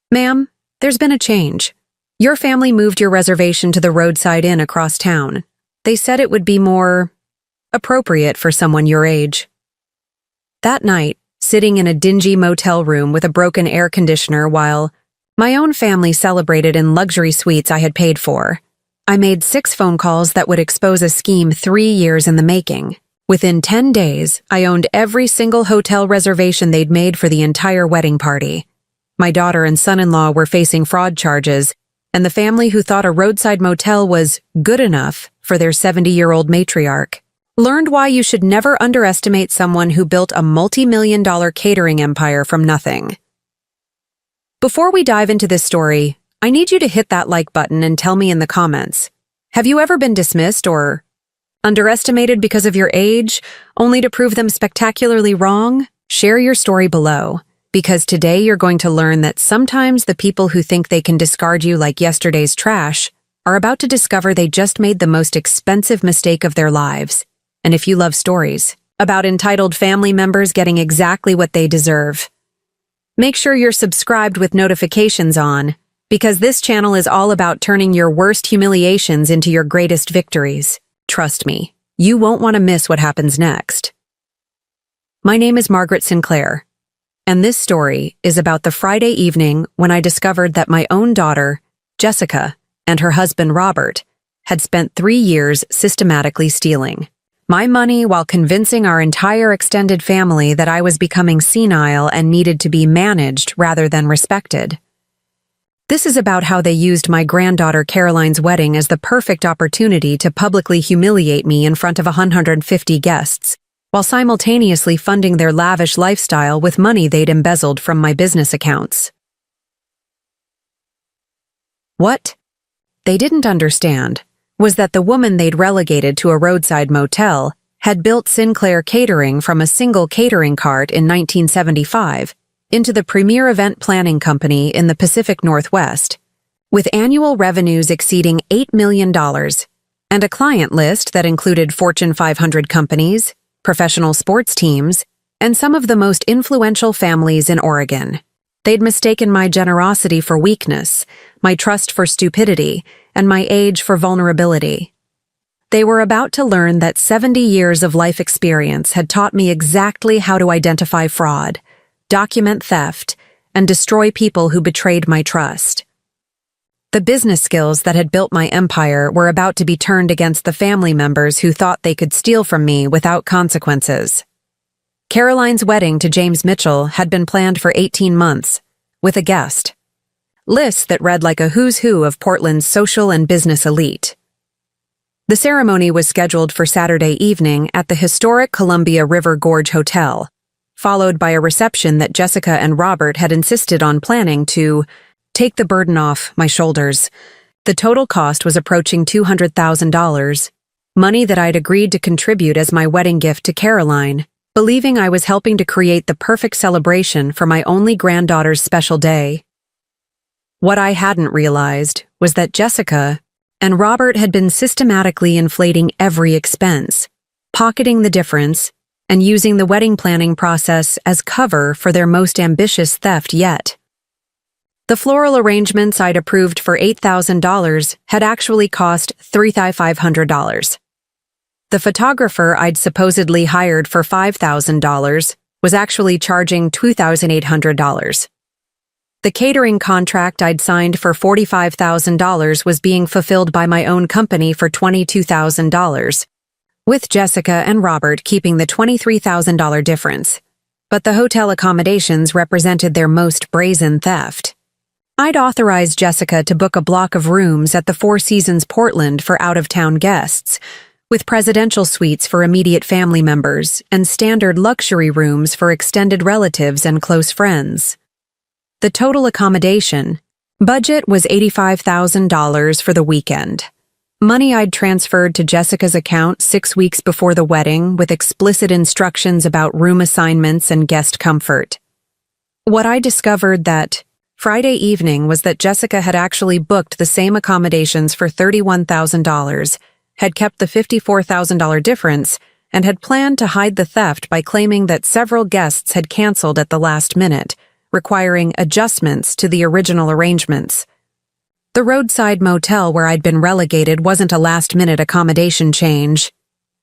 Ma'am, there's been a change. Your family moved your reservation to the roadside inn across town. They said it would be more appropriate for someone your age. That night, sitting in a dingy motel room with a broken air conditioner while my own family celebrated in luxury suites I had paid for, I made 6 phone calls that would expose a scheme 3 years in the making. Within 10 days, I owned every single hotel reservation they'd made for the entire wedding party. My daughter and son-in-law were facing fraud charges, and the family who thought a roadside motel was good enough for their 70-year-old matriarch learned why you should never underestimate someone who built a multi-million-dollar catering empire from nothing. Before we dive into this story, I need you to hit that like button and tell me in the comments, have you ever been dismissed or underestimated because of your age, only to prove them spectacularly wrong? Share your story below, because today you're going to learn that sometimes the people who think they can discard you like yesterday's trash are about to discover they just made the most expensive mistake of their lives. And if you love stories about entitled family members getting exactly what they deserve, make sure you're subscribed with notifications on, because this channel is all about turning your worst humiliations into your greatest victories. Trust me, you won't want to miss what happens next. My name is Margaret Sinclair, and this story is about the Friday evening when I discovered that my own daughter, Jessica, and her husband, Robert, had spent 3 years systematically stealing my money while convincing our entire extended family that I was becoming senile and needed to be managed rather than respected. This is about how they used my granddaughter Caroline's wedding as the perfect opportunity to publicly humiliate me in front of 150 guests, while simultaneously funding their lavish lifestyle with money they'd embezzled from my business accounts. What they didn't understand was that the woman they'd relegated to a roadside motel had built Sinclair Catering from a single catering cart in 1975 into the premier event planning company in the Pacific Northwest, with annual revenues exceeding $8 million and a client list that included Fortune 500 companies, professional sports teams, and some of the most influential families in Oregon. They'd mistaken my generosity for weakness, my trust for stupidity, and my age for vulnerability. They were about to learn that 70 years of life experience had taught me exactly how to identify fraud, document theft, and destroy people who betrayed my trust. The business skills that had built my empire were about to be turned against the family members who thought they could steal from me without consequences. Caroline's wedding to James Mitchell had been planned for 18 months, with a guest list that read like a who's who of Portland's social and business elite. The ceremony was scheduled for Saturday evening at the historic Columbia River Gorge Hotel, followed by a reception that Jessica and Robert had insisted on planning to take the burden off my shoulders. The total cost was approaching $200,000, money that I'd agreed to contribute as my wedding gift to Caroline, believing I was helping to create the perfect celebration for my only granddaughter's special day. What I hadn't realized was that Jessica and Robert had been systematically inflating every expense, pocketing the difference, and using the wedding planning process as cover for their most ambitious theft yet. The floral arrangements I'd approved for $8,000 had actually cost $3,500. The photographer I'd supposedly hired for $5,000 was actually charging $2,800. The catering contract I'd signed for $45,000 was being fulfilled by my own company for $22,000. With Jessica and Robert keeping the $23,000 difference, but the hotel accommodations represented their most brazen theft. I'd authorized Jessica to book a block of rooms at the Four Seasons Portland for out-of-town guests, with presidential suites for immediate family members and standard luxury rooms for extended relatives and close friends. The total accommodation budget was $85,000 for the weekend. Money I'd transferred to Jessica's account 6 weeks before the wedding with explicit instructions about room assignments and guest comfort. What I discovered that Friday evening was that Jessica had actually booked the same accommodations for $31,000, had kept the $54,000 difference, and had planned to hide the theft by claiming that several guests had canceled at the last minute, requiring adjustments to the original arrangements. The roadside motel where I'd been relegated wasn't a last-minute accommodation change.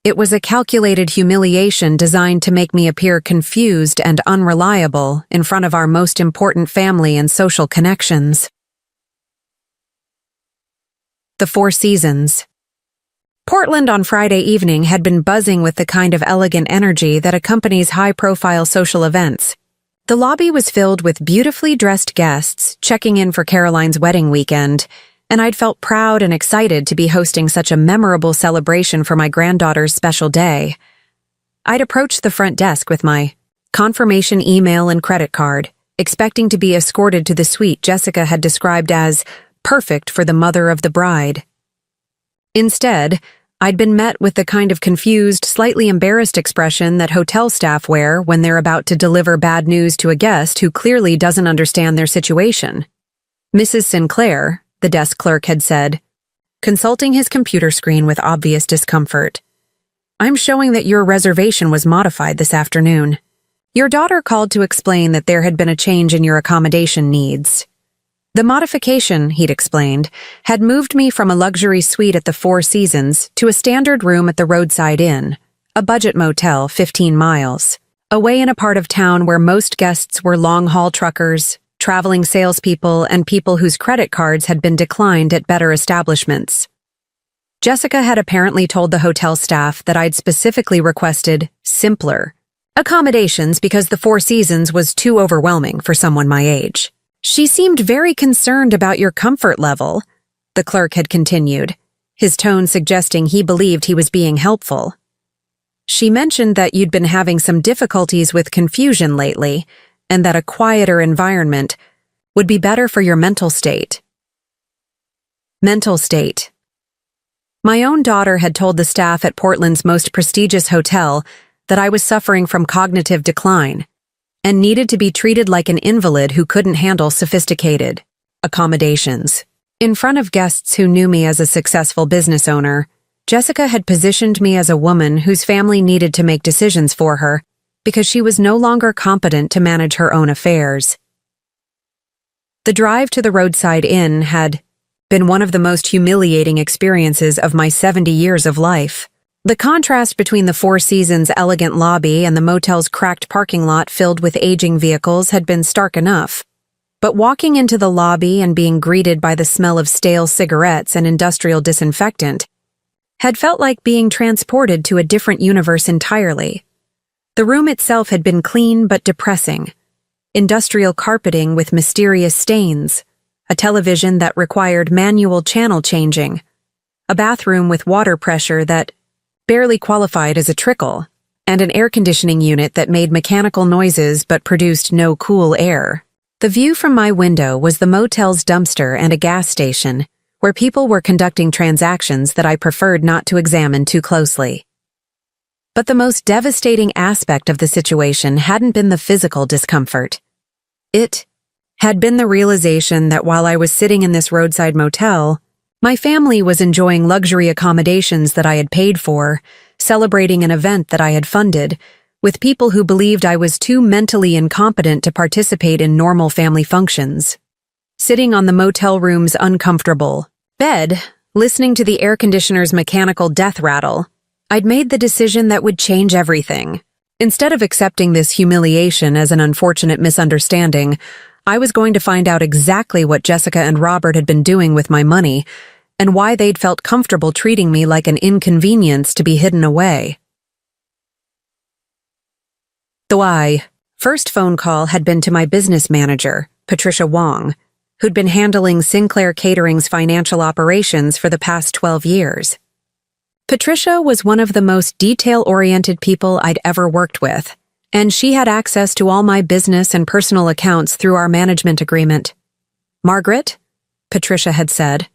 It was a calculated humiliation designed to make me appear confused and unreliable in front of our most important family and social connections. The Four Seasons. Portland on Friday evening had been buzzing with the kind of elegant energy that accompanies high-profile social events. The lobby was filled with beautifully dressed guests checking in for Caroline's wedding weekend, and I'd felt proud and excited to be hosting such a memorable celebration for my granddaughter's special day. I'd approached the front desk with my confirmation email and credit card, expecting to be escorted to the suite Jessica had described as perfect for the mother of the bride. Instead, I'd been met with the kind of confused, slightly embarrassed expression that hotel staff wear when they're about to deliver bad news to a guest who clearly doesn't understand their situation. Mrs. Sinclair, the desk clerk had said, consulting his computer screen with obvious discomfort, "I'm showing that your reservation was modified this afternoon. Your daughter called to explain that there had been a change in your accommodation needs." The modification, he'd explained, had moved me from a luxury suite at the Four Seasons to a standard room at the Roadside Inn, a budget motel 15 miles, away in a part of town where most guests were long-haul truckers, traveling salespeople, and people whose credit cards had been declined at better establishments. Jessica had apparently told the hotel staff that I'd specifically requested simpler accommodations because the Four Seasons was too overwhelming for someone my age. "She seemed very concerned about your comfort level," the clerk had continued, his tone suggesting he believed he was being helpful. "She mentioned that you'd been having some difficulties with confusion lately, and that a quieter environment would be better for your mental state." Mental state. My own daughter had told the staff at Portland's most prestigious hotel that I was suffering from cognitive decline and needed to be treated like an invalid who couldn't handle sophisticated accommodations. In front of guests who knew me as a successful business owner, Jessica had positioned me as a woman whose family needed to make decisions for her because she was no longer competent to manage her own affairs. The drive to the Roadside Inn had been one of the most humiliating experiences of my 70 years of life. The contrast between the Four Seasons' elegant lobby and the motel's cracked parking lot filled with aging vehicles had been stark enough. But walking into the lobby and being greeted by the smell of stale cigarettes and industrial disinfectant had felt like being transported to a different universe entirely. The room itself had been clean but depressing. Industrial carpeting with mysterious stains, a television that required manual channel changing, a bathroom with water pressure that barely qualified as a trickle, and an air conditioning unit that made mechanical noises but produced no cool air. The view from my window was the motel's dumpster and a gas station, where people were conducting transactions that I preferred not to examine too closely. But the most devastating aspect of the situation hadn't been the physical discomfort. It had been the realization that while I was sitting in this roadside motel, my family was enjoying luxury accommodations that I had paid for, celebrating an event that I had funded, with people who believed I was too mentally incompetent to participate in normal family functions. Sitting on the motel room's uncomfortable bed, listening to the air conditioner's mechanical death rattle, I'd made the decision that would change everything. Instead of accepting this humiliation as an unfortunate misunderstanding, I was going to find out exactly what Jessica and Robert had been doing with my money and why they'd felt comfortable treating me like an inconvenience to be hidden away. The first phone call had been to my business manager, Patricia Wong, who'd been handling Sinclair Catering's financial operations for the past 12 years. Patricia was one of the most detail-oriented people I'd ever worked with, and she had access to all my business and personal accounts through our management agreement. "Margaret?" Patricia had said,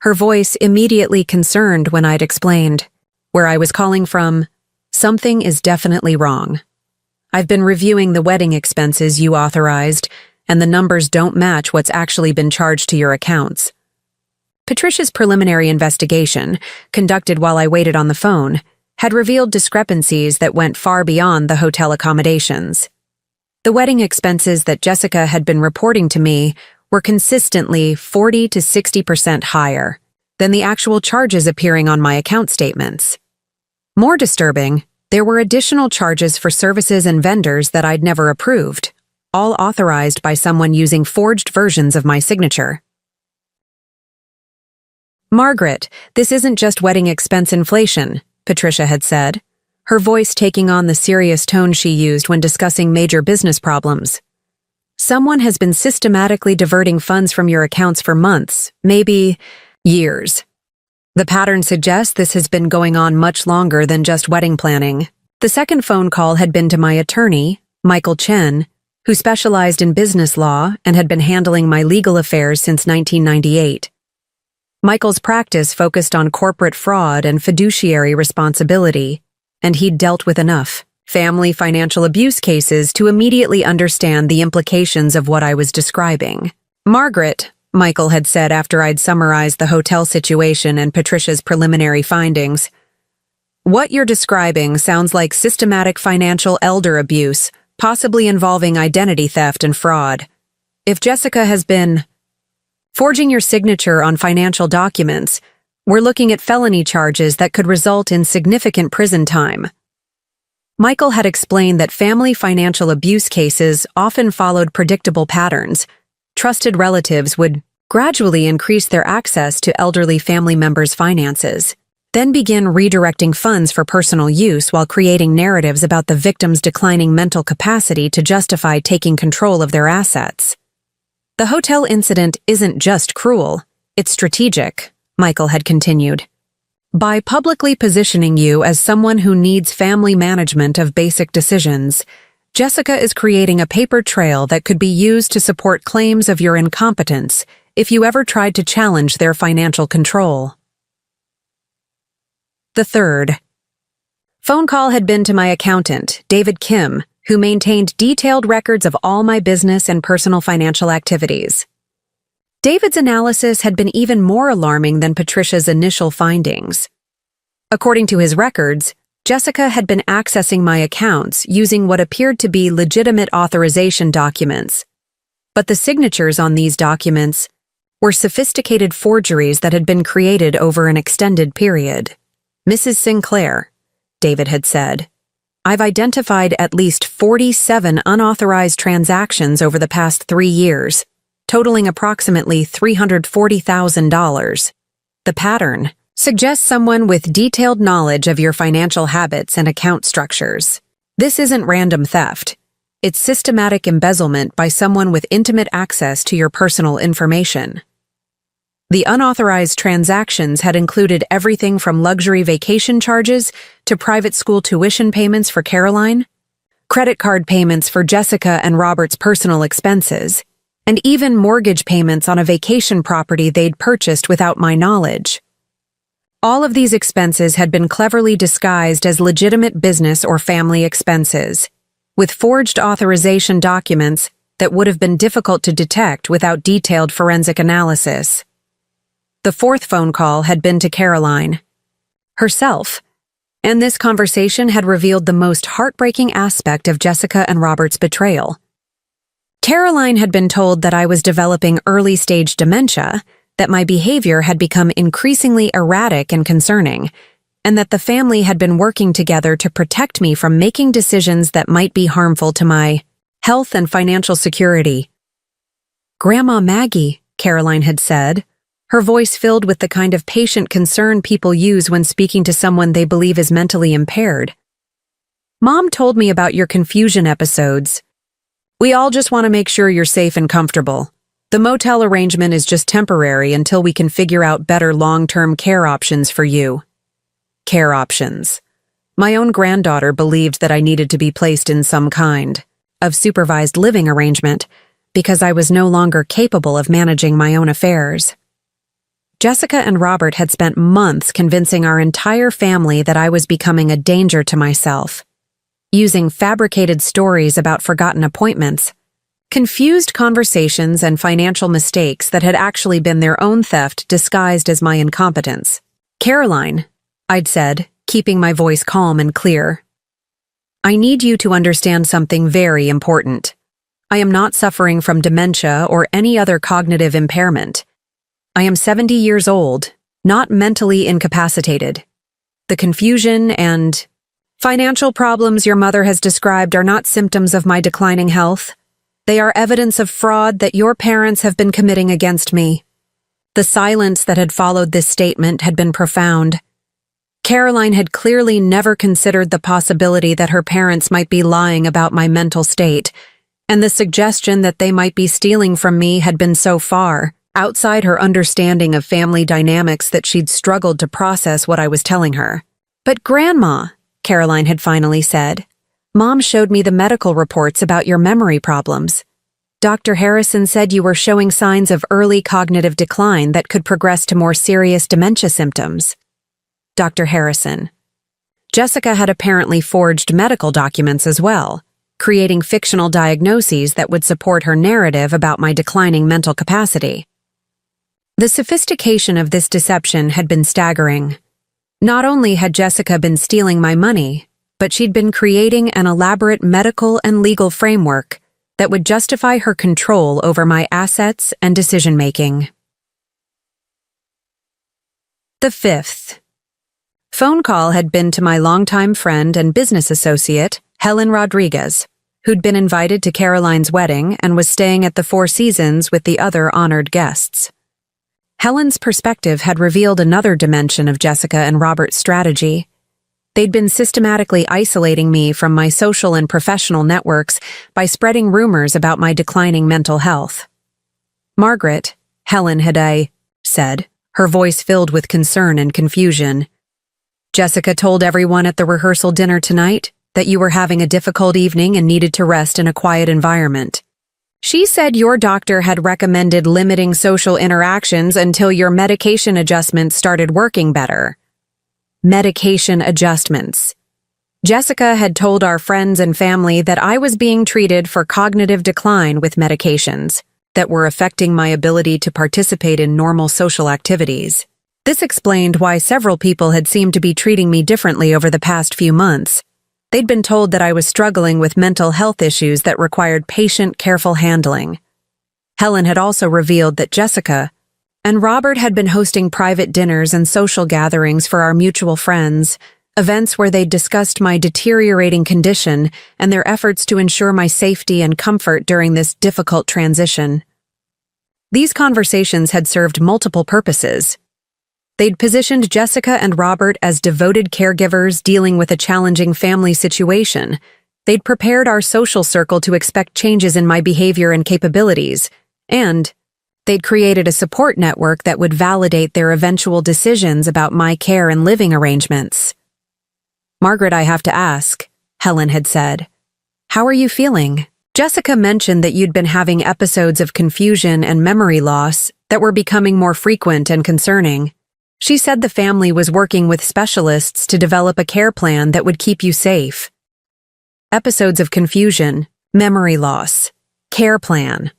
her voice immediately concerned when I'd explained where I was calling from. "Something is definitely wrong. I've been reviewing the wedding expenses you authorized, and the numbers don't match what's actually been charged to your accounts." Patricia's preliminary investigation, conducted while I waited on the phone, had revealed discrepancies that went far beyond the hotel accommodations. The wedding expenses that Jessica had been reporting to me were consistently 40 to 60% higher than the actual charges appearing on my account statements. More disturbing, there were additional charges for services and vendors that I'd never approved, all authorized by someone using forged versions of my signature. "Margaret, this isn't just wedding expense inflation," Patricia had said, her voice taking on the serious tone she used when discussing major business problems. "Someone has been systematically diverting funds from your accounts for months, maybe years. The pattern suggests this has been going on much longer than just wedding planning." The second phone call had been to my attorney, Michael Chen, who specialized in business law and had been handling my legal affairs since 1998. Michael's practice focused on corporate fraud and fiduciary responsibility, and he'd dealt with enough family financial abuse cases to immediately understand the implications of what I was describing. "Margaret," Michael had said after I'd summarized the hotel situation and Patricia's preliminary findings, "what you're describing sounds like systematic financial elder abuse, possibly involving identity theft and fraud. If Jessica has been forging your signature on financial documents, we're looking at felony charges that could result in significant prison time." Michael had explained that family financial abuse cases often followed predictable patterns. Trusted relatives would gradually increase their access to elderly family members' finances, then begin redirecting funds for personal use while creating narratives about the victim's declining mental capacity to justify taking control of their assets. "The hotel incident isn't just cruel, it's strategic," Michael had continued. "By publicly positioning you as someone who needs family management of basic decisions, Jessica is creating a paper trail that could be used to support claims of your incompetence if you ever tried to challenge their financial control." The third phone call had been to my accountant, David Kim, who maintained detailed records of all my business and personal financial activities. David's analysis had been even more alarming than Patricia's initial findings. According to his records, Jessica had been accessing my accounts using what appeared to be legitimate authorization documents, but the signatures on these documents were sophisticated forgeries that had been created over an extended period. "Mrs. Sinclair," David had said, "I've identified at least 47 unauthorized transactions over the past 3 years, totaling approximately $340,000. The pattern suggests someone with detailed knowledge of your financial habits and account structures. This isn't random theft. It's systematic embezzlement by someone with intimate access to your personal information." The unauthorized transactions had included everything from luxury vacation charges to private school tuition payments for Caroline, credit card payments for Jessica and Robert's personal expenses, and even mortgage payments on a vacation property they'd purchased without my knowledge. All of these expenses had been cleverly disguised as legitimate business or family expenses, with forged authorization documents that would have been difficult to detect without detailed forensic analysis. The fourth phone call had been to Caroline herself, and this conversation had revealed the most heartbreaking aspect of Jessica and Robert's betrayal. Caroline had been told that I was developing early-stage dementia, that my behavior had become increasingly erratic and concerning, and that the family had been working together to protect me from making decisions that might be harmful to my health and financial security. "Grandma Maggie," Caroline had said, her voice filled with the kind of patient concern people use when speaking to someone they believe is mentally impaired. "Mom told me about your confusion episodes. We all just want to make sure you're safe and comfortable. The motel arrangement is just temporary until we can figure out better long-term care options for you." Care options. My own granddaughter believed that I needed to be placed in some kind of supervised living arrangement because I was no longer capable of managing my own affairs. Jessica and Robert had spent months convincing our entire family that I was becoming a danger to myself, using fabricated stories about forgotten appointments, confused conversations, and financial mistakes that had actually been their own theft disguised as my incompetence. "Caroline," I'd said, keeping my voice calm and clear, "I need you to understand something very important. I am not suffering from dementia or any other cognitive impairment. I am 70 years old, not mentally incapacitated. The confusion and financial problems your mother has described are not symptoms of my declining health. They are evidence of fraud that your parents have been committing against me. The silence that had followed this statement had been profound. Caroline had clearly never considered the possibility that her parents might be lying about my mental state, and the suggestion that they might be stealing from me had been so far outside her understanding of family dynamics that she'd struggled to process what I was telling her. "But Grandma," Caroline had finally said, "Mom showed me the medical reports about your memory problems. Dr. Harrison said you were showing signs of early cognitive decline that could progress to more serious dementia symptoms." Dr. Harrison. Jessica had apparently forged medical documents as well, creating fictional diagnoses that would support her narrative about my declining mental capacity. The sophistication of this deception had been staggering. Not only had Jessica been stealing my money, but she'd been creating an elaborate medical and legal framework that would justify her control over my assets and decision-making. The fifth phone call had been to my longtime friend and business associate, Helen Rodriguez, who'd been invited to Caroline's wedding and was staying at the Four Seasons with the other honored guests. Helen's perspective had revealed another dimension of Jessica and Robert's strategy. They'd been systematically isolating me from my social and professional networks by spreading rumors about my declining mental health. "Margaret," Helen had said, her voice filled with concern and confusion, "Jessica told everyone at the rehearsal dinner tonight that you were having a difficult evening and needed to rest in a quiet environment. She said your doctor had recommended limiting social interactions until your medication adjustments started working better." Medication adjustments. Jessica had told our friends and family that I was being treated for cognitive decline with medications that were affecting my ability to participate in normal social activities. This explained why several people had seemed to be treating me differently over the past few months. They'd been told that I was struggling with mental health issues that required patient, careful handling. Helen had also revealed that Jessica and Robert had been hosting private dinners and social gatherings for our mutual friends, events where they'd discussed my deteriorating condition and their efforts to ensure my safety and comfort during this difficult transition. These conversations had served multiple purposes. They'd positioned Jessica and Robert as devoted caregivers dealing with a challenging family situation. They'd prepared our social circle to expect changes in my behavior and capabilities, and they'd created a support network that would validate their eventual decisions about my care and living arrangements. "Margaret, I have to ask," Helen had said. "How are you feeling? Jessica mentioned that you'd been having episodes of confusion and memory loss that were becoming more frequent and concerning. She said the family was working with specialists to develop a care plan that would keep you safe." Episodes of confusion, memory loss, care plan.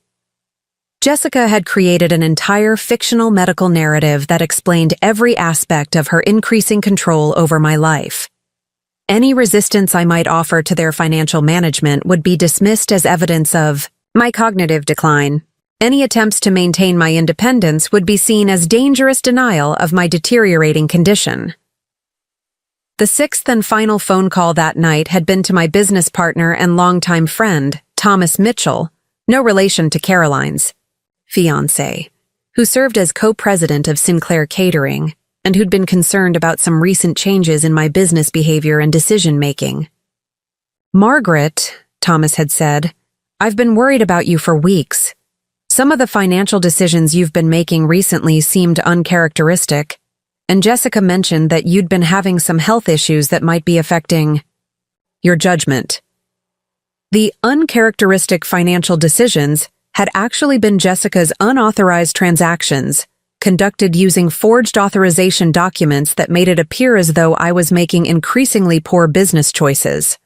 Jessica had created an entire fictional medical narrative that explained every aspect of her increasing control over my life. Any resistance I might offer to their financial management would be dismissed as evidence of my cognitive decline. Any attempts to maintain my independence would be seen as dangerous denial of my deteriorating condition. The sixth and final phone call that night had been to my business partner and longtime friend, Thomas Mitchell, no relation to Caroline's fiancé, who served as co-president of Sinclair Catering and who'd been concerned about some recent changes in my business behavior and decision-making. "Margaret," Thomas had said, "I've been worried about you for weeks. Some of the financial decisions you've been making recently seemed uncharacteristic, and Jessica mentioned that you'd been having some health issues that might be affecting your judgment." The uncharacteristic financial decisions had actually been Jessica's unauthorized transactions, conducted using forged authorization documents that made it appear as though I was making increasingly poor business choices.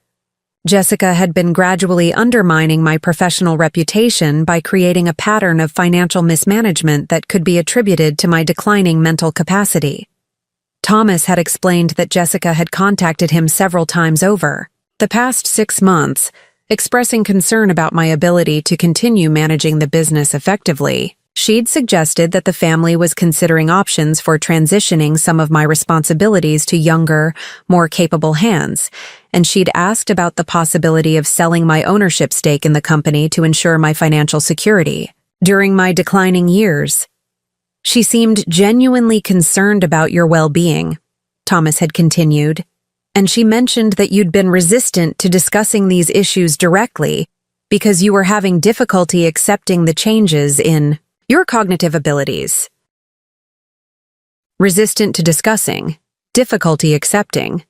Jessica had been gradually undermining my professional reputation by creating a pattern of financial mismanagement that could be attributed to my declining mental capacity. Thomas had explained that Jessica had contacted him several times over the past 6 months, expressing concern about my ability to continue managing the business effectively. She'd suggested that the family was considering options for transitioning some of my responsibilities to younger, more capable hands, and she'd asked about the possibility of selling my ownership stake in the company to ensure my financial security during my declining years. She seemed genuinely concerned about your well-being, Thomas had continued, and she mentioned that you'd been resistant to discussing these issues directly because you were having difficulty accepting the changes in your cognitive abilities. Resistant to discussing, difficulty accepting.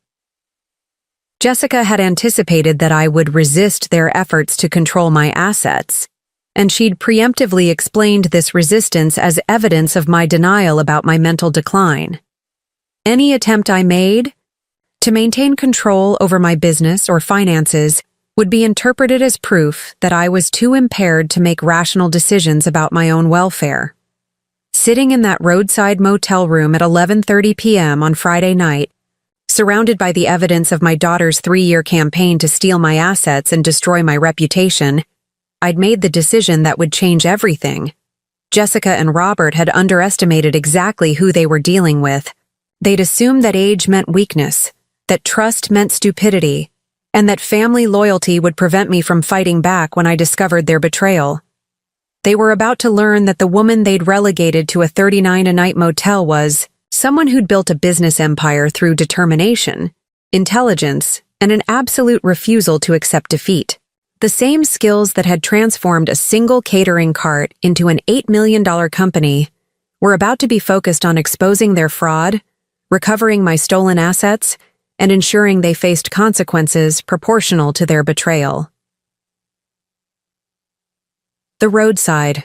Jessica had anticipated that I would resist their efforts to control my assets, and she'd preemptively explained this resistance as evidence of my denial about my mental decline. Any attempt I made to maintain control over my business or finances would be interpreted as proof that I was too impaired to make rational decisions about my own welfare. Sitting in that roadside motel room at 11:30 p.m. on Friday night, surrounded by the evidence of my daughter's 3-year campaign to steal my assets and destroy my reputation, I'd made the decision that would change everything. Jessica and Robert had underestimated exactly who they were dealing with. They'd assumed that age meant weakness, that trust meant stupidity, and that family loyalty would prevent me from fighting back when I discovered their betrayal. They were about to learn that the woman they'd relegated to a $39-a-night motel was someone who'd built a business empire through determination, intelligence, and an absolute refusal to accept defeat. The same skills that had transformed a single catering cart into an $8 million company were about to be focused on exposing their fraud, recovering my stolen assets, and ensuring they faced consequences proportional to their betrayal. The roadside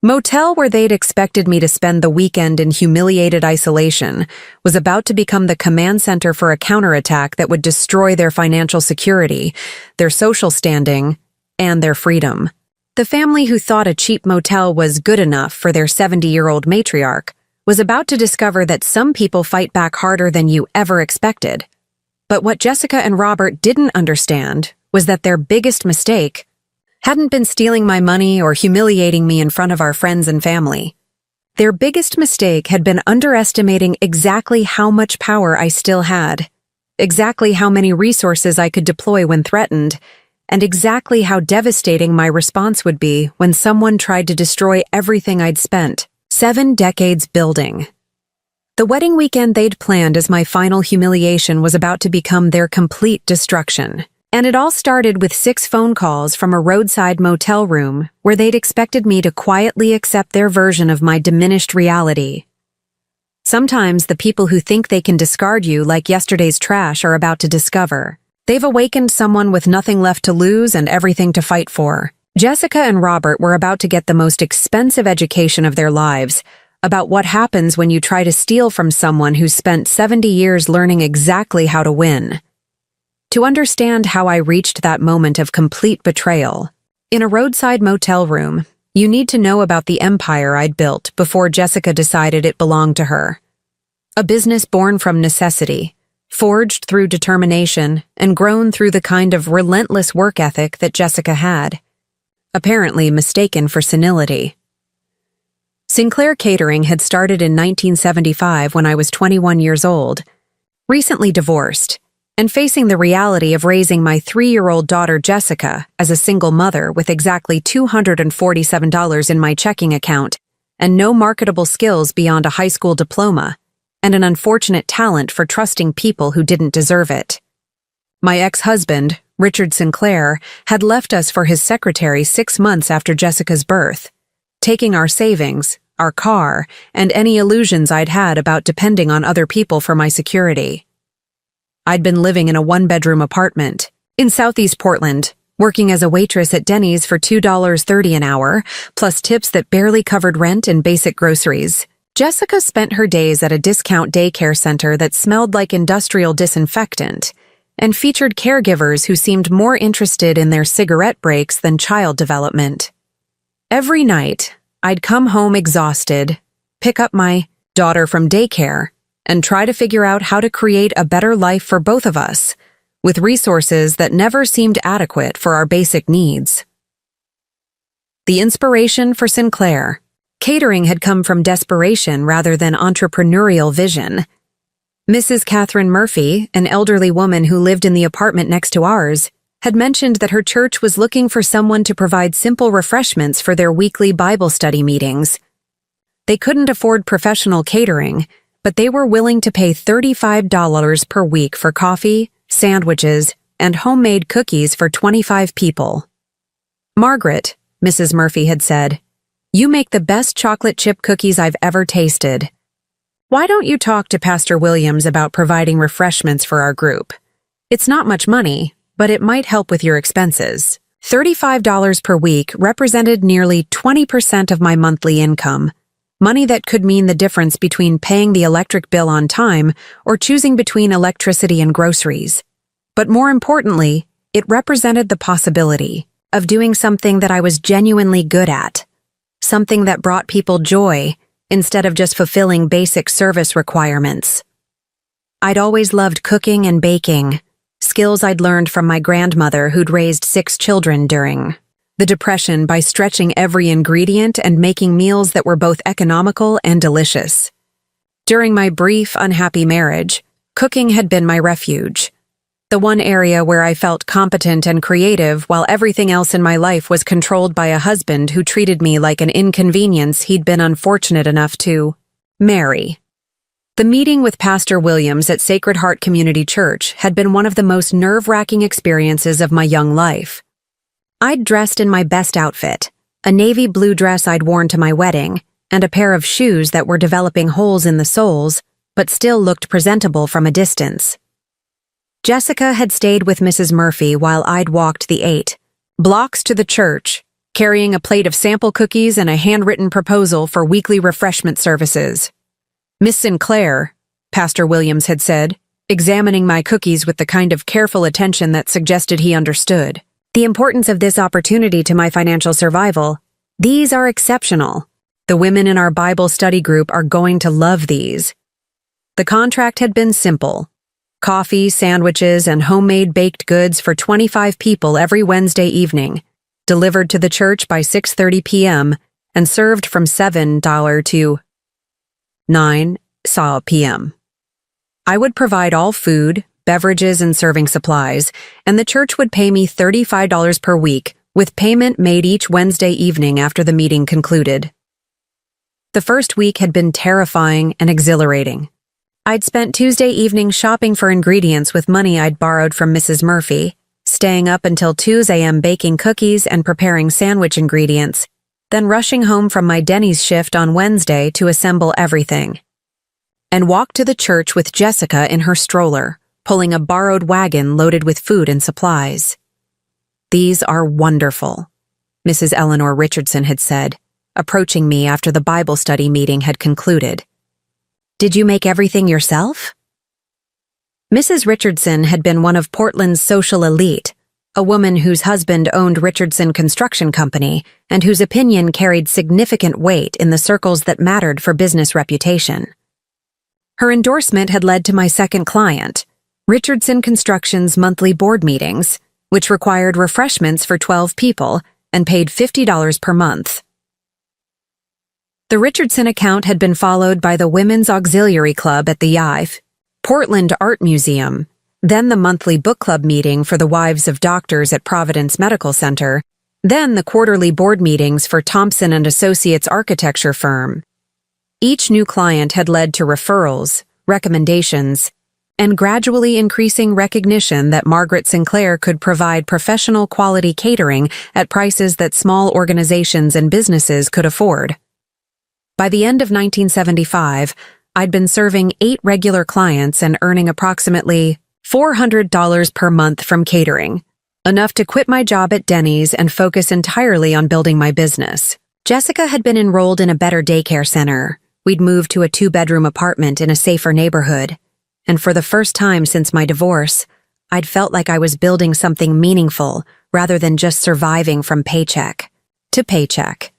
motel where they'd expected me to spend the weekend in humiliated isolation was about to become the command center for a counterattack that would destroy their financial security, their social standing, and their freedom. The family who thought a cheap motel was good enough for their 70-year-old matriarch was about to discover that some people fight back harder than you ever expected. But what Jessica and Robert didn't understand was that their biggest mistake hadn't been stealing my money or humiliating me in front of our friends and family. Their biggest mistake had been underestimating exactly how much power I still had, exactly how many resources I could deploy when threatened, and exactly how devastating my response would be when someone tried to destroy everything I'd spent 7 decades building. The wedding weekend they'd planned as my final humiliation was about to become their complete destruction. And it all started with 6 phone calls from a roadside motel room where they'd expected me to quietly accept their version of my diminished reality. Sometimes the people who think they can discard you like yesterday's trash are about to discover they've awakened someone with nothing left to lose and everything to fight for. Jessica and Robert were about to get the most expensive education of their lives about what happens when you try to steal from someone who's spent 70 years learning exactly how to win. To understand how I reached that moment of complete betrayal, in a roadside motel room, you need to know about the empire I'd built before Jessica decided it belonged to her. A business born from necessity, forged through determination, and grown through the kind of relentless work ethic that Jessica had. Apparently mistaken for senility. Sinclair Catering had started in 1975 when I was 21 years old, recently divorced, and facing the reality of raising my 3-year-old daughter Jessica as a single mother with exactly $247 in my checking account and no marketable skills beyond a high school diploma, and an unfortunate talent for trusting people who didn't deserve it. My ex-husband, Richard Sinclair, had left us for his secretary 6 months after Jessica's birth, taking our savings, our car, and any illusions I'd had about depending on other people for my security. I'd been living in a 1-bedroom apartment in Southeast Portland, working as a waitress at Denny's for $2.30 an hour, plus tips that barely covered rent and basic groceries. Jessica spent her days at a discount daycare center that smelled like industrial disinfectant and featured caregivers who seemed more interested in their cigarette breaks than child development. Every night, I'd come home exhausted, pick up my daughter from daycare, and try to figure out how to create a better life for both of us, with resources that never seemed adequate for our basic needs. The inspiration for Sinclair. Catering had come from desperation rather than entrepreneurial vision. Mrs. Catherine Murphy, an elderly woman who lived in the apartment next to ours, had mentioned that her church was looking for someone to provide simple refreshments for their weekly Bible study meetings. They couldn't afford professional catering, but they were willing to pay $35 per week for coffee, sandwiches, and homemade cookies for 25 people. "Margaret," Mrs. Murphy had said, "you make the best chocolate chip cookies I've ever tasted. Why don't you talk to Pastor Williams about providing refreshments for our group? It's not much money, but it might help with your expenses." $35 per week represented nearly 20% of my monthly income, money that could mean the difference between paying the electric bill on time or choosing between electricity and groceries. But more importantly, it represented the possibility of doing something that I was genuinely good at, something that brought people joy instead of just fulfilling basic service requirements. I'd always loved cooking and baking, skills I'd learned from my grandmother who'd raised 6 children during the Depression by stretching every ingredient and making meals that were both economical and delicious. During my brief, unhappy marriage, cooking had been my refuge, the one area where I felt competent and creative while everything else in my life was controlled by a husband who treated me like an inconvenience he'd been unfortunate enough to marry. The meeting with Pastor Williams at Sacred Heart Community Church had been one of the most nerve-wracking experiences of my young life. I'd dressed in my best outfit, a navy blue dress I'd worn to my wedding, and a pair of shoes that were developing holes in the soles, but still looked presentable from a distance. Jessica had stayed with Mrs. Murphy while I'd walked the 8 blocks to the church, carrying a plate of sample cookies and a handwritten proposal for weekly refreshment services. "Miss Sinclair," Pastor Williams had said, examining my cookies with the kind of careful attention that suggested he understood the importance of this opportunity to my financial survival. "These are exceptional. The women in our Bible study group are going to love these." The contract had been simple: coffee, sandwiches, and homemade baked goods for 25 people every Wednesday evening, delivered to the church by 6:30 p.m. and served from $7 to 9 p.m. I would provide all food, beverages, and serving supplies, and the church would pay me $35 per week, with payment made each Wednesday evening after the meeting concluded. The first week had been terrifying and exhilarating. I'd spent Tuesday evening shopping for ingredients with money I'd borrowed from Mrs. Murphy, staying up until 2 a.m. baking cookies and preparing sandwich ingredients, then rushing home from my Denny's shift on Wednesday to assemble everything, and walked to the church with Jessica in her stroller, pulling a borrowed wagon loaded with food and supplies. "These are wonderful," Mrs. Eleanor Richardson had said, approaching me after the Bible study meeting had concluded. "Did you make everything yourself?" Mrs. Richardson had been one of Portland's social elite, a woman whose husband owned Richardson Construction Company and whose opinion carried significant weight in the circles that mattered for business reputation. Her endorsement had led to my second client, Richardson Construction's monthly board meetings, which required refreshments for 12 people and paid $50 per month. The Richardson account had been followed by the Women's Auxiliary Club at the IVE, Portland Art Museum, then the monthly book club meeting for the wives of doctors at Providence Medical Center, then the quarterly board meetings for Thompson and Associates architecture firm. Each new client had led to referrals, recommendations, and gradually increasing recognition that Margaret Sinclair could provide professional quality catering at prices that small organizations and businesses could afford. By the end of 1975, I'd been serving 8 regular clients and earning approximately $400 per month from catering, enough to quit my job at Denny's and focus entirely on building my business. Jessica had been enrolled in a better daycare center. We'd moved to a 2-bedroom apartment in a safer neighborhood, and for the first time since my divorce, I'd felt like I was building something meaningful rather than just surviving from paycheck to paycheck.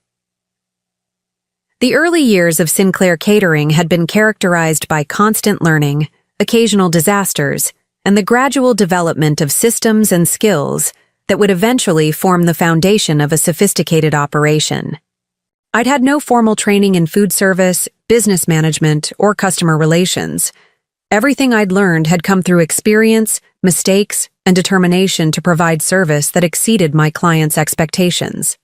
The early years of Sinclair Catering had been characterized by constant learning, occasional disasters, and the gradual development of systems and skills that would eventually form the foundation of a sophisticated operation. I'd had no formal training in food service, business management, or customer relations. Everything I'd learned had come through experience, mistakes, and determination to provide service that exceeded my clients' expectations.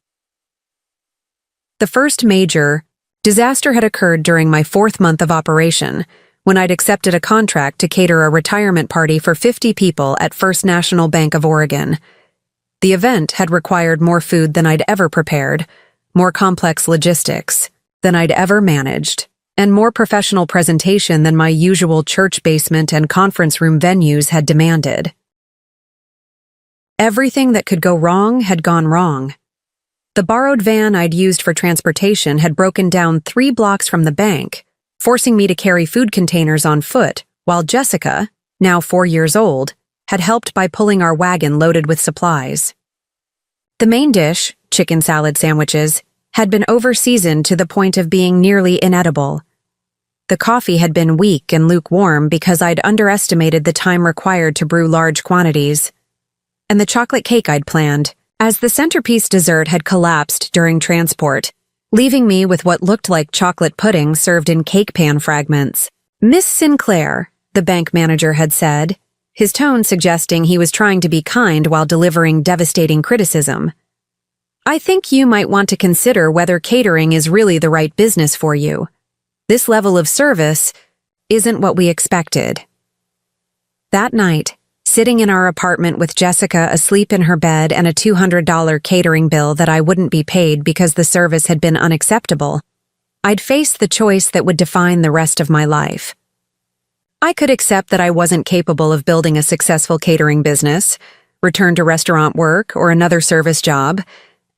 The first major disaster had occurred during my 4th month of operation, when I'd accepted a contract to cater a retirement party for 50 people at First National Bank of Oregon. The event had required more food than I'd ever prepared, more complex logistics than I'd ever managed, and more professional presentation than my usual church basement and conference room venues had demanded. Everything that could go wrong had gone wrong. The borrowed van I'd used for transportation had broken down 3 blocks from the bank, forcing me to carry food containers on foot, while Jessica, now 4 years old, had helped by pulling our wagon loaded with supplies. The main dish, chicken salad sandwiches, had been over-seasoned to the point of being nearly inedible. The coffee had been weak and lukewarm because I'd underestimated the time required to brew large quantities. And the chocolate cake I'd planned, as the centerpiece dessert had collapsed during transport, leaving me with what looked like chocolate pudding served in cake pan fragments. "Miss Sinclair," the bank manager had said, his tone suggesting he was trying to be kind while delivering devastating criticism. "I think you might want to consider whether catering is really the right business for you. This level of service isn't what we expected." That night, sitting in our apartment with Jessica asleep in her bed and a $200 catering bill that I wouldn't be paid because the service had been unacceptable, I'd faced the choice that would define the rest of my life. I could accept that I wasn't capable of building a successful catering business, return to restaurant work or another service job,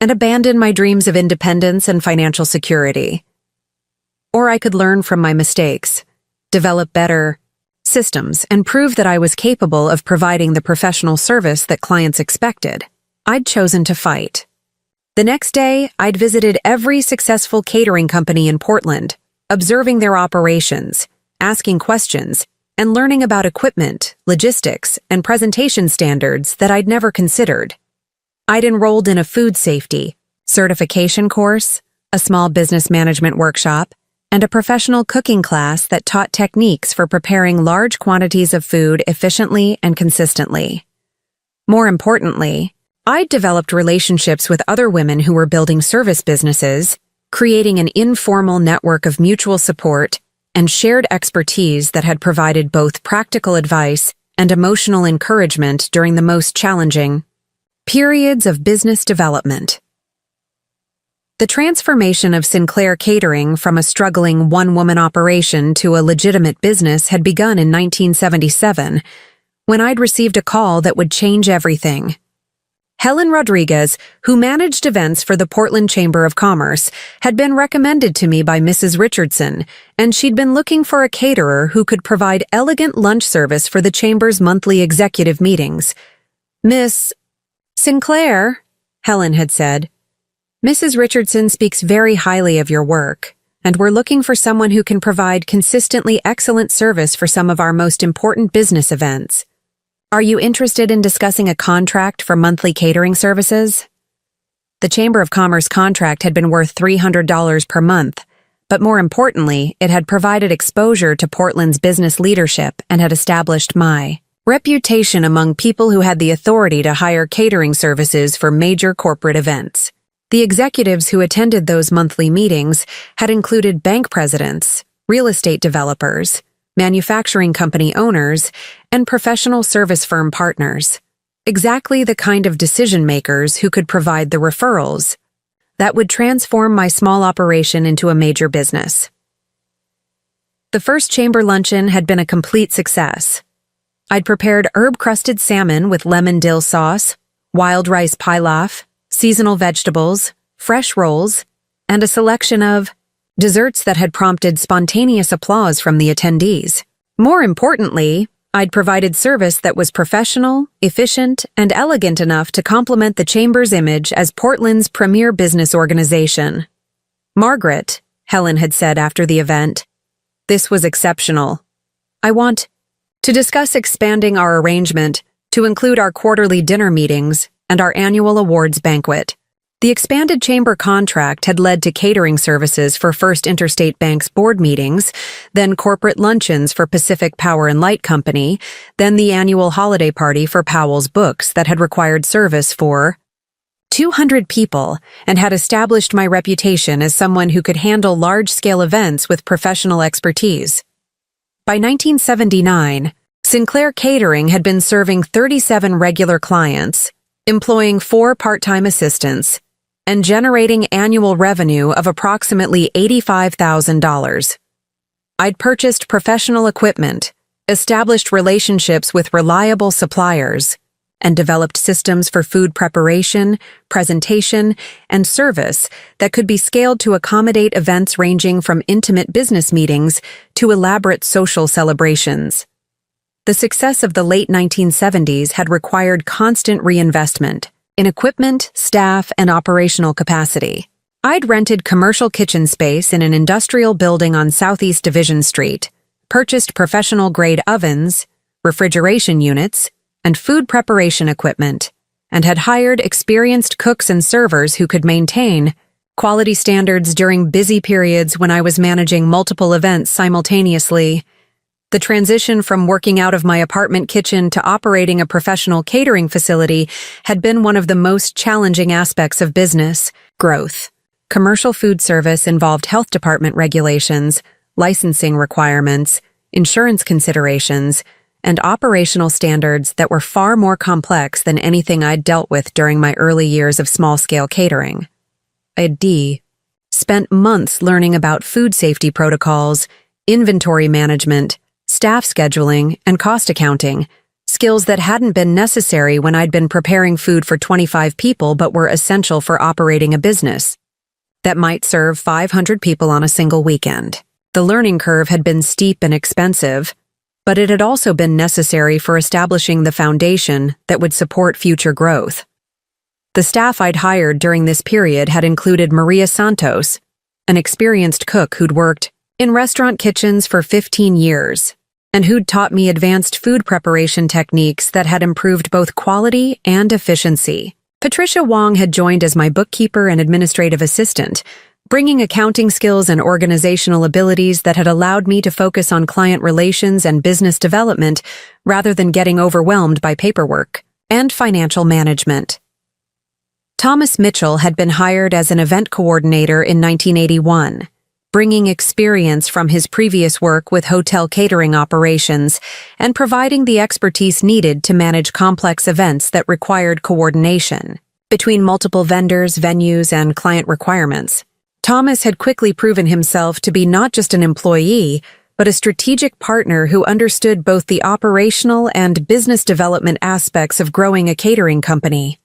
and abandon my dreams of independence and financial security. Or I could learn from my mistakes, develop better systems, and prove that I was capable of providing the professional service that clients expected. I'd chosen to fight. The next day, I'd visited every successful catering company in Portland, observing their operations, asking questions, and learning about equipment, logistics, and presentation standards that I'd never considered. I'd enrolled in a food safety certification course, a small business management workshop, and a professional cooking class that taught techniques for preparing large quantities of food efficiently and consistently. More importantly, I'd developed relationships with other women who were building service businesses, creating an informal network of mutual support and shared expertise that had provided both practical advice and emotional encouragement during the most challenging periods of business development. The transformation of Sinclair Catering from a struggling one-woman operation to a legitimate business had begun in 1977, when I'd received a call that would change everything. Helen Rodriguez, who managed events for the Portland Chamber of Commerce, had been recommended to me by Mrs. Richardson, and she'd been looking for a caterer who could provide elegant lunch service for the Chamber's monthly executive meetings. "Miss Sinclair," Helen had said, "Mrs. Richardson speaks very highly of your work, and we're looking for someone who can provide consistently excellent service for some of our most important business events. Are you interested in discussing a contract for monthly catering services?" The Chamber of Commerce contract had been worth $300 per month, but more importantly, it had provided exposure to Portland's business leadership and had established my reputation among people who had the authority to hire catering services for major corporate events. The executives who attended those monthly meetings had included bank presidents, real estate developers, manufacturing company owners, and professional service firm partners. Exactly the kind of decision-makers who could provide the referrals that would transform my small operation into a major business. The first chamber luncheon had been a complete success. I'd prepared herb-crusted salmon with lemon dill sauce, wild rice pilaf, seasonal vegetables, fresh rolls, and a selection of desserts that had prompted spontaneous applause from the attendees. More importantly, I'd provided service that was professional, efficient, and elegant enough to complement the Chamber's image as Portland's premier business organization. "Margaret," Helen had said after the event, "this was exceptional. I want to discuss expanding our arrangement to include our quarterly dinner meetings and our annual awards banquet. The expanded chamber contract had led to catering services for First Interstate Bank's board meetings, then corporate luncheons for Pacific Power and Light Company, then the annual holiday party for Powell's Books that had required service for 200 people and had established my reputation as someone who could handle large-scale events with professional expertise. By 1979, Sinclair Catering had been serving 37 regular clients, employing 4 part-time assistants, and generating annual revenue of approximately $85,000. I'd purchased professional equipment, established relationships with reliable suppliers, and developed systems for food preparation, presentation, and service that could be scaled to accommodate events ranging from intimate business meetings to elaborate social celebrations. The success of the late 1970s had required constant reinvestment in equipment, staff, and operational capacity. I'd rented commercial kitchen space in an industrial building on Southeast Division Street, purchased professional-grade ovens, refrigeration units, and food preparation equipment, and had hired experienced cooks and servers who could maintain quality standards during busy periods when I was managing multiple events simultaneously. The transition from working out of my apartment kitchen to operating a professional catering facility had been one of the most challenging aspects of business growth. Commercial food service involved health department regulations, licensing requirements, insurance considerations, and operational standards that were far more complex than anything I'd dealt with during my early years of small-scale catering. I'd spent months learning about food safety protocols, inventory management, staff scheduling, and cost accounting, skills that hadn't been necessary when I'd been preparing food for 25 people but were essential for operating a business that might serve 500 people on a single weekend. The learning curve had been steep and expensive, but it had also been necessary for establishing the foundation that would support future growth. The staff I'd hired during this period had included Maria Santos, an experienced cook who'd worked in restaurant kitchens for 15 years, and who'd taught me advanced food preparation techniques that had improved both quality and efficiency. Patricia Wong had joined as my bookkeeper and administrative assistant, bringing accounting skills and organizational abilities that had allowed me to focus on client relations and business development rather than getting overwhelmed by paperwork and financial management. Thomas Mitchell had been hired as an event coordinator in 1981, bringing experience from his previous work with hotel catering operations and providing the expertise needed to manage complex events that required coordination between multiple vendors, venues, and client requirements. Thomas had quickly proven himself to be not just an employee, but a strategic partner who understood both the operational and business development aspects of growing a catering company.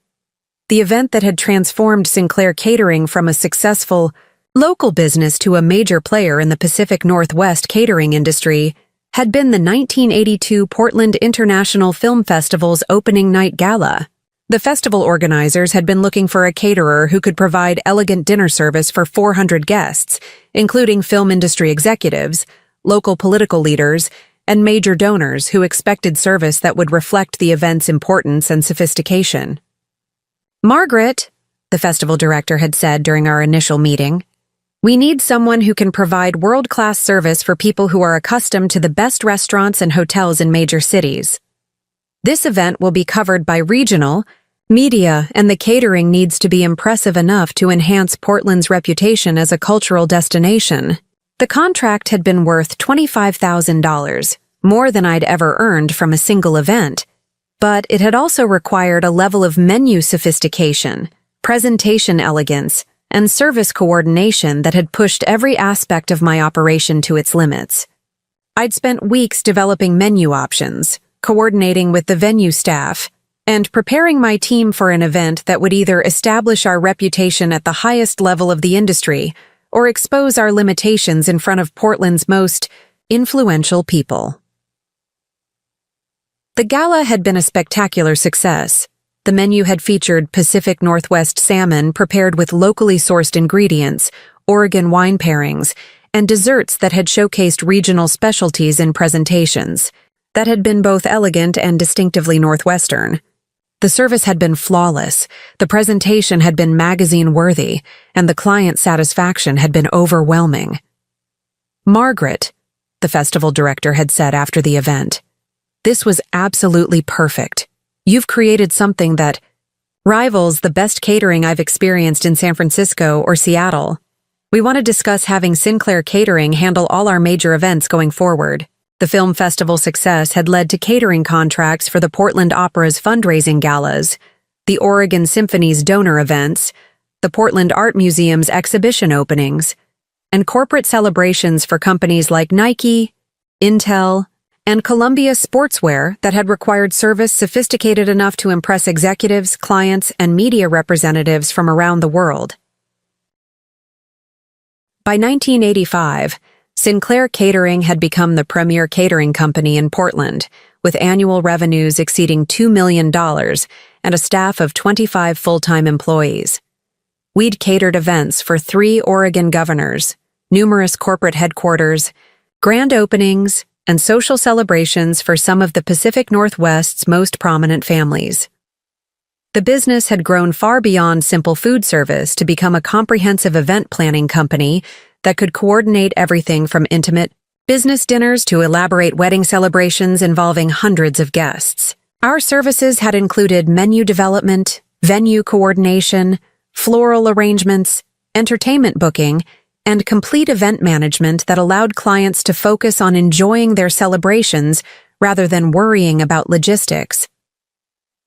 The event that had transformed Sinclair Catering from a successful local business to a major player in the Pacific Northwest catering industry had been the 1982 Portland International Film Festival's opening night gala. The festival organizers had been looking for a caterer who could provide elegant dinner service for 400 guests, including film industry executives, local political leaders, and major donors who expected service that would reflect the event's importance and sophistication. "Margaret," the festival director had said during our initial meeting, "we need someone who can provide world-class service for people who are accustomed to the best restaurants and hotels in major cities. This event will be covered by regional media, and the catering needs to be impressive enough to enhance Portland's reputation as a cultural destination." The contract had been worth $25,000, more than I'd ever earned from a single event, but it had also required a level of menu sophistication, presentation elegance, and service coordination that had pushed every aspect of my operation to its limits. I'd spent weeks developing menu options, coordinating with the venue staff, and preparing my team for an event that would either establish our reputation at the highest level of the industry or expose our limitations in front of Portland's most influential people. The gala had been a spectacular success. The menu had featured Pacific Northwest salmon prepared with locally sourced ingredients, Oregon wine pairings, and desserts that had showcased regional specialties in presentations. that had been both elegant and distinctively Northwestern. The service had been flawless, the presentation had been magazine-worthy, and the client satisfaction had been overwhelming. "Margaret," the festival director had said after the event, "this was absolutely perfect. You've created something that rivals the best catering I've experienced in San Francisco or Seattle. We want to discuss having Sinclair Catering handle all our major events going forward." The film festival success had led to catering contracts for the Portland Opera's fundraising galas, the Oregon Symphony's donor events, the Portland Art Museum's exhibition openings, and corporate celebrations for companies like Nike, Intel, and Columbia Sportswear that had required service sophisticated enough to impress executives, clients, and media representatives from around the world. By 1985, Sinclair Catering had become the premier catering company in Portland, with annual revenues exceeding $2 million and a staff of 25 full-time employees. We'd catered events for 3 Oregon governors, numerous corporate headquarters, grand openings, and social celebrations for some of the Pacific Northwest's most prominent families. The business had grown far beyond simple food service to become a comprehensive event planning company that could coordinate everything from intimate business dinners to elaborate wedding celebrations involving hundreds of guests. Our services had included menu development, venue coordination, floral arrangements, entertainment booking, and complete event management that allowed clients to focus on enjoying their celebrations rather than worrying about logistics.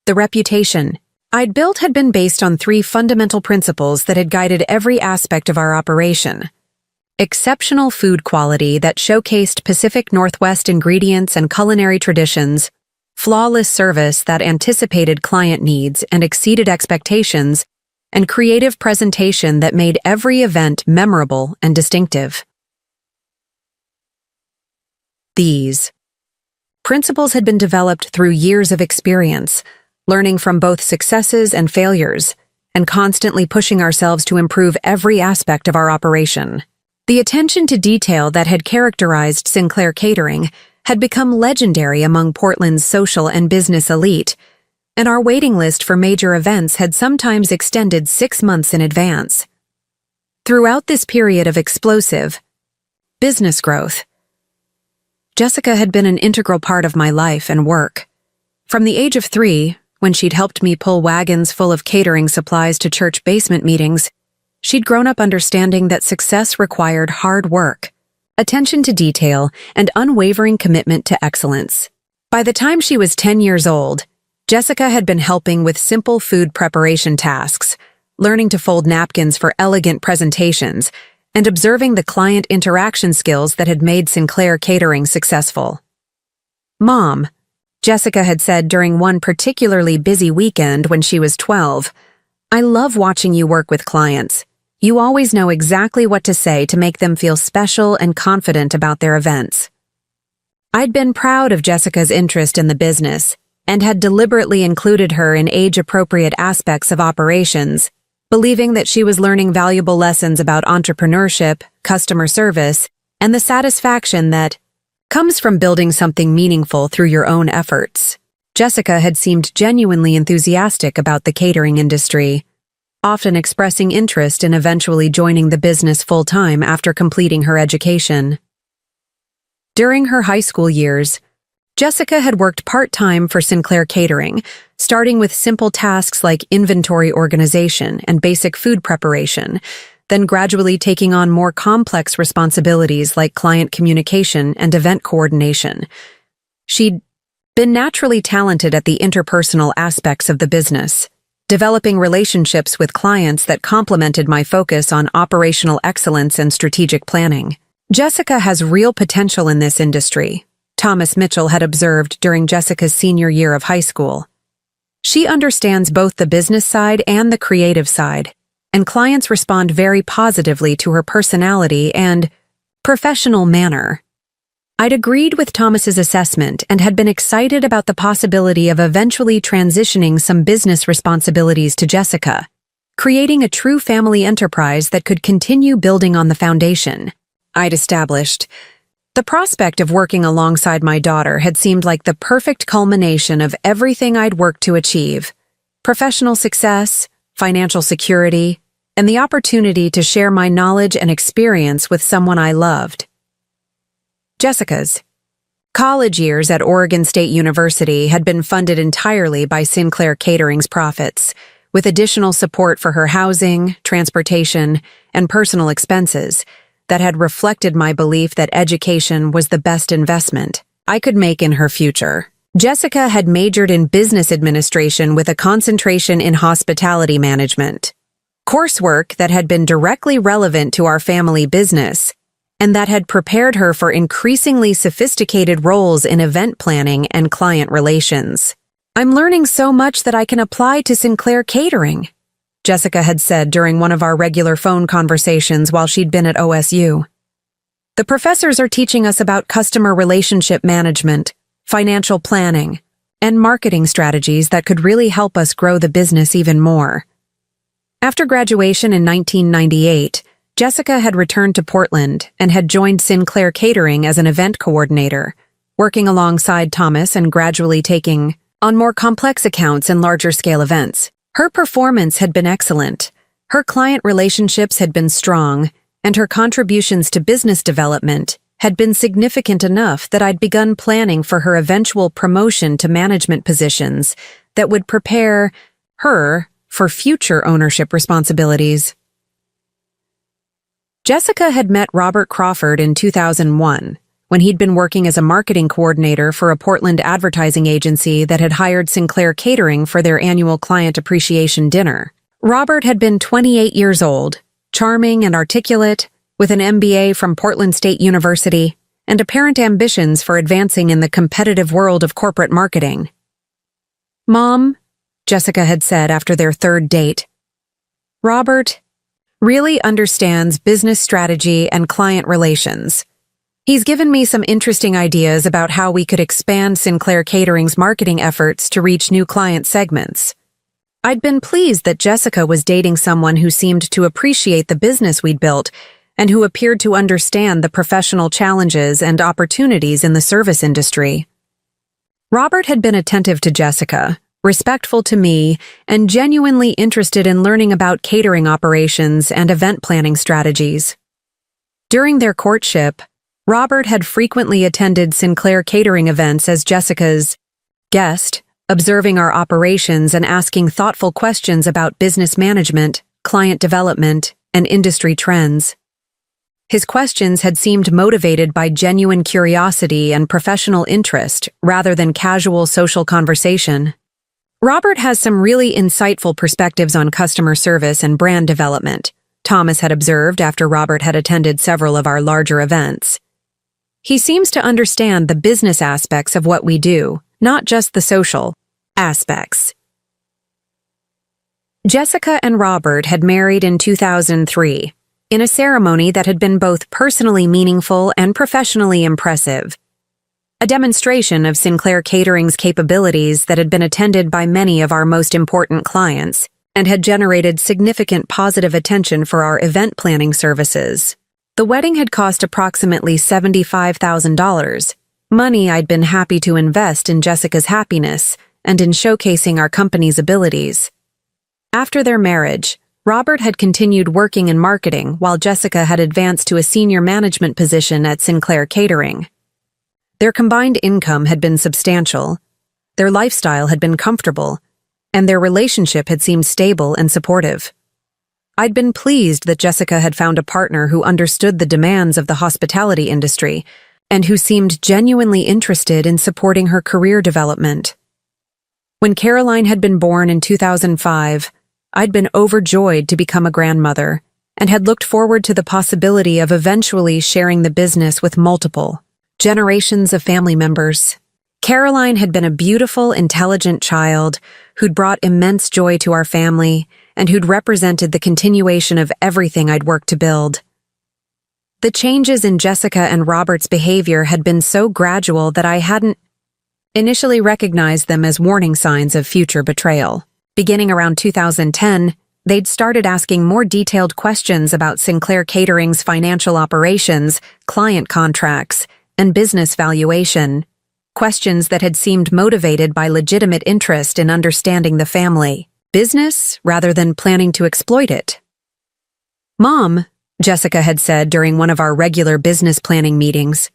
The reputation I'd built had been based on 3 fundamental principles that had guided every aspect of our operation. Exceptional food quality that showcased Pacific Northwest ingredients and culinary traditions, flawless service that anticipated client needs and exceeded expectations, and creative presentation that made every event memorable and distinctive. These principles had been developed through years of experience, learning from both successes and failures, and constantly pushing ourselves to improve every aspect of our operation. The attention to detail that had characterized Sinclair Catering had become legendary among Portland's social and business elite, and our waiting list for major events had sometimes extended 6 months in advance. Throughout this period of explosive business growth, Jessica had been an integral part of my life and work. From the age of 3, when she'd helped me pull wagons full of catering supplies to church basement meetings, she'd grown up understanding that success required hard work, attention to detail, and unwavering commitment to excellence. By the time she was 10 years old, Jessica had been helping with simple food preparation tasks, learning to fold napkins for elegant presentations, and observing the client interaction skills that had made Sinclair Catering successful. "Mom," Jessica had said during one particularly busy weekend when she was 12, "I love watching you work with clients. You always know exactly what to say to make them feel special and confident about their events." I'd been proud of Jessica's interest in the business and had deliberately included her in age-appropriate aspects of operations, believing that she was learning valuable lessons about entrepreneurship, customer service, and the satisfaction that comes from building something meaningful through your own efforts. Jessica had seemed genuinely enthusiastic about the catering industry, often expressing interest in eventually joining the business full-time after completing her education. During her high school years, Jessica had worked part-time for Sinclair Catering, starting with simple tasks like inventory organization and basic food preparation, then gradually taking on more complex responsibilities like client communication and event coordination. She'd been naturally talented at the interpersonal aspects of the business, developing relationships with clients that complemented my focus on operational excellence and strategic planning. "Jessica has real potential in this industry," Thomas Mitchell had observed during Jessica's senior year of high school. "She understands both the business side and the creative side, and clients respond very positively to her personality and professional manner." I'd agreed with Thomas's assessment and had been excited about the possibility of eventually transitioning some business responsibilities to Jessica, creating a true family enterprise that could continue building on the foundation I'd established. The prospect of working alongside my daughter had seemed like the perfect culmination of everything I'd worked to achieve: professional success, financial security, and the opportunity to share my knowledge and experience with someone I loved. Jessica's college years at Oregon State University had been funded entirely by Sinclair Catering's profits, with additional support for her housing, transportation, and personal expenses that had reflected my belief that education was the best investment I could make in her future. Jessica had majored in business administration with a concentration in hospitality management, coursework that had been directly relevant to our family business and that had prepared her for increasingly sophisticated roles in event planning and client relations. "I'm learning so much that I can apply to Sinclair Catering," Jessica had said during one of our regular phone conversations while she'd been at OSU. "The professors are teaching us about customer relationship management, financial planning, and marketing strategies that could really help us grow the business even more." After graduation in 1998, Jessica had returned to Portland and had joined Sinclair Catering as an event coordinator, working alongside Thomas and gradually taking on more complex accounts and larger-scale events. Her performance had been excellent, her client relationships had been strong, and her contributions to business development had been significant enough that I'd begun planning for her eventual promotion to management positions that would prepare her for future ownership responsibilities. Jessica had met Robert Crawford in 2001, when he'd been working as a marketing coordinator for a Portland advertising agency that had hired Sinclair Catering for their annual client appreciation dinner. Robert had been 28 years old, charming and articulate, with an MBA from Portland State University, and apparent ambitions for advancing in the competitive world of corporate marketing. "Mom," Jessica had said after their third date, "Robert really understands business strategy and client relations. He's given me some interesting ideas about how we could expand Sinclair Catering's marketing efforts to reach new client segments." I'd been pleased that Jessica was dating someone who seemed to appreciate the business we'd built and who appeared to understand the professional challenges and opportunities in the service industry. Robert had been attentive to Jessica, respectful to me, and genuinely interested in learning about catering operations and event planning strategies. During their courtship, Robert had frequently attended Sinclair Catering events as Jessica's guest, observing our operations and asking thoughtful questions about business management, client development, and industry trends. His questions had seemed motivated by genuine curiosity and professional interest rather than casual social conversation. "Robert has some really insightful perspectives on customer service and brand development," Thomas had observed after Robert had attended several of our larger events. "He seems to understand the business aspects of what we do, not just the social aspects." Jessica and Robert had married in 2003, in a ceremony that had been both personally meaningful and professionally impressive. A demonstration of Sinclair Catering's capabilities that had been attended by many of our most important clients and had generated significant positive attention for our event planning services. The wedding had cost approximately $75,000, money I'd been happy to invest in Jessica's happiness and in showcasing our company's abilities. After their marriage, Robert had continued working in marketing while Jessica had advanced to a senior management position at Sinclair Catering. Their combined income had been substantial, their lifestyle had been comfortable, and their relationship had seemed stable and supportive. I'd been pleased that Jessica had found a partner who understood the demands of the hospitality industry and who seemed genuinely interested in supporting her career development. When Caroline had been born in 2005, I'd been overjoyed to become a grandmother and had looked forward to the possibility of eventually sharing the business with multiple generations of family members. Caroline had been a beautiful, intelligent child who'd brought immense joy to our family and who'd represented the continuation of everything I'd worked to build. The changes in Jessica and Robert's behavior had been so gradual that I hadn't initially recognized them as warning signs of future betrayal. Beginning around 2010, they'd started asking more detailed questions about Sinclair Catering's financial operations, client contracts, and business valuation, questions that had seemed motivated by legitimate interest in understanding the family business rather than planning to exploit it. "Mom," Jessica had said during one of our regular business planning meetings,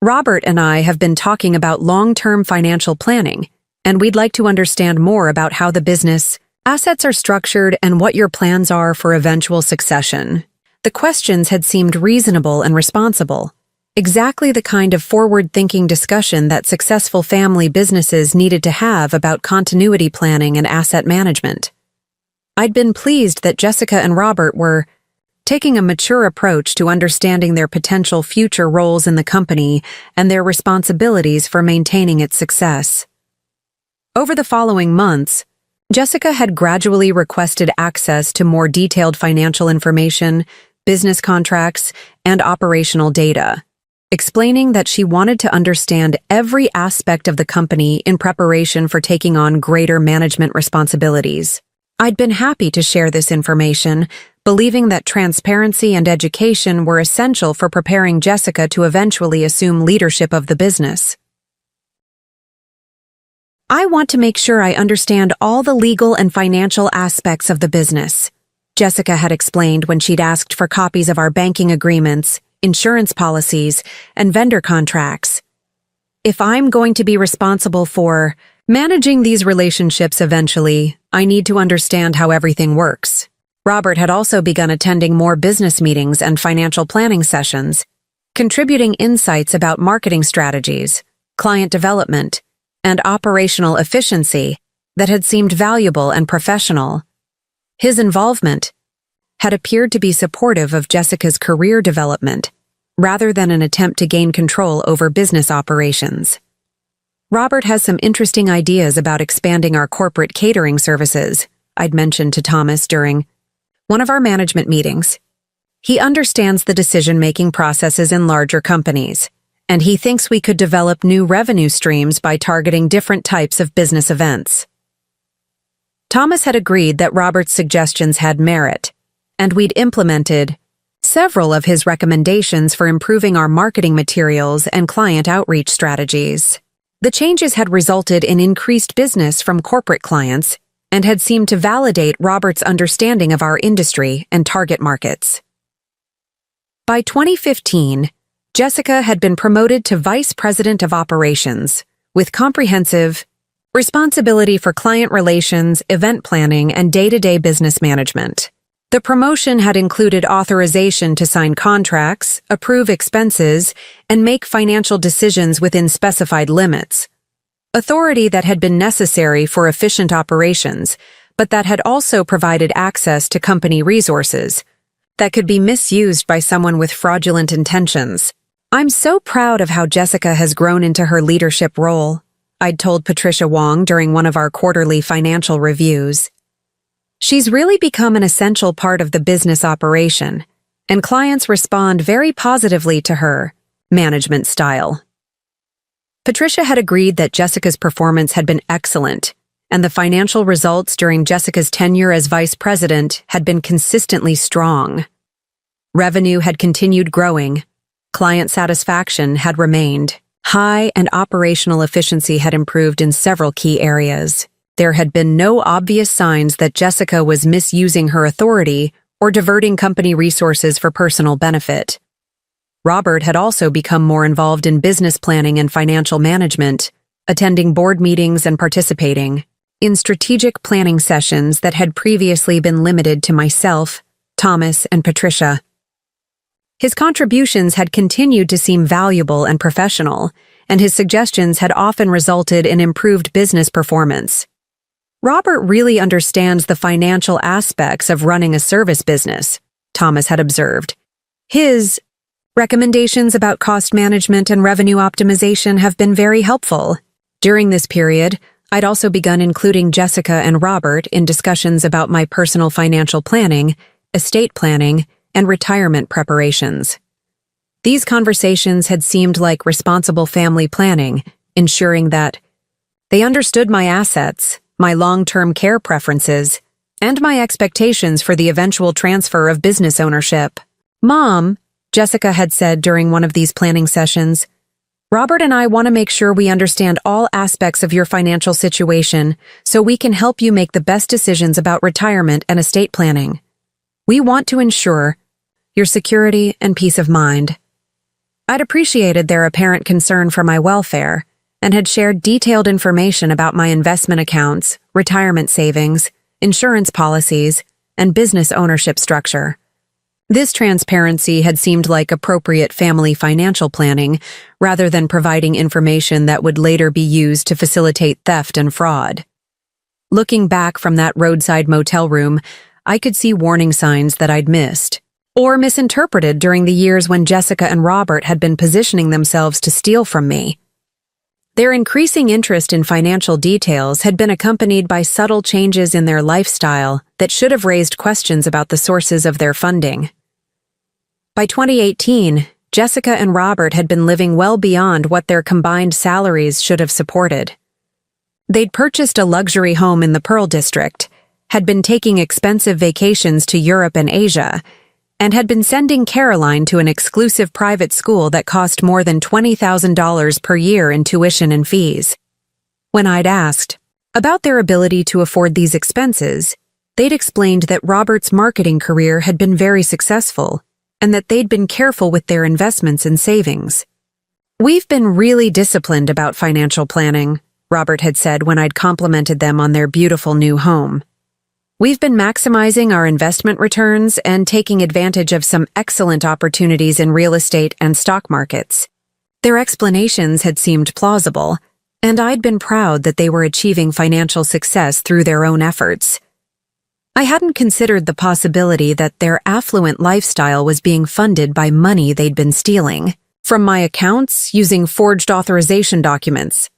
"Robert and I have been talking about long-term financial planning, and we'd like to understand more about how the business assets are structured and what your plans are for eventual succession." The questions had seemed reasonable and responsible, exactly the kind of forward-thinking discussion that successful family businesses needed to have about continuity planning and asset management. I'd been pleased that Jessica and Robert were taking a mature approach to understanding their potential future roles in the company and their responsibilities for maintaining its success. Over the following months, Jessica had gradually requested access to more detailed financial information, business contracts, and operational data, explaining that she wanted to understand every aspect of the company in preparation for taking on greater management responsibilities. I'd been happy to share this information, believing that transparency and education were essential for preparing Jessica to eventually assume leadership of the business. "I want to make sure I understand all the legal and financial aspects of the business," Jessica had explained when she'd asked for copies of our banking agreements, insurance policies, and vendor contracts. "If I'm going to be responsible for managing these relationships eventually, I need to understand how everything works." Robert had also begun attending more business meetings and financial planning sessions, contributing insights about marketing strategies, client development, and operational efficiency that had seemed valuable and professional. His involvement had appeared to be supportive of Jessica's career development, rather than an attempt to gain control over business operations. "Robert has some interesting ideas about expanding our corporate catering services," I'd mentioned to Thomas during one of our management meetings. "He understands the decision-making processes in larger companies, and he thinks we could develop new revenue streams by targeting different types of business events." Thomas had agreed that Robert's suggestions had merit, and we'd implemented several of his recommendations for improving our marketing materials and client outreach strategies. The changes had resulted in increased business from corporate clients and had seemed to validate Robert's understanding of our industry and target markets. By 2015, Jessica had been promoted to Vice President of Operations, with comprehensive responsibility for client relations, event planning, and day-to-day business management. The promotion had included authorization to sign contracts, approve expenses, and make financial decisions within specified limits. Authority that had been necessary for efficient operations, but that had also provided access to company resources that could be misused by someone with fraudulent intentions. "I'm so proud of how Jessica has grown into her leadership role," I'd told Patricia Wong during one of our quarterly financial reviews. "She's really become an essential part of the business operation, and clients respond very positively to her management style." Patricia had agreed that Jessica's performance had been excellent, and the financial results during Jessica's tenure as vice president had been consistently strong. Revenue had continued growing, client satisfaction had remained high, and operational efficiency had improved in several key areas. There had been no obvious signs that Jessica was misusing her authority or diverting company resources for personal benefit. Robert had also become more involved in business planning and financial management, attending board meetings and participating in strategic planning sessions that had previously been limited to myself, Thomas, and Patricia. His contributions had continued to seem valuable and professional, and his suggestions had often resulted in improved business performance. "Robert really understands the financial aspects of running a service business," Thomas had observed. "His recommendations about cost management and revenue optimization have been very helpful." During this period, I'd also begun including Jessica and Robert in discussions about my personal financial planning, estate planning, and retirement preparations. These conversations had seemed like responsible family planning, ensuring that they understood my assets, my long-term care preferences, and my expectations for the eventual transfer of business ownership. "Mom," Jessica had said during one of these planning sessions, Robert and I want to make sure we understand all aspects of your financial situation so we can help you make the best decisions about retirement and estate planning. We want to ensure your security and peace of mind. I'd appreciated their apparent concern for my welfare and had shared detailed information about my investment accounts, retirement savings, insurance policies, and business ownership structure. This transparency had seemed like appropriate family financial planning rather than providing information that would later be used to facilitate theft and fraud. Looking back from that roadside motel room, I could see warning signs that I'd missed or misinterpreted during the years when Jessica and Robert had been positioning themselves to steal from me. Their increasing interest in financial details had been accompanied by subtle changes in their lifestyle that should have raised questions about the sources of their funding. By 2018, Jessica and Robert had been living well beyond what their combined salaries should have supported. They'd purchased a luxury home in the Pearl District, had been taking expensive vacations to Europe and Asia, and had been sending Caroline to an exclusive private school that cost more than $20,000 per year in tuition and fees. When I'd asked about their ability to afford these expenses, they'd explained that Robert's marketing career had been very successful and that they'd been careful with their investments and savings. "We've been really disciplined about financial planning," Robert had said when I'd complimented them on their beautiful new home. "We've been maximizing our investment returns and taking advantage of some excellent opportunities in real estate and stock markets." Their explanations had seemed plausible, and I'd been proud that they were achieving financial success through their own efforts. I hadn't considered the possibility that their affluent lifestyle was being funded by money they'd been stealing from my accounts using forged authorization documents.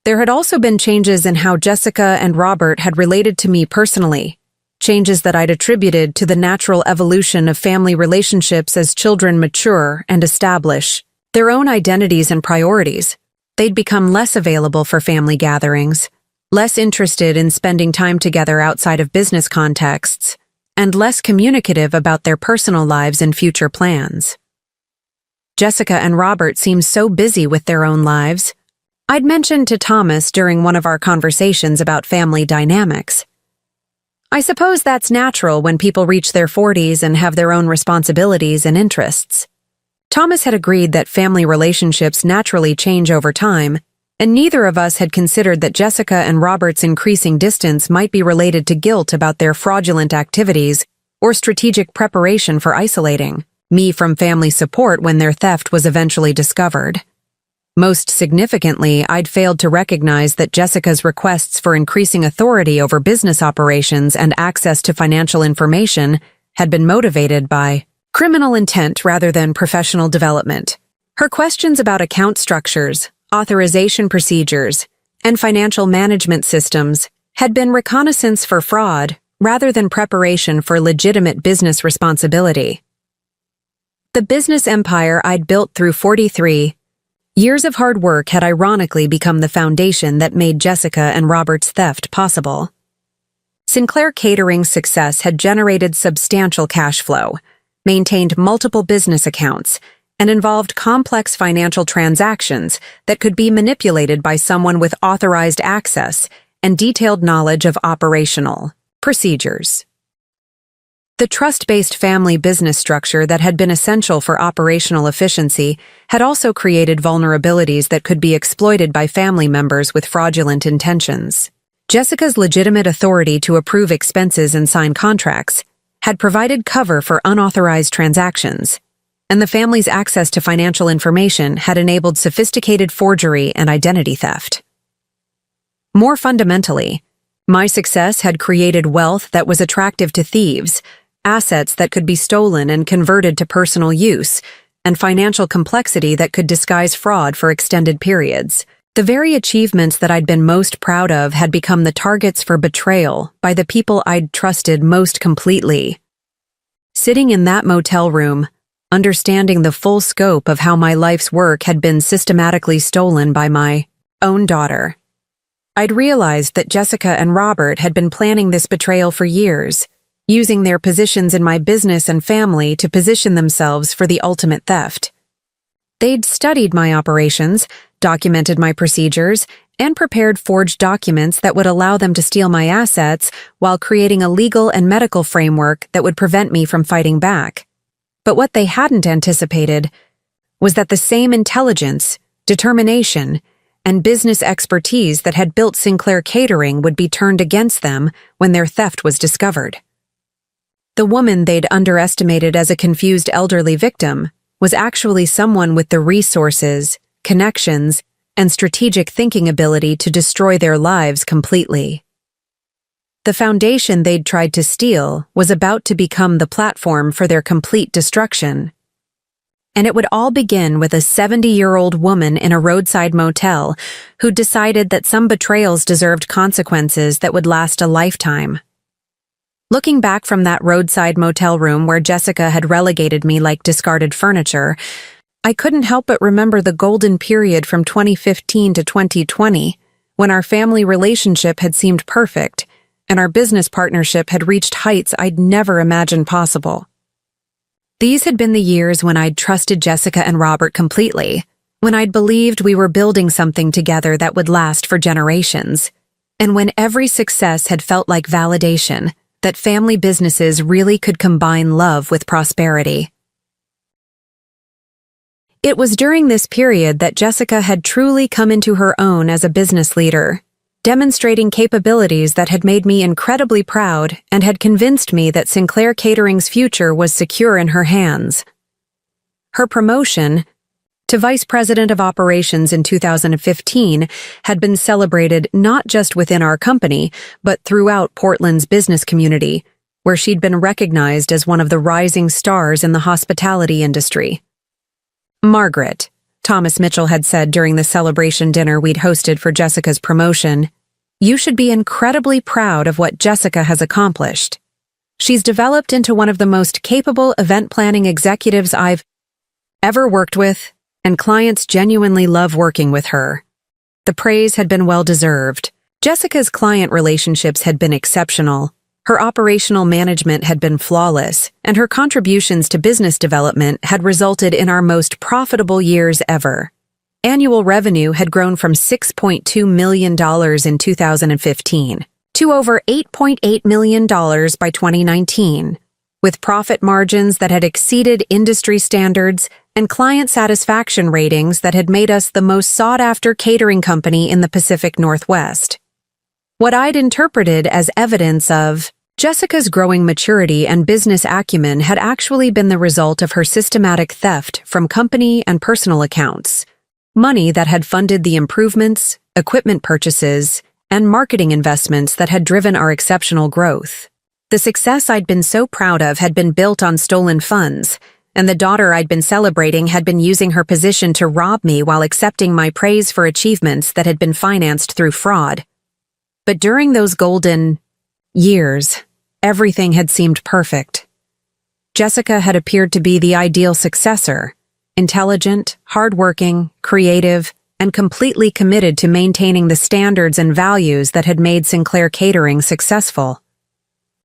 There had also been changes in how Jessica and Robert had related to me personally, changes that I'd attributed to the natural evolution of family relationships as children mature and establish their own identities and priorities. They'd become less available for family gatherings, less interested in spending time together outside of business contexts, and less communicative about their personal lives and future plans. Jessica and Robert seemed so busy with their own lives. I'd mentioned to Thomas during one of our conversations about family dynamics. "I suppose that's natural when people reach their 40s and have their own responsibilities and interests." Thomas had agreed that family relationships naturally change over time, and neither of us had considered that Jessica and Robert's increasing distance might be related to guilt about their fraudulent activities or strategic preparation for isolating me from family support when their theft was eventually discovered. Most significantly, I'd failed to recognize that Jessica's requests for increasing authority over business operations and access to financial information had been motivated by criminal intent rather than professional development. Her questions about account structures, authorization procedures, and financial management systems had been reconnaissance for fraud rather than preparation for legitimate business responsibility. The business empire I'd built through 43 years of hard work had ironically become the foundation that made Jessica and Robert's theft possible. Sinclair Catering's success had generated substantial cash flow, maintained multiple business accounts, and involved complex financial transactions that could be manipulated by someone with authorized access and detailed knowledge of operational procedures. The trust-based family business structure that had been essential for operational efficiency had also created vulnerabilities that could be exploited by family members with fraudulent intentions. Jessica's legitimate authority to approve expenses and sign contracts had provided cover for unauthorized transactions, and the family's access to financial information had enabled sophisticated forgery and identity theft. More fundamentally, my success had created wealth that was attractive to thieves, assets that could be stolen and converted to personal use, and financial complexity that could disguise fraud for extended periods. The very achievements that I'd been most proud of had become the targets for betrayal by the people I'd trusted most completely. Sitting in that motel room, understanding the full scope of how my life's work had been systematically stolen by my own daughter, I'd realized that Jessica and Robert had been planning this betrayal for years, using their positions in my business and family to position themselves for the ultimate theft. They'd studied my operations, documented my procedures, and prepared forged documents that would allow them to steal my assets while creating a legal and medical framework that would prevent me from fighting back. But what they hadn't anticipated was that the same intelligence, determination, and business expertise that had built Sinclair Catering would be turned against them when their theft was discovered. The woman they'd underestimated as a confused elderly victim was actually someone with the resources, connections, and strategic thinking ability to destroy their lives completely. The foundation they'd tried to steal was about to become the platform for their complete destruction. And it would all begin with a 70-year-old woman in a roadside motel who decided that some betrayals deserved consequences that would last a lifetime. Looking back from that roadside motel room where Jessica had relegated me like discarded furniture, I couldn't help but remember the golden period from 2015 to 2020, when our family relationship had seemed perfect and our business partnership had reached heights I'd never imagined possible. These had been the years when I'd trusted Jessica and Robert completely, when I'd believed we were building something together that would last for generations, and when every success had felt like validation that family businesses really could combine love with prosperity. It was during this period that Jessica had truly come into her own as a business leader, demonstrating capabilities that had made me incredibly proud and had convinced me that Sinclair Catering's future was secure in her hands. Her promotion to Vice President of Operations in 2015 had been celebrated not just within our company, but throughout Portland's business community, where she'd been recognized as one of the rising stars in the hospitality industry. "Margaret," Thomas Mitchell had said during the celebration dinner we'd hosted for Jessica's promotion, "you should be incredibly proud of what Jessica has accomplished. She's developed into one of the most capable event planning executives I've ever worked with, and clients genuinely love working with her." The praise had been well-deserved. Jessica's client relationships had been exceptional, her operational management had been flawless, and her contributions to business development had resulted in our most profitable years ever. Annual revenue had grown from $6.2 million in 2015 to over $8.8 million by 2019, with profit margins that had exceeded industry standards and client satisfaction ratings that had made us the most sought-after catering company in the Pacific Northwest. What I'd interpreted as evidence of Jessica's growing maturity and business acumen had actually been the result of her systematic theft from company and personal accounts, money that had funded the improvements, equipment purchases, and marketing investments that had driven our exceptional growth. The success I'd been so proud of had been built on stolen funds, and the daughter I'd been celebrating had been using her position to rob me while accepting my praise for achievements that had been financed through fraud. But during those golden years, everything had seemed perfect. Jessica had appeared to be the ideal successor, intelligent, hardworking, creative, and completely committed to maintaining the standards and values that had made Sinclair Catering successful.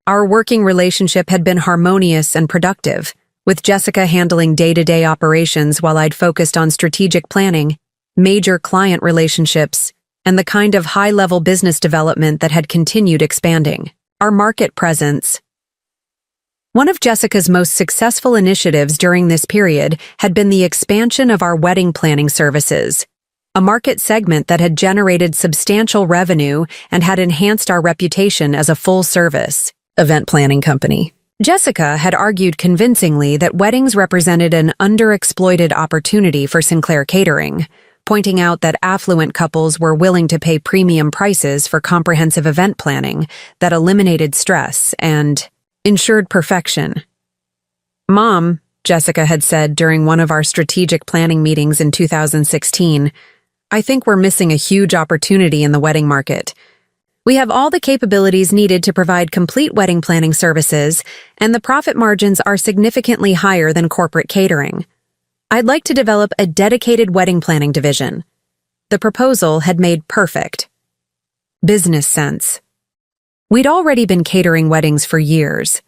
Our working relationship had been harmonious and productive, with Jessica handling day-to-day operations while I'd focused on strategic planning, major client relationships, and the kind of high-level business development that had continued expanding. Our market presence. One of Jessica's most successful initiatives during this period had been the expansion of our wedding planning services, a market segment that had generated substantial revenue and had enhanced our reputation as a full-service event planning company. Jessica had argued convincingly that weddings represented an underexploited opportunity for Sinclair Catering, pointing out that affluent couples were willing to pay premium prices for comprehensive event planning that eliminated stress and ensured perfection. "Mom," Jessica had said during one of our strategic planning meetings in 2016, "I think we're missing a huge opportunity in the wedding market. We have all the capabilities needed to provide complete wedding planning services, and the profit margins are significantly higher than corporate catering. I'd like to develop a dedicated wedding planning division." The proposal had made perfect business sense. We'd already been catering weddings for years,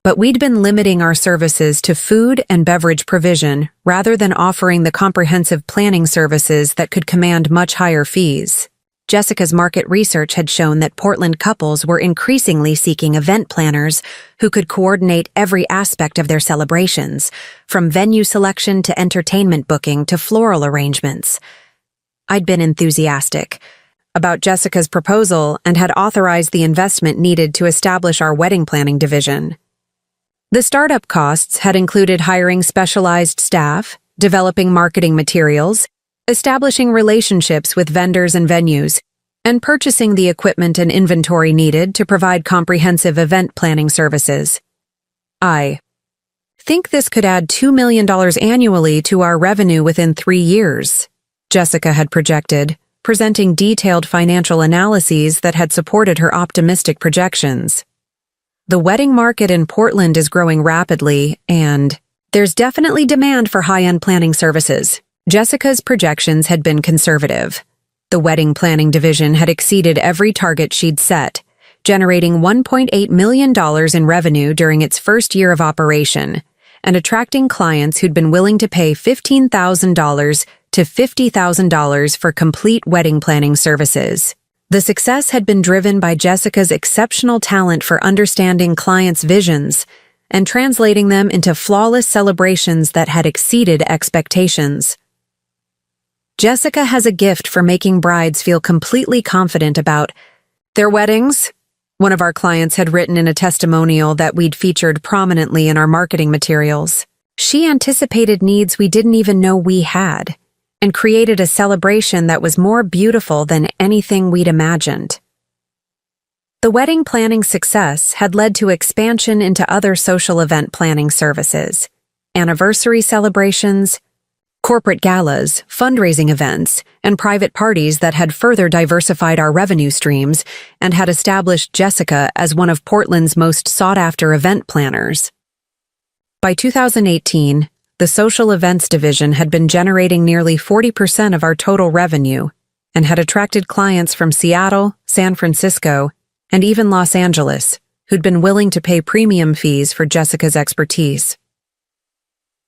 but we'd been limiting our services to food and beverage provision rather than offering the comprehensive planning services that could command much higher fees. Jessica's market research had shown that Portland couples were increasingly seeking event planners who could coordinate every aspect of their celebrations, from venue selection to entertainment booking to floral arrangements. I'd been enthusiastic about Jessica's proposal and had authorized the investment needed to establish our wedding planning division. The startup costs had included hiring specialized staff, developing marketing materials, establishing relationships with vendors and venues, and purchasing the equipment and inventory needed to provide comprehensive event planning services. I think this could add $2 million annually to our revenue within 3 years, Jessica had projected, presenting detailed financial analyses that had supported her optimistic projections. The wedding market in Portland is growing rapidly, and there's definitely demand for high-end planning services. Jessica's projections had been conservative. The wedding planning division had exceeded every target she'd set, generating $1.8 million in revenue during its first year of operation, and attracting clients who'd been willing to pay $15,000 to $50,000 for complete wedding planning services. The success had been driven by Jessica's exceptional talent for understanding clients' visions and translating them into flawless celebrations that had exceeded expectations. Jessica has a gift for making brides feel completely confident about their weddings, one of our clients had written in a testimonial that we'd featured prominently in our marketing materials. She anticipated needs we didn't even know we had, and created a celebration that was more beautiful than anything we'd imagined. The wedding planning success had led to expansion into other social event planning services, anniversary celebrations, corporate galas, fundraising events, and private parties that had further diversified our revenue streams and had established Jessica as one of Portland's most sought-after event planners. By 2018, the social events division had been generating nearly 40% of our total revenue and had attracted clients from Seattle, San Francisco, and even Los Angeles, who'd been willing to pay premium fees for Jessica's expertise.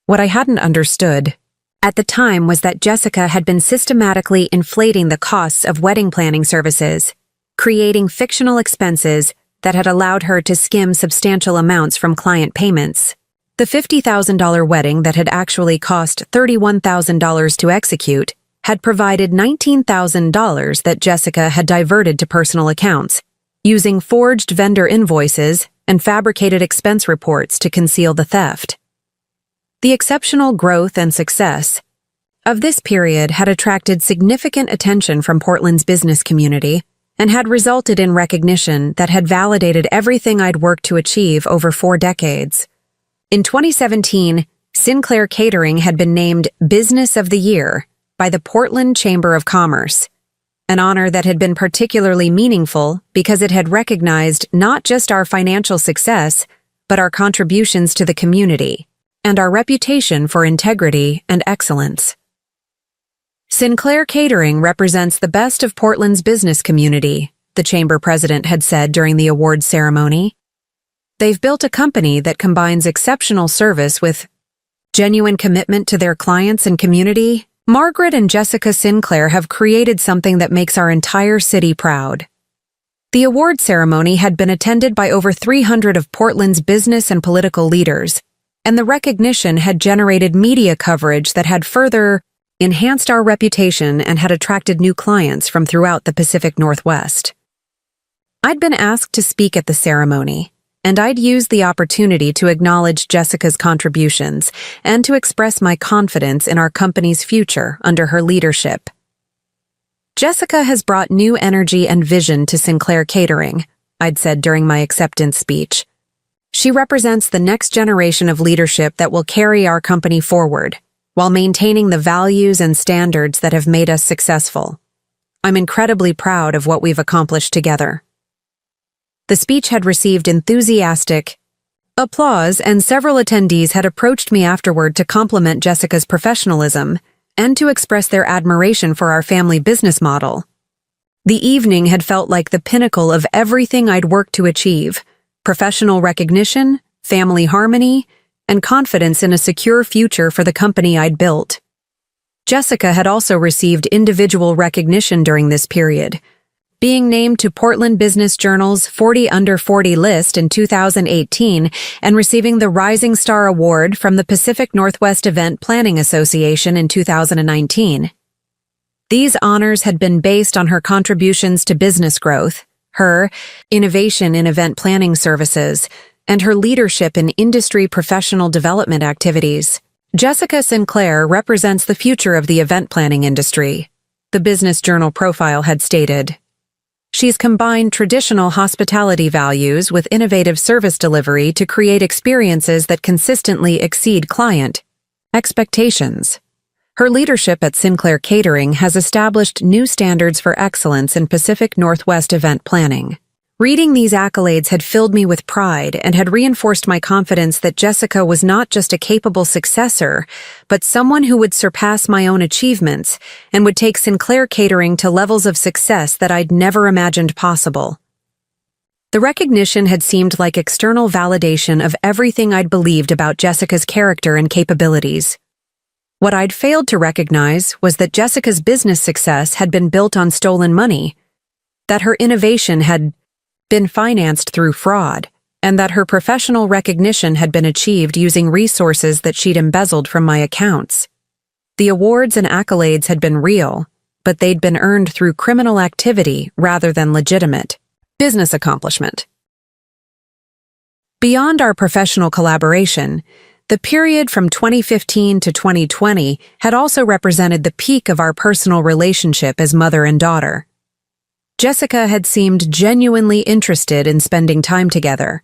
What I hadn't understood at the time was that Jessica had been systematically inflating the costs of wedding planning services, creating fictional expenses that had allowed her to skim substantial amounts from client payments. The $50,000 wedding that had actually cost $31,000 to execute had provided $19,000 that Jessica had diverted to personal accounts, using forged vendor invoices and fabricated expense reports to conceal the theft. The exceptional growth and success of this period had attracted significant attention from Portland's business community and had resulted in recognition that had validated everything I'd worked to achieve over 4 decades. In 2017, Sinclair Catering had been named Business of the Year by the Portland Chamber of Commerce, an honor that had been particularly meaningful because it had recognized not just our financial success, but our contributions to the community and our reputation for integrity and excellence. Sinclair Catering represents the best of Portland's business community, the chamber president had said during the awards ceremony. They've built a company that combines exceptional service with genuine commitment to their clients and community. Margaret and Jessica Sinclair have created something that makes our entire city proud. The award ceremony had been attended by over 300 of Portland's business and political leaders, and the recognition had generated media coverage that had further enhanced our reputation and had attracted new clients from throughout the Pacific Northwest. I'd been asked to speak at the ceremony, and I'd used the opportunity to acknowledge Jessica's contributions and to express my confidence in our company's future under her leadership. Jessica has brought new energy and vision to Sinclair Catering, I'd said during my acceptance speech. She represents the next generation of leadership that will carry our company forward, while maintaining the values and standards that have made us successful. I'm incredibly proud of what we've accomplished together. The speech had received enthusiastic applause, and several attendees had approached me afterward to compliment Jessica's professionalism and to express their admiration for our family business model. The evening had felt like the pinnacle of everything I'd worked to achieve: professional recognition, family harmony, and confidence in a secure future for the company I'd built. Jessica had also received individual recognition during this period, being named to Portland Business Journal's 40 Under 40 list in 2018 and receiving the Rising Star Award from the Pacific Northwest Event Planning Association in 2019. These honors had been based on her contributions to business growth, her innovation in event planning services, and her leadership in industry professional development activities. Jessica Sinclair represents the future of the event planning industry, the Business Journal profile had stated. She's combined traditional hospitality values with innovative service delivery to create experiences that consistently exceed client expectations. Her leadership at Sinclair Catering has established new standards for excellence in Pacific Northwest event planning. Reading these accolades had filled me with pride and had reinforced my confidence that Jessica was not just a capable successor, but someone who would surpass my own achievements and would take Sinclair Catering to levels of success that I'd never imagined possible. The recognition had seemed like external validation of everything I'd believed about Jessica's character and capabilities. What I'd failed to recognize was that Jessica's business success had been built on stolen money, that her innovation had been financed through fraud, and that her professional recognition had been achieved using resources that she'd embezzled from my accounts. The awards and accolades had been real, but they'd been earned through criminal activity rather than legitimate business accomplishment. Beyond our professional collaboration, the period from 2015 to 2020 had also represented the peak of our personal relationship as mother and daughter. Jessica had seemed genuinely interested in spending time together,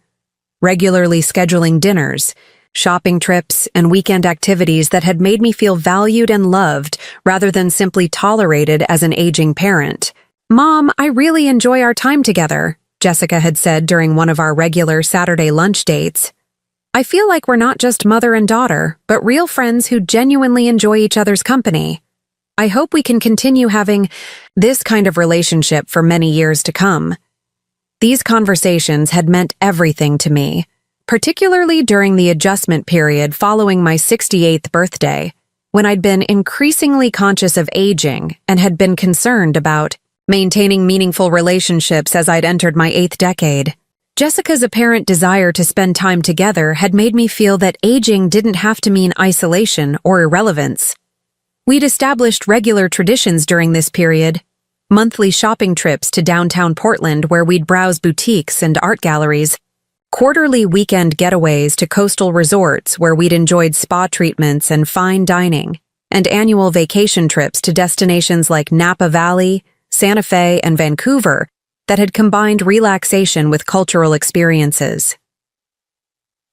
regularly scheduling dinners, shopping trips, and weekend activities that had made me feel valued and loved rather than simply tolerated as an aging parent. "Mom, I really enjoy our time together," Jessica had said during one of our regular Saturday lunch dates. "I feel like we're not just mother and daughter, but real friends who genuinely enjoy each other's company. I hope we can continue having this kind of relationship for many years to come." These conversations had meant everything to me, particularly during the adjustment period following my 68th birthday, when I'd been increasingly conscious of aging and had been concerned about maintaining meaningful relationships as I'd entered my 8th decade. Jessica's apparent desire to spend time together had made me feel that aging didn't have to mean isolation or irrelevance. We'd established regular traditions during this period, monthly shopping trips to downtown Portland where we'd browse boutiques and art galleries, quarterly weekend getaways to coastal resorts where we'd enjoyed spa treatments and fine dining, and annual vacation trips to destinations like Napa Valley, Santa Fe, and Vancouver that had combined relaxation with cultural experiences.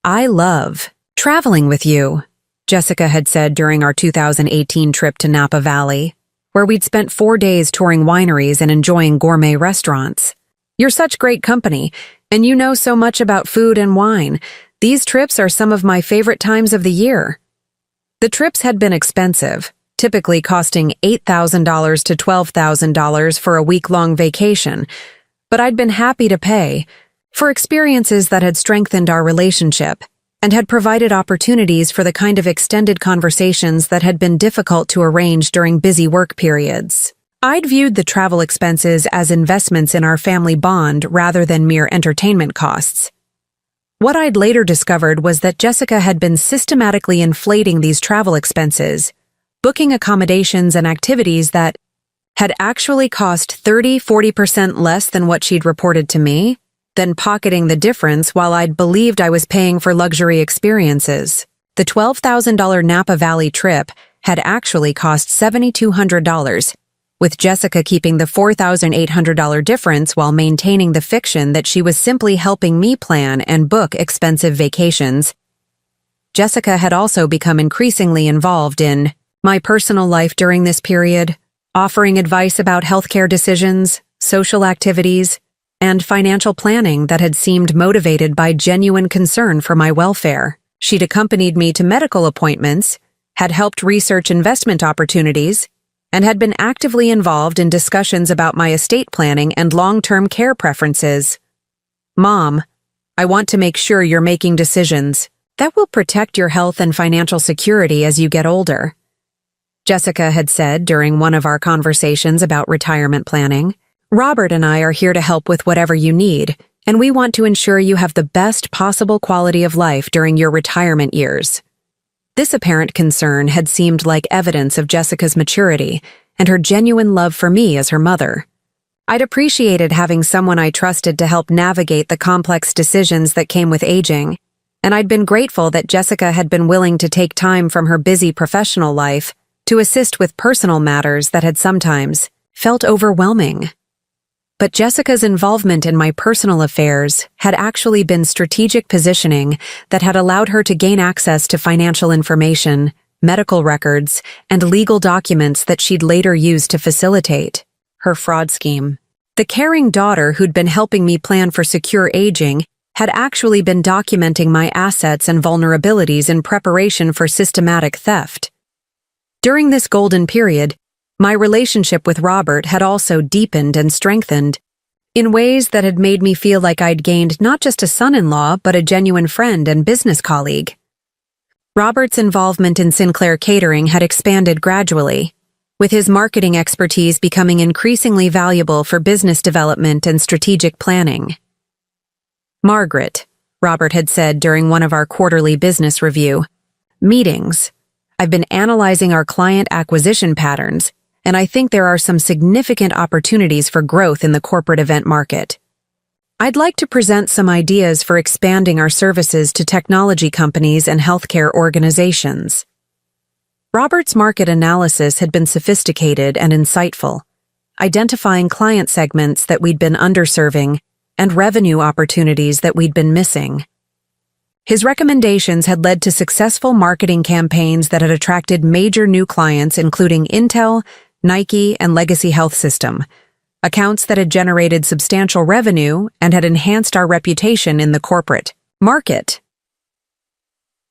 "I love traveling with you," Jessica had said during our 2018 trip to Napa Valley, where we'd spent 4 days touring wineries and enjoying gourmet restaurants. "You're such great company, and you know so much about food and wine. These trips are some of my favorite times of the year." The trips had been expensive, typically costing $8,000 to $12,000 for a week-long vacation, but I'd been happy to pay for experiences that had strengthened our relationship and had provided opportunities for the kind of extended conversations that had been difficult to arrange during busy work periods. I'd viewed the travel expenses as investments in our family bond rather than mere entertainment costs. What I'd later discovered was that Jessica had been systematically inflating these travel expenses, booking accommodations and activities that had actually cost 30–40% less than what she'd reported to me, then pocketing the difference while I'd believed I was paying for luxury experiences. The $12,000 Napa Valley trip had actually cost $7,200, with Jessica keeping the $4,800 difference while maintaining the fiction that she was simply helping me plan and book expensive vacations. Jessica had also become increasingly involved in my personal life during this period, offering advice about healthcare decisions, social activities, and financial planning that had seemed motivated by genuine concern for my welfare. She'd accompanied me to medical appointments, had helped research investment opportunities, and had been actively involved in discussions about my estate planning and long-term care preferences. "Mom, I want to make sure you're making decisions that will protect your health and financial security as you get older," Jessica had said during one of our conversations about retirement planning. "Robert and I are here to help with whatever you need, and we want to ensure you have the best possible quality of life during your retirement years." This apparent concern had seemed like evidence of Jessica's maturity and her genuine love for me as her mother. I'd appreciated having someone I trusted to help navigate the complex decisions that came with aging, and I'd been grateful that Jessica had been willing to take time from her busy professional life to assist with personal matters that had sometimes felt overwhelming. But Jessica's involvement in my personal affairs had actually been strategic positioning that had allowed her to gain access to financial information, medical records, and legal documents that she'd later use to facilitate her fraud scheme. The caring daughter who'd been helping me plan for secure aging had actually been documenting my assets and vulnerabilities in preparation for systematic theft. During this golden period, my relationship with Robert had also deepened and strengthened in ways that had made me feel like I'd gained not just a son-in-law but a genuine friend and business colleague. Robert's involvement in Sinclair Catering had expanded gradually, with his marketing expertise becoming increasingly valuable for business development and strategic planning. "Margaret," Robert had said during one of our quarterly business review meetings, "I've been analyzing our client acquisition patterns, and I think there are some significant opportunities for growth in the corporate event market. I'd like to present some ideas for expanding our services to technology companies and healthcare organizations." Robert's market analysis had been sophisticated and insightful, identifying client segments that we'd been underserving and revenue opportunities that we'd been missing. His recommendations had led to successful marketing campaigns that had attracted major new clients including Intel, Nike, and Legacy Health System, accounts that had generated substantial revenue and had enhanced our reputation in the corporate market.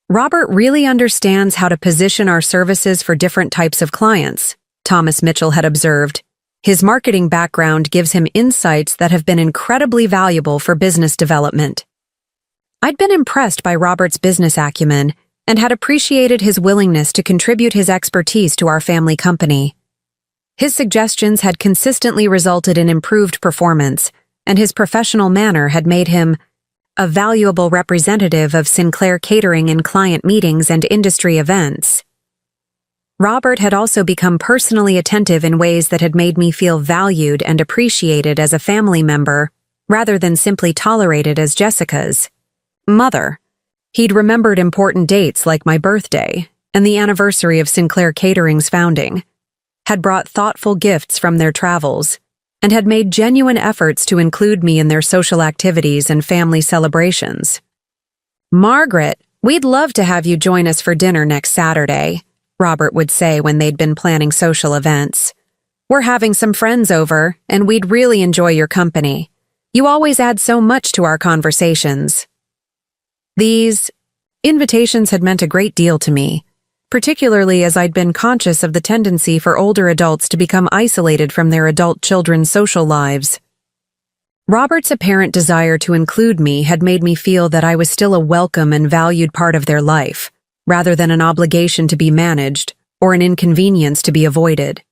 "Robert really understands how to position our services for different types of clients," Thomas Mitchell had observed. "His marketing background gives him insights that have been incredibly valuable for business development." I'd been impressed by Robert's business acumen and had appreciated his willingness to contribute his expertise to our family company. His suggestions had consistently resulted in improved performance, and his professional manner had made him a valuable representative of Sinclair Catering in client meetings and industry events. Robert had also become personally attentive in ways that had made me feel valued and appreciated as a family member, rather than simply tolerated as Jessica's mother. He'd remembered important dates like my birthday and the anniversary of Sinclair Catering's founding, had brought thoughtful gifts from their travels, and had made genuine efforts to include me in their social activities and family celebrations. "Margaret, we'd love to have you join us for dinner next Saturday," Robert would say when they'd been planning social events. "We're having some friends over, and we'd really enjoy your company. You always add so much to our conversations." These invitations had meant a great deal to me, particularly as I'd been conscious of the tendency for older adults to become isolated from their adult children's social lives. Robert's apparent desire to include me had made me feel that I was still a welcome and valued part of their life, rather than an obligation to be managed or an inconvenience to be avoided.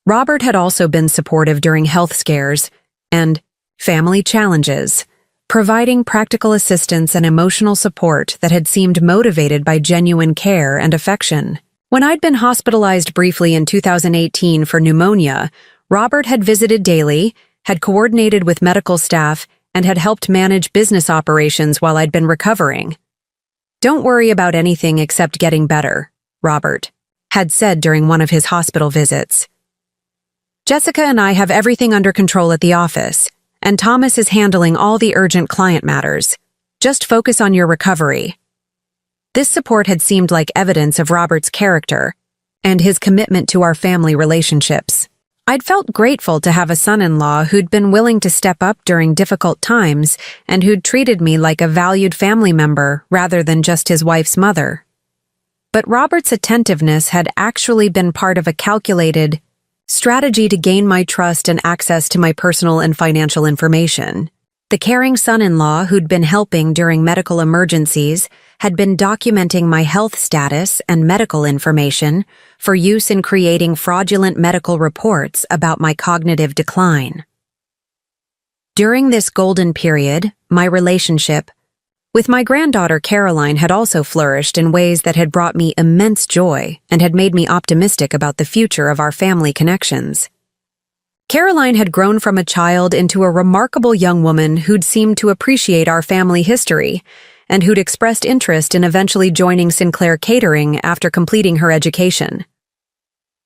Robert had also been supportive during health scares and family challenges, providing practical assistance and emotional support that had seemed motivated by genuine care and affection. When I'd been hospitalized briefly in 2018 for pneumonia, Robert had visited daily, had coordinated with medical staff, and had helped manage business operations while I'd been recovering. "Don't worry about anything except getting better," Robert had said during one of his hospital visits. "Jessica and I have everything under control at the office, and Thomas is handling all the urgent client matters. Just focus on your recovery." This support had seemed like evidence of Robert's character and his commitment to our family relationships. I'd felt grateful to have a son-in-law who'd been willing to step up during difficult times and who'd treated me like a valued family member rather than just his wife's mother. But Robert's attentiveness had actually been part of a calculated strategy to gain my trust and access to my personal and financial information. The caring son-in-law who'd been helping during medical emergencies had been documenting my health status and medical information for use in creating fraudulent medical reports about my cognitive decline. During this golden period, my relationship with my granddaughter Caroline had also flourished in ways that had brought me immense joy and had made me optimistic about the future of our family connections. Caroline had grown from a child into a remarkable young woman who'd seemed to appreciate our family history and who'd expressed interest in eventually joining Sinclair Catering after completing her education.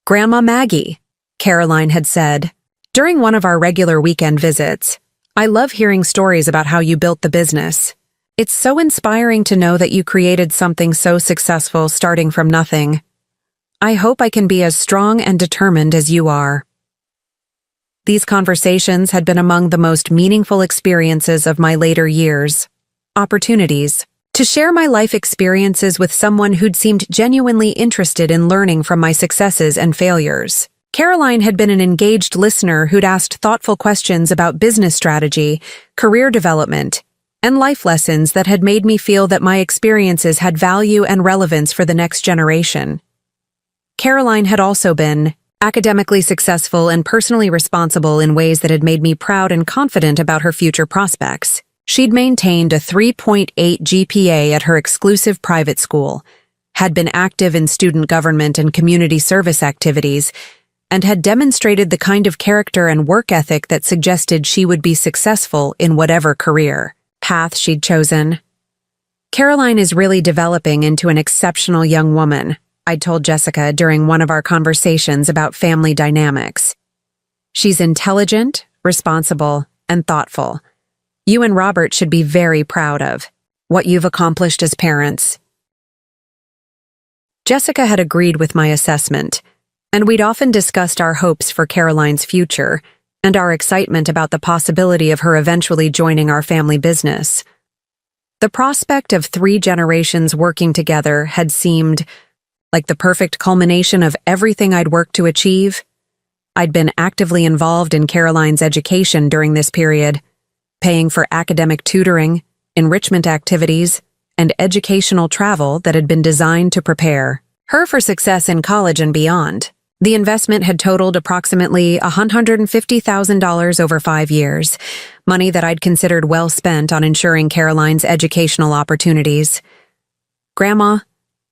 "Grandma Maggie," Caroline had said, during one of our regular weekend visits, "I love hearing stories about how you built the business. It's so inspiring to know that you created something so successful starting from nothing. I hope I can be as strong and determined as you are." These conversations had been among the most meaningful experiences of my later years. Opportunities to share my life experiences with someone who'd seemed genuinely interested in learning from my successes and failures. Caroline had been an engaged listener who'd asked thoughtful questions about business strategy, career development, and life lessons that had made me feel that my experiences had value and relevance for the next generation. Caroline had also been academically successful and personally responsible in ways that had made me proud and confident about her future prospects. She'd maintained a 3.8 GPA at her exclusive private school, had been active in student government and community service activities, and had demonstrated the kind of character and work ethic that suggested she would be successful in whatever career path she'd chosen. "Caroline is really developing into an exceptional young woman," I told Jessica during one of our conversations about family dynamics. "She's intelligent, responsible, and thoughtful. You and Robert should be very proud of what you've accomplished as parents." Jessica had agreed with my assessment, and we'd often discussed our hopes for Caroline's future and our excitement about the possibility of her eventually joining our family business. The prospect of 3 generations working together had seemed like the perfect culmination of everything I'd worked to achieve. I'd been actively involved in Caroline's education during this period, paying for academic tutoring, enrichment activities, and educational travel that had been designed to prepare her for success in college and beyond. The investment had totaled approximately $150,000 over 5 years, money that I'd considered well spent on ensuring Caroline's educational opportunities. "Grandma,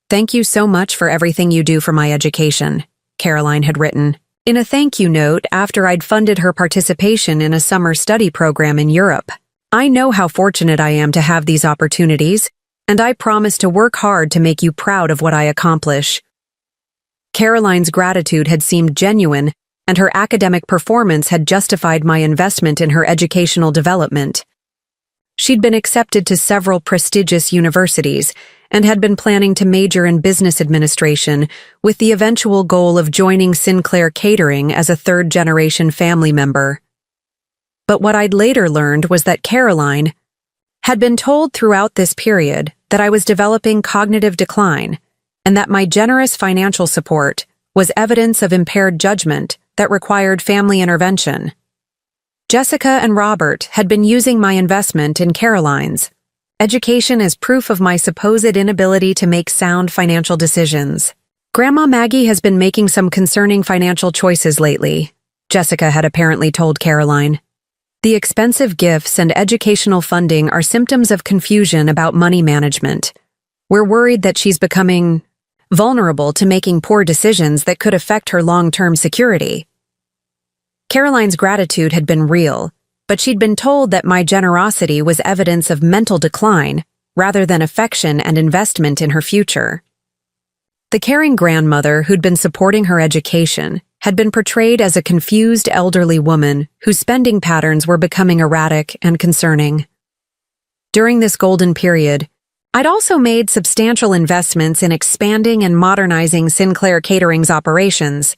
thank you so much for everything you do for my education," Caroline had written in a thank you note after I'd funded her participation in a summer study program in Europe. "I know how fortunate I am to have these opportunities, and I promise to work hard to make you proud of what I accomplish." Caroline's gratitude had seemed genuine, and her academic performance had justified my investment in her educational development. She'd been accepted to several prestigious universities and had been planning to major in business administration with the eventual goal of joining Sinclair Catering as a third-generation family member. But what I'd later learned was that Caroline had been told throughout this period that I was developing cognitive decline and that my generous financial support was evidence of impaired judgment that required family intervention. Jessica and Robert had been using my investment in Caroline's education as proof of my supposed inability to make sound financial decisions. "Grandma Maggie has been making some concerning financial choices lately," Jessica had apparently told Caroline. "The expensive gifts and educational funding are symptoms of confusion about money management. We're worried that she's becoming vulnerable to making poor decisions that could affect her long-term security." Caroline's gratitude had been real, but she'd been told that my generosity was evidence of mental decline rather than affection and investment in her future. The caring grandmother who'd been supporting her education had been portrayed as a confused elderly woman whose spending patterns were becoming erratic and concerning. During this golden period, I'd also made substantial investments in expanding and modernizing Sinclair Catering's operations,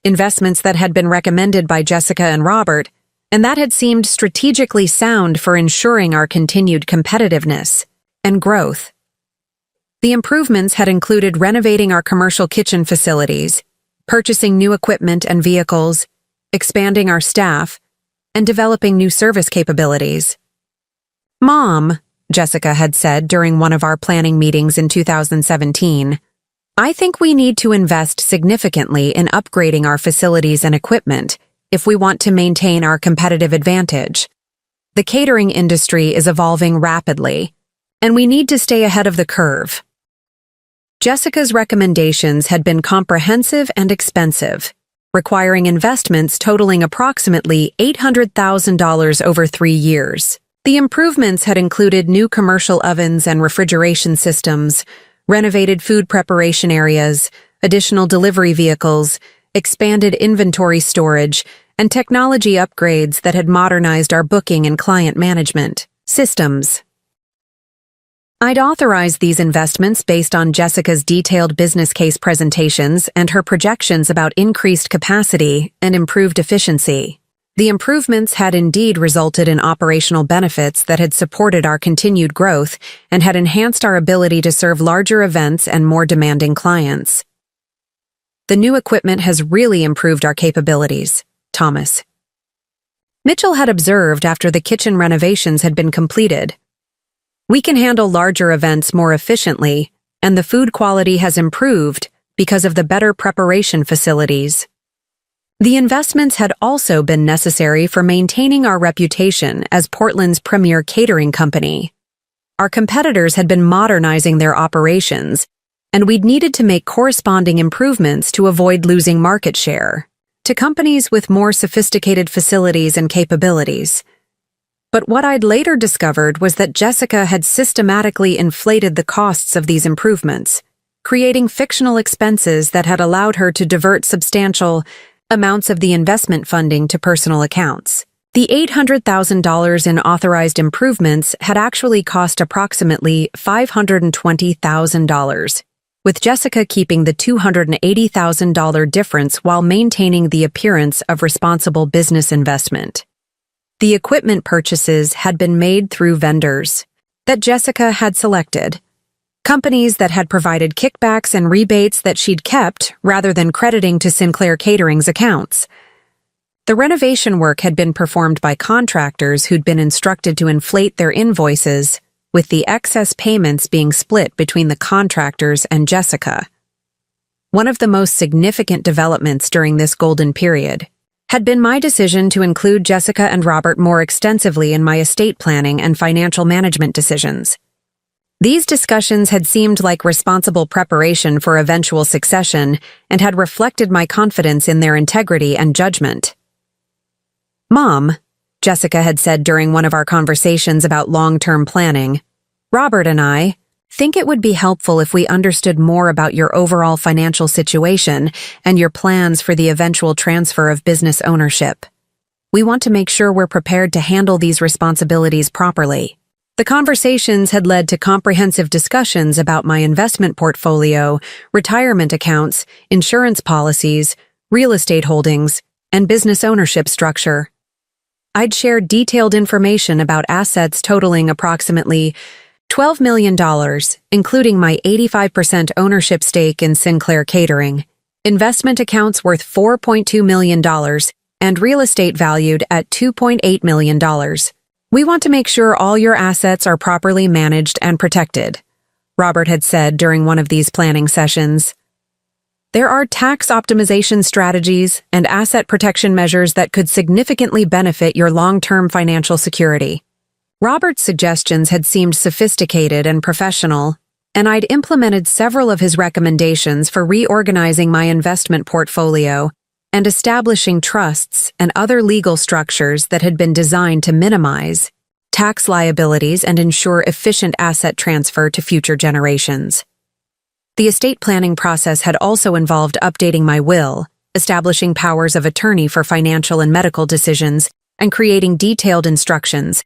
investments that had been recommended by Jessica and Robert, and that had seemed strategically sound for ensuring our continued competitiveness and growth. The improvements had included renovating our commercial kitchen facilities, purchasing new equipment and vehicles, expanding our staff, and developing new service capabilities. Mom, Jessica had said during one of our planning meetings in 2017, I think we need to invest significantly in upgrading our facilities and equipment if we want to maintain our competitive advantage. The catering industry is evolving rapidly, and we need to stay ahead of the curve. Jessica's recommendations had been comprehensive and expensive, requiring investments totaling approximately $800,000 over 3 years. The improvements had included new commercial ovens and refrigeration systems, renovated food preparation areas, additional delivery vehicles, expanded inventory storage, and technology upgrades that had modernized our booking and client management systems. I'd authorized these investments based on Jessica's detailed business case presentations and her projections about increased capacity and improved efficiency. The improvements had indeed resulted in operational benefits that had supported our continued growth and had enhanced our ability to serve larger events and more demanding clients. The new equipment has really improved our capabilities, Thomas Mitchell had observed after the kitchen renovations had been completed. We can handle larger events more efficiently, and the food quality has improved because of the better preparation facilities. The investments had also been necessary for maintaining our reputation as Portland's premier catering company. Our competitors had been modernizing their operations, and we'd needed to make corresponding improvements to avoid losing market share to companies with more sophisticated facilities and capabilities. But what I'd later discovered was that Jessica had systematically inflated the costs of these improvements, creating fictional expenses that had allowed her to divert substantial amounts of the investment funding to personal accounts. The $800,000 in authorized improvements had actually cost approximately $520,000, with Jessica keeping the $280,000 difference while maintaining the appearance of responsible business investment. The equipment purchases had been made through vendors that Jessica had selected, companies that had provided kickbacks and rebates that she'd kept rather than crediting to Sinclair Catering's accounts. The renovation work had been performed by contractors who'd been instructed to inflate their invoices, with the excess payments being split between the contractors and Jessica. One of the most significant developments during this golden period had been my decision to include Jessica and Robert more extensively in my estate planning and financial management decisions. These discussions had seemed like responsible preparation for eventual succession and had reflected my confidence in their integrity and judgment. Mom, Jessica had said during one of our conversations about long-term planning, Robert and I think it would be helpful if we understood more about your overall financial situation and your plans for the eventual transfer of business ownership. We want to make sure we're prepared to handle these responsibilities properly. The conversations had led to comprehensive discussions about my investment portfolio, retirement accounts, insurance policies, real estate holdings, and business ownership structure. I'd shared detailed information about assets totaling approximately $12 million, including my 85% ownership stake in Sinclair Catering, investment accounts worth $4.2 million, and real estate valued at $2.8 million. We want to make sure all your assets are properly managed and protected, Robert had said during one of these planning sessions. There are tax optimization strategies and asset protection measures that could significantly benefit your long-term financial security. Robert's suggestions had seemed sophisticated and professional, and I'd implemented several of his recommendations for reorganizing my investment portfolio and establishing trusts and other legal structures that had been designed to minimize tax liabilities and ensure efficient asset transfer to future generations. The estate planning process had also involved updating my will, establishing powers of attorney for financial and medical decisions, and creating detailed instructions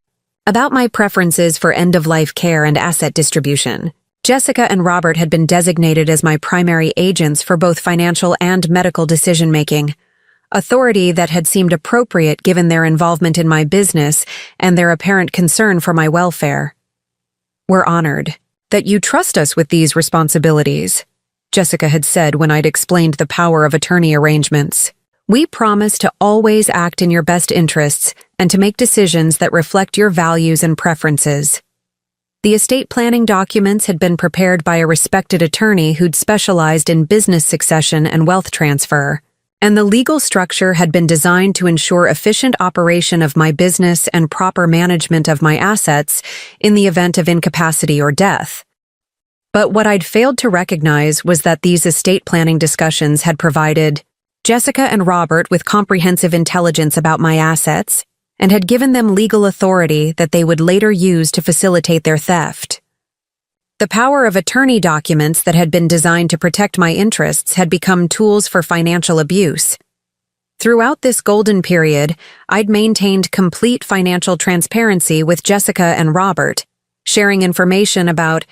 about my preferences for end-of-life care and asset distribution. Jessica and Robert had been designated as my primary agents for both financial and medical decision-making, authority that had seemed appropriate given their involvement in my business and their apparent concern for my welfare. We're honored that you trust us with these responsibilities, Jessica had said when I'd explained the power of attorney arrangements. We promise to always act in your best interests and to make decisions that reflect your values and preferences. The estate planning documents had been prepared by a respected attorney who'd specialized in business succession and wealth transfer, and the legal structure had been designed to ensure efficient operation of my business and proper management of my assets in the event of incapacity or death. But what I'd failed to recognize was that these estate planning discussions had provided Jessica and Robert with comprehensive intelligence about my assets and had given them legal authority that they would later use to facilitate their theft. The power of attorney documents that had been designed to protect my interests had become tools for financial abuse. Throughout this golden period, I'd maintained complete financial transparency with Jessica and Robert, sharing information about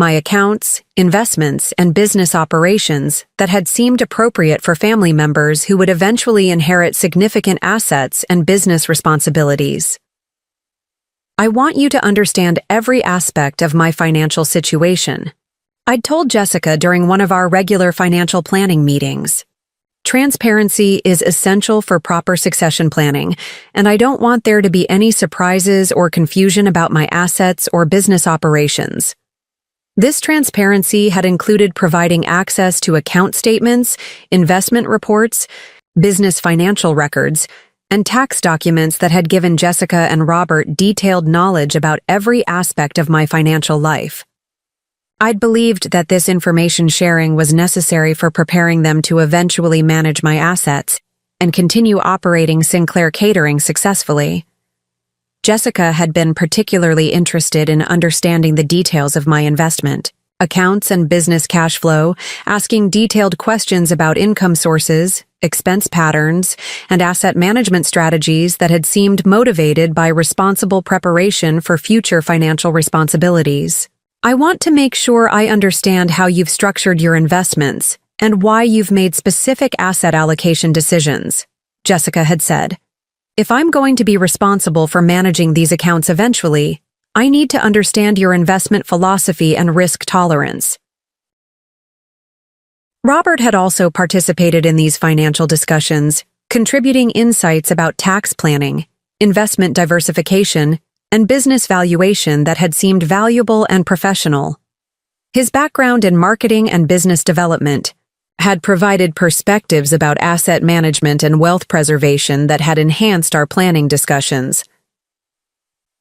my accounts, investments, and business operations that had seemed appropriate for family members who would eventually inherit significant assets and business responsibilities. I want you to understand every aspect of my financial situation. I'd told Jessica during one of our regular financial planning meetings. Transparency is essential for proper succession planning, and I don't want there to be any surprises or confusion about my assets or business operations. This transparency had included providing access to account statements, investment reports, business financial records, and tax documents that had given Jessica and Robert detailed knowledge about every aspect of my financial life. I'd believed that this information sharing was necessary for preparing them to eventually manage my assets and continue operating Sinclair Catering successfully. Jessica had been particularly interested in understanding the details of my investment, accounts and business cash flow, asking detailed questions about income sources, expense patterns, and asset management strategies that had seemed motivated by responsible preparation for future financial responsibilities. I want to make sure I understand how you've structured your investments and why you've made specific asset allocation decisions, Jessica had said. If I'm going to be responsible for managing these accounts eventually, I need to understand your investment philosophy and risk tolerance. Robert had also participated in these financial discussions, contributing insights about tax planning, investment diversification, and business valuation that had seemed valuable and professional. His background in marketing and business development had provided perspectives about asset management and wealth preservation that had enhanced our planning discussions.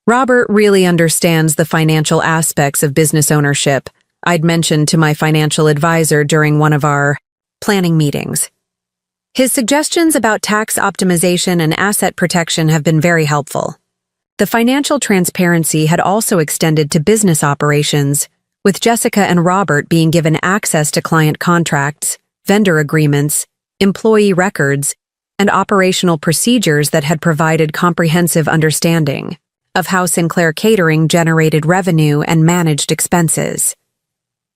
Robert really understands the financial aspects of business ownership, I'd mentioned to my financial advisor during one of our planning meetings. His suggestions about tax optimization and asset protection have been very helpful. The financial transparency had also extended to business operations, with Jessica and Robert being given access to client contracts, vendor agreements, employee records, and operational procedures that had provided comprehensive understanding of how Sinclair Catering generated revenue and managed expenses.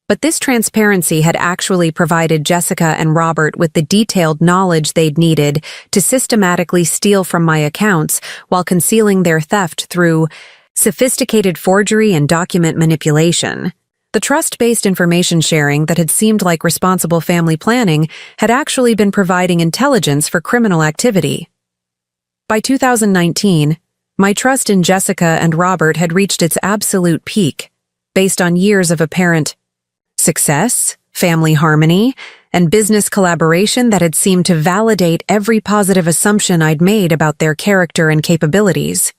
But this transparency had actually provided Jessica and Robert with the detailed knowledge they'd needed to systematically steal from my accounts while concealing their theft through sophisticated forgery and document manipulation. The trust-based information sharing that had seemed like responsible family planning had actually been providing intelligence for criminal activity. By 2019, my trust in Jessica and Robert had reached its absolute peak, based on years of apparent success, family harmony, and business collaboration that had seemed to validate every positive assumption I'd made about their character and capabilities.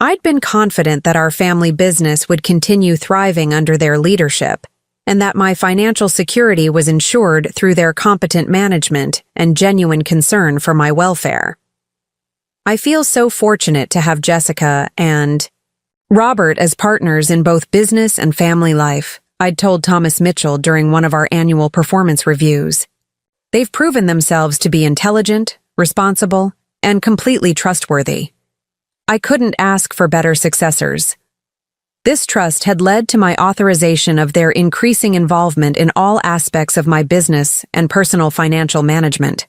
I'd been confident that our family business would continue thriving under their leadership, and that my financial security was ensured through their competent management and genuine concern for my welfare. I feel so fortunate to have Jessica and Robert as partners in both business and family life, I'd told Thomas Mitchell during one of our annual performance reviews. They've proven themselves to be intelligent, responsible, and completely trustworthy. I couldn't ask for better successors. This trust had led to my authorization of their increasing involvement in all aspects of my business and personal financial management.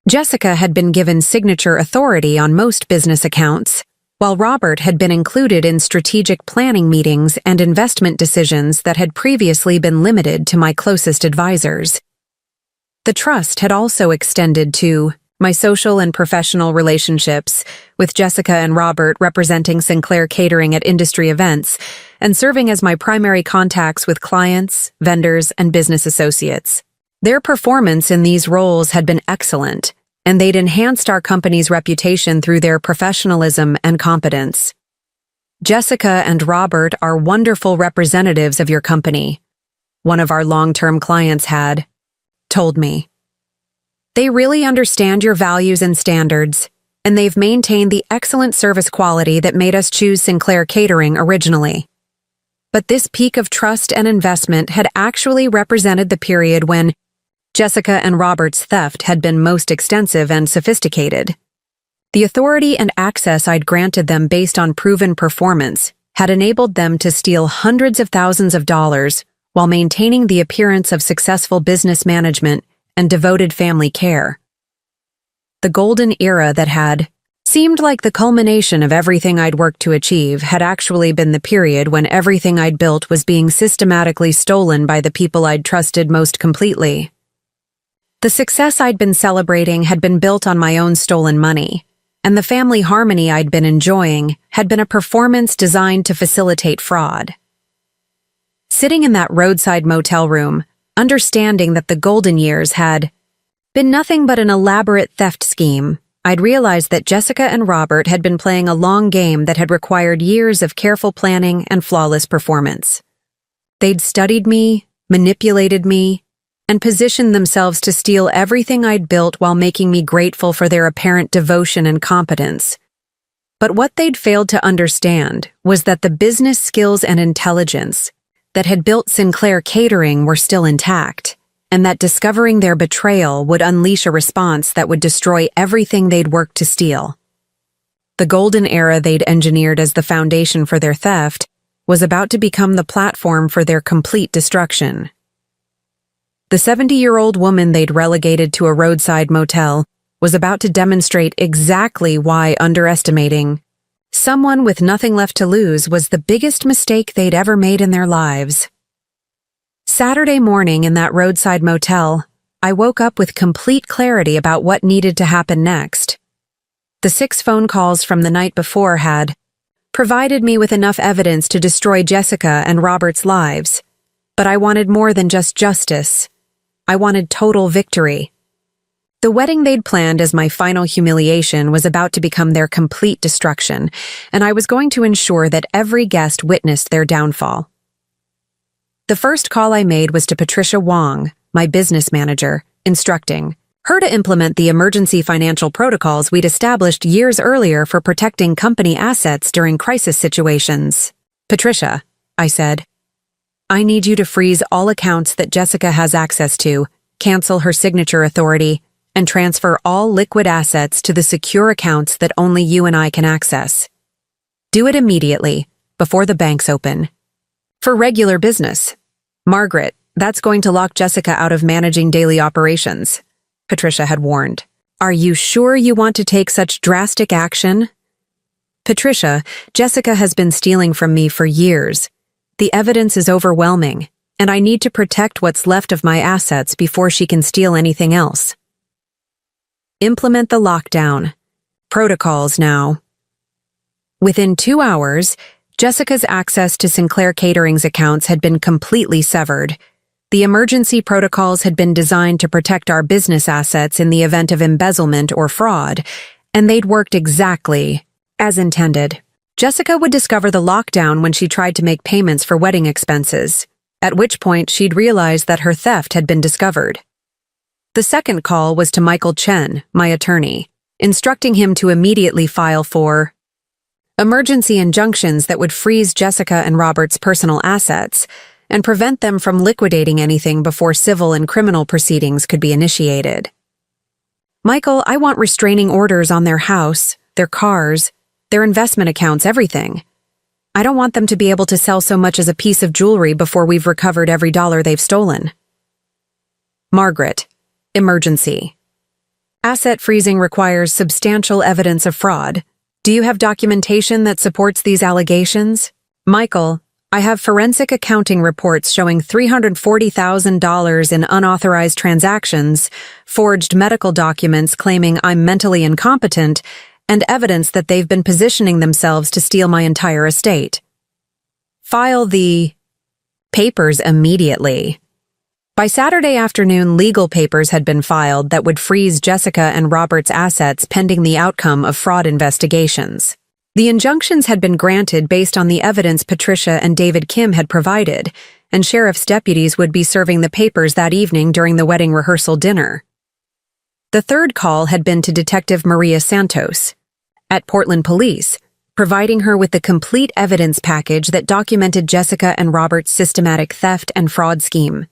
Jessica had been given signature authority on most business accounts, while Robert had been included in strategic planning meetings and investment decisions that had previously been limited to my closest advisors. The trust had also extended to my social and professional relationships, with Jessica and Robert representing Sinclair Catering at industry events and serving as my primary contacts with clients, vendors, and business associates. Their performance in these roles had been excellent, and they'd enhanced our company's reputation through their professionalism and competence. Jessica and Robert are wonderful representatives of your company, one of our long-term clients had told me. They really understand your values and standards, and they've maintained the excellent service quality that made us choose Sinclair Catering originally. But this peak of trust and investment had actually represented the period when Jessica and Robert's theft had been most extensive and sophisticated. The authority and access I'd granted them based on proven performance had enabled them to steal hundreds of thousands of dollars while maintaining the appearance of successful business management and devoted family care. The golden era that had seemed like the culmination of everything I'd worked to achieve had actually been the period when everything I'd built was being systematically stolen by the people I'd trusted most completely. The success I'd been celebrating had been built on my own stolen money, and the family harmony I'd been enjoying had been a performance designed to facilitate fraud. Sitting in that roadside motel room, understanding that the golden years had been nothing but an elaborate theft scheme, I'd realized that Jessica and Robert had been playing a long game that had required years of careful planning and flawless performance. They'd studied me, manipulated me, and positioned themselves to steal everything I'd built while making me grateful for their apparent devotion and competence. But what they'd failed to understand was that the business skills and intelligence that had built Sinclair Catering were still intact, and that discovering their betrayal would unleash a response that would destroy everything they'd worked to steal. The golden era they'd engineered as the foundation for their theft was about to become the platform for their complete destruction. The 70-year-old woman they'd relegated to a roadside motel was about to demonstrate exactly why underestimating someone with nothing left to lose was the biggest mistake they'd ever made in their lives. Saturday morning in that roadside motel, I woke up with complete clarity about what needed to happen next. The 6 phone calls from the night before had provided me with enough evidence to destroy Jessica and Robert's lives, but I wanted more than just justice. I wanted total victory. The wedding they'd planned as my final humiliation was about to become their complete destruction, and I was going to ensure that every guest witnessed their downfall. The first call I made was to Patricia Wong, my business manager, instructing her to implement the emergency financial protocols we'd established years earlier for protecting company assets during crisis situations. "Patricia," I said, "I need you to freeze all accounts that Jessica has access to, cancel her signature authority, and transfer all liquid assets to the secure accounts that only you and I can access. Do it immediately, before the banks open. For regular business. Margaret, that's going to lock Jessica out of managing daily operations," Patricia had warned. "Are you sure you want to take such drastic action?" "Patricia, Jessica has been stealing from me for years. The evidence is overwhelming, and I need to protect what's left of my assets before she can steal anything else. Implement the lockdown. Protocols now." Within 2 hours, Jessica's access to Sinclair Catering's accounts had been completely severed. The emergency protocols had been designed to protect our business assets in the event of embezzlement or fraud, and they'd worked exactly as intended. Jessica would discover the lockdown when she tried to make payments for wedding expenses, at which point she'd realize that her theft had been discovered. The second call was to Michael Chen, my attorney, instructing him to immediately file for emergency injunctions that would freeze Jessica and Robert's personal assets and prevent them from liquidating anything before civil and criminal proceedings could be initiated. "Michael, I want restraining orders on their house, their cars, their investment accounts, everything. I don't want them to be able to sell so much as a piece of jewelry before we've recovered every dollar they've stolen." Margaret, emergency. Asset freezing requires substantial evidence of fraud. Do you have documentation that supports these allegations? Michael, I have forensic accounting reports showing $340,000 in unauthorized transactions, forged medical documents claiming I'm mentally incompetent, and evidence that they've been positioning themselves to steal my entire estate. File the papers immediately. By Saturday afternoon, legal papers had been filed that would freeze Jessica and Robert's assets pending the outcome of fraud investigations. The injunctions had been granted based on the evidence Patricia and David Kim had provided, and sheriff's deputies would be serving the papers that evening during the wedding rehearsal dinner. The third call had been to Detective Maria Santos at Portland Police, providing her with the complete evidence package that documented Jessica and Robert's systematic theft and fraud scheme.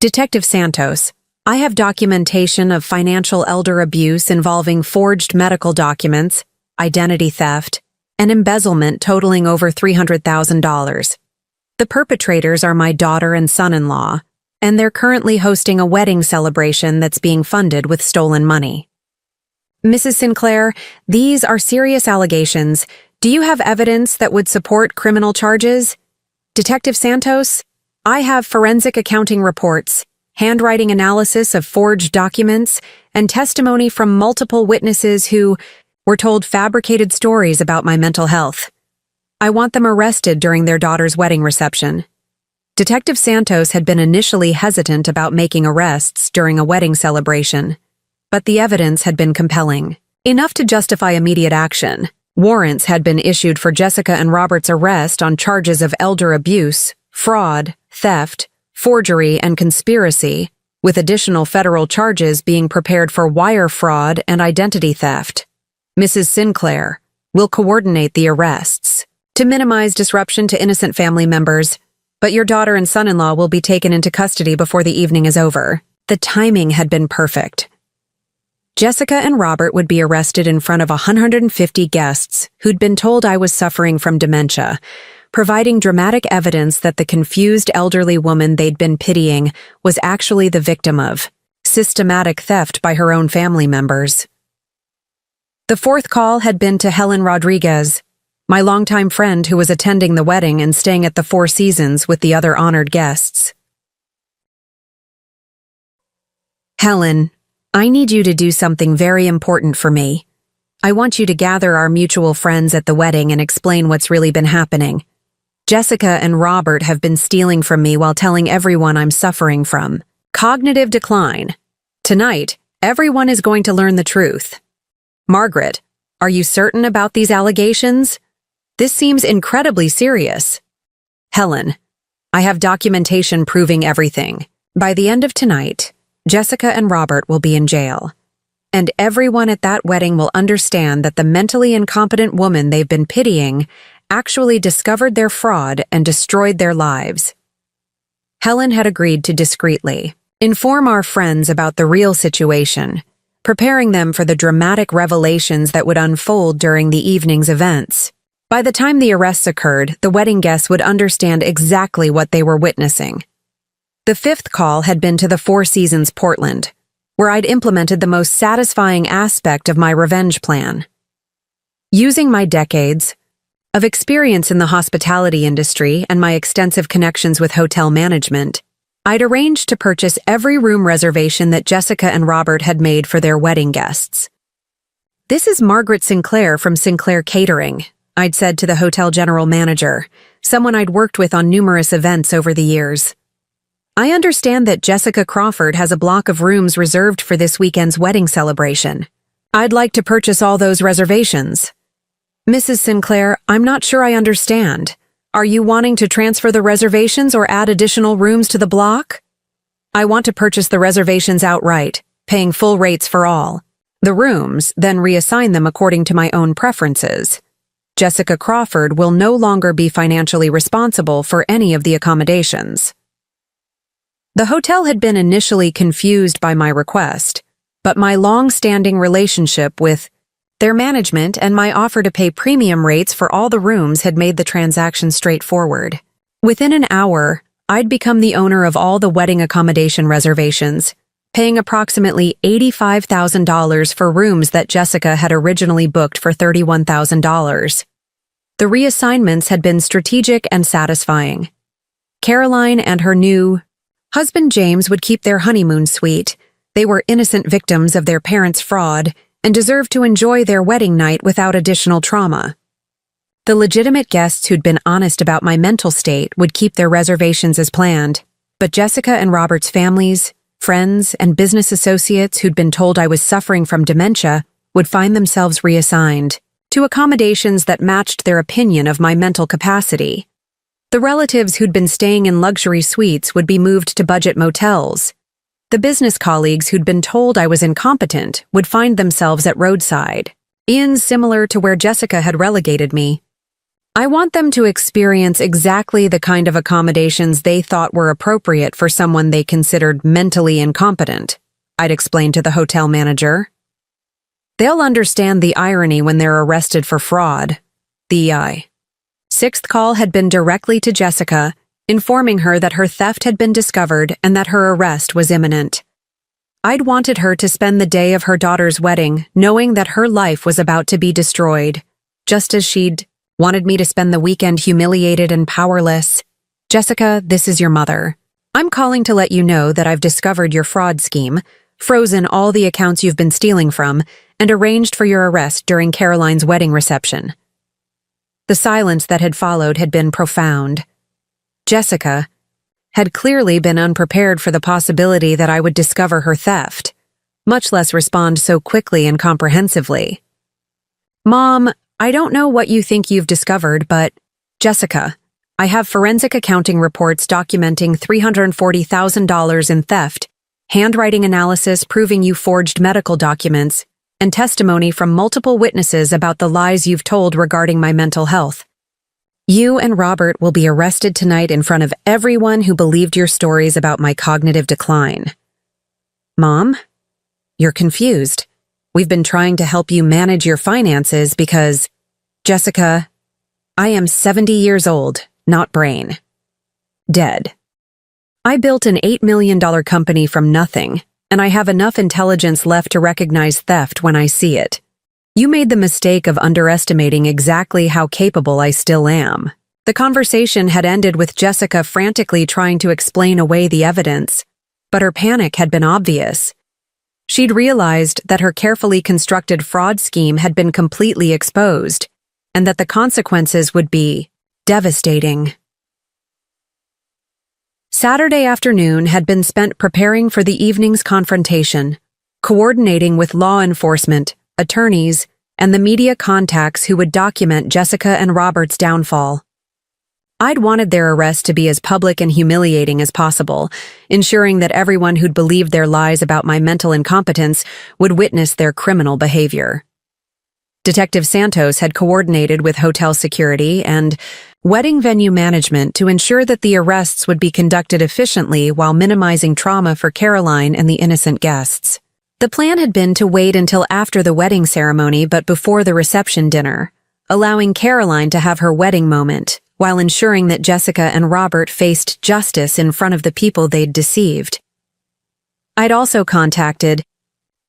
Detective Santos, I have documentation of financial elder abuse involving forged medical documents, identity theft, and embezzlement totaling over $300,000. The perpetrators are my daughter and son-in-law, and they're currently hosting a wedding celebration that's being funded with stolen money. Mrs. Sinclair, these are serious allegations. Do you have evidence that would support criminal charges? Detective Santos, I have forensic accounting reports, handwriting analysis of forged documents, and testimony from multiple witnesses who were told fabricated stories about my mental health. I want them arrested during their daughter's wedding reception. Detective Santos had been initially hesitant about making arrests during a wedding celebration, but the evidence had been compelling, enough to justify immediate action. Warrants had been issued for Jessica and Robert's arrest on charges of elder abuse, fraud, theft, forgery, and conspiracy, with additional federal charges being prepared for wire fraud and identity theft. Mrs. Sinclair will coordinate the arrests to minimize disruption to innocent family members, but your daughter and son-in-law will be taken into custody before the evening is over. The timing had been perfect. Jessica and Robert would be arrested in front of 150 guests who'd been told I was suffering from dementia, providing dramatic evidence that the confused elderly woman they'd been pitying was actually the victim of systematic theft by her own family members. The fourth call had been to Helen Rodriguez, my longtime friend who was attending the wedding and staying at the Four Seasons with the other honored guests. Helen, I need you to do something very important for me. I want you to gather our mutual friends at the wedding and explain what's really been happening. Jessica and Robert have been stealing from me while telling everyone I'm suffering from cognitive decline. Tonight, everyone is going to learn the truth. Margaret, are you certain about these allegations? This seems incredibly serious. Helen, I have documentation proving everything. By the end of tonight, Jessica and Robert will be in jail, and everyone at that wedding will understand that the mentally incompetent woman they've been pitying actually discovered their fraud and destroyed their lives. Helen had agreed to discreetly inform our friends about the real situation, preparing them for the dramatic revelations that would unfold during the evening's events. By the time the arrests occurred, the wedding guests would understand exactly what they were witnessing. The fifth call had been to the Four Seasons Portland, where I'd implemented the most satisfying aspect of my revenge plan. Using my decades of experience in the hospitality industry and my extensive connections with hotel management, I'd arranged to purchase every room reservation that Jessica and Robert had made for their wedding guests. This is Margaret Sinclair from Sinclair Catering, I'd said to the hotel general manager, someone I'd worked with on numerous events over the years. I understand that Jessica Crawford has a block of rooms reserved for this weekend's wedding celebration. I'd like to purchase all those reservations. Mrs. Sinclair, I'm not sure I understand. Are you wanting to transfer the reservations or add additional rooms to the block? I want to purchase the reservations outright, paying full rates for all. The rooms, then reassign them according to my own preferences. Jessica Crawford will no longer be financially responsible for any of the accommodations. The hotel had been initially confused by my request, but my long-standing relationship with their management and my offer to pay premium rates for all the rooms had made the transaction straightforward. Within an hour, I'd become the owner of all the wedding accommodation reservations, paying approximately $85,000 for rooms that Jessica had originally booked for $31,000. The reassignments had been strategic and satisfying. Caroline and her new husband James would keep their honeymoon suite. They were innocent victims of their parents' fraud and deserved to enjoy their wedding night without additional trauma. The legitimate guests who'd been honest about my mental state would keep their reservations as planned, but Jessica and Robert's families, friends, and business associates who'd been told I was suffering from dementia would find themselves reassigned to accommodations that matched their opinion of my mental capacity. The relatives who'd been staying in luxury suites would be moved to budget motels. The business colleagues who'd been told I was incompetent would find themselves at roadside, inns similar to where Jessica had relegated me. I want them to experience exactly the kind of accommodations they thought were appropriate for someone they considered mentally incompetent, I'd explained to the hotel manager. They'll understand the irony when they're arrested for fraud. The sixth call had been directly to Jessica, informing her that her theft had been discovered and that her arrest was imminent. I'd wanted her to spend the day of her daughter's wedding knowing that her life was about to be destroyed, just as she'd wanted me to spend the weekend humiliated and powerless. Jessica, this is your mother. I'm calling to let you know that I've discovered your fraud scheme, frozen all the accounts you've been stealing from, and arranged for your arrest during Caroline's wedding reception. The silence that had followed had been profound. Jessica had clearly been unprepared for the possibility that I would discover her theft, much less respond so quickly and comprehensively. Mom, I don't know what you think you've discovered, but, Jessica, I have forensic accounting reports documenting $340,000 in theft, handwriting analysis proving you forged medical documents, and testimony from multiple witnesses about the lies you've told regarding my mental health. You and Robert will be arrested tonight in front of everyone who believed your stories about my cognitive decline. Mom, you're confused. We've been trying to help you manage your finances because, Jessica, I am 70 years old, not brain. Dead. I built an $8 million company from nothing, and I have enough intelligence left to recognize theft when I see it. You made the mistake of underestimating exactly how capable I still am. The conversation had ended with Jessica frantically trying to explain away the evidence, but her panic had been obvious. She'd realized that her carefully constructed fraud scheme had been completely exposed, and that the consequences would be devastating. Saturday afternoon had been spent preparing for the evening's confrontation, coordinating with law enforcement, attorneys, and the media contacts who would document Jessica and Robert's downfall. I'd wanted their arrest to be as public and humiliating as possible, ensuring that everyone who'd believed their lies about my mental incompetence would witness their criminal behavior. Detective Santos had coordinated with hotel security and wedding venue management to ensure that the arrests would be conducted efficiently while minimizing trauma for Caroline and the innocent guests. The plan had been to wait until after the wedding ceremony but before the reception dinner, allowing Caroline to have her wedding moment, while ensuring that Jessica and Robert faced justice in front of the people they'd deceived. I'd also contacted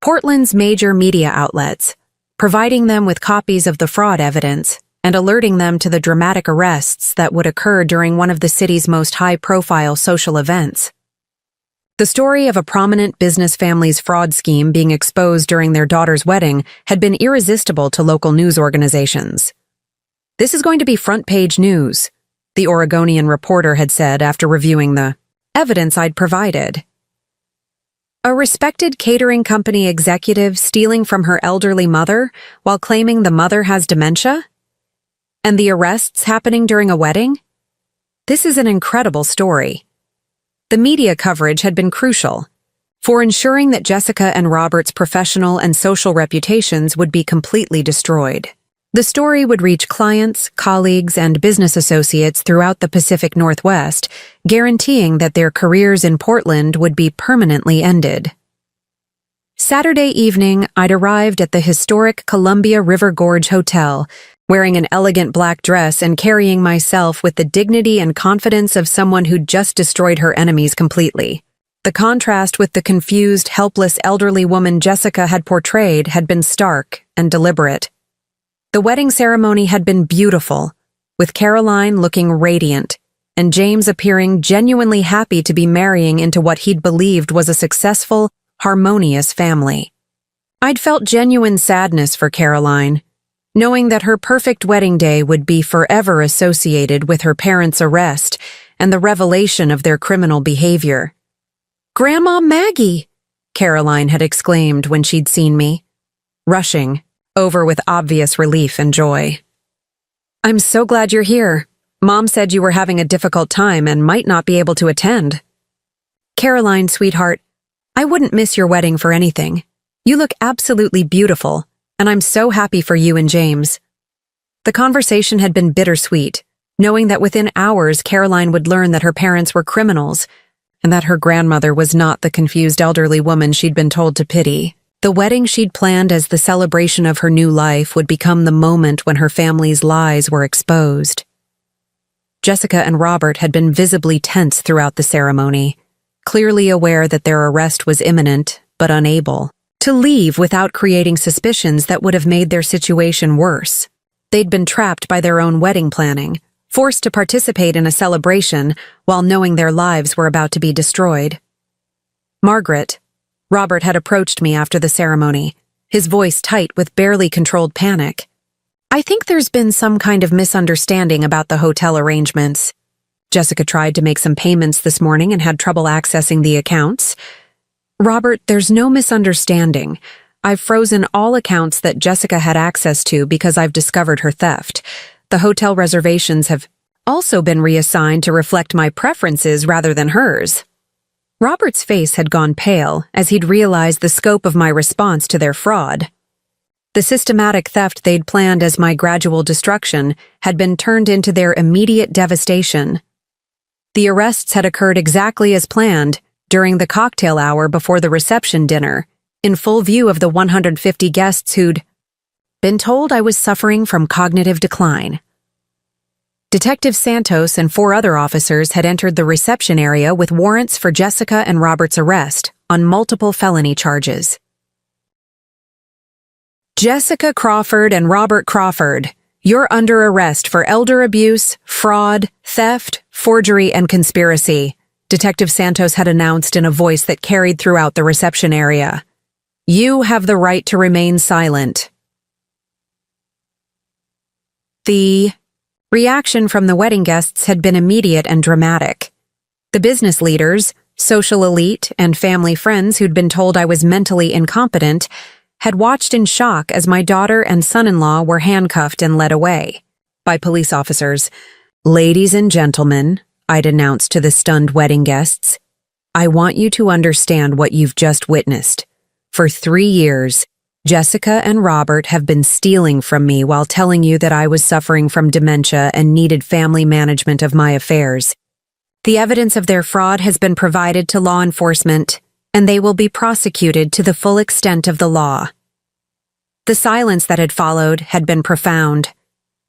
Portland's major media outlets, providing them with copies of the fraud evidence and alerting them to the dramatic arrests that would occur during one of the city's most high-profile social events. The story of a prominent business family's fraud scheme being exposed during their daughter's wedding had been irresistible to local news organizations. This is going to be front-page news, the Oregonian reporter had said after reviewing the evidence I'd provided. A respected catering company executive stealing from her elderly mother while claiming the mother has dementia? And the arrests happening during a wedding? This is an incredible story. The media coverage had been crucial for ensuring that Jessica and Robert's professional and social reputations would be completely destroyed. The story would reach clients, colleagues, and business associates throughout the Pacific Northwest, guaranteeing that their careers in Portland would be permanently ended. Saturday evening, I'd arrived at the historic Columbia River Gorge Hotel, wearing an elegant black dress and carrying myself with the dignity and confidence of someone who'd just destroyed her enemies completely. The contrast with the confused, helpless elderly woman Jessica had portrayed had been stark and deliberate. The wedding ceremony had been beautiful, with Caroline looking radiant and James appearing genuinely happy to be marrying into what he'd believed was a successful, harmonious family. I'd felt genuine sadness for Caroline, knowing that her perfect wedding day would be forever associated with her parents' arrest and the revelation of their criminal behavior. "Grandma Maggie!" Caroline had exclaimed when she'd seen me, rushing over with obvious relief and joy. "I'm so glad you're here. Mom said you were having a difficult time and might not be able to attend." "Caroline, sweetheart, I wouldn't miss your wedding for anything. You look absolutely beautiful, and I'm so happy for you and James." The conversation had been bittersweet, knowing that within hours Caroline would learn that her parents were criminals, and that her grandmother was not the confused elderly woman she'd been told to pity. The wedding she'd planned as the celebration of her new life would become the moment when her family's lies were exposed. Jessica and Robert had been visibly tense throughout the ceremony, clearly aware that their arrest was imminent, but unable to leave without creating suspicions that would have made their situation worse. They'd been trapped by their own wedding planning, forced to participate in a celebration while knowing their lives were about to be destroyed. "Margaret," Robert had approached me after the ceremony, his voice tight with barely controlled panic. "I think there's been some kind of misunderstanding about the hotel arrangements. Jessica tried to make some payments this morning and had trouble accessing the accounts." "Robert, there's no misunderstanding. I've frozen all accounts that Jessica had access to because I've discovered her theft. The hotel reservations have also been reassigned to reflect my preferences rather than hers." Robert's face had gone pale as he'd realized the scope of my response to their fraud. The systematic theft they'd planned as my gradual destruction had been turned into their immediate devastation. The arrests had occurred exactly as planned during the cocktail hour before the reception dinner, in full view of the 150 guests who'd been told I was suffering from cognitive decline. Detective Santos and 4 other officers had entered the reception area with warrants for Jessica and Robert's arrest on multiple felony charges. "Jessica Crawford and Robert Crawford, you're under arrest for elder abuse, fraud, theft, forgery, and conspiracy," Detective Santos had announced in a voice that carried throughout the reception area. "You have the right to remain silent." The reaction from the wedding guests had been immediate and dramatic. The business leaders, social elite, and family friends who'd been told I was mentally incompetent had watched in shock as my daughter and son-in-law were handcuffed and led away by police officers. "Ladies and gentlemen," I'd announced to the stunned wedding guests, "I want you to understand what you've just witnessed. For 3 years, Jessica and Robert have been stealing from me while telling you that I was suffering from dementia and needed family management of my affairs. The evidence of their fraud has been provided to law enforcement, and they will be prosecuted to the full extent of the law." The silence that had followed had been profound.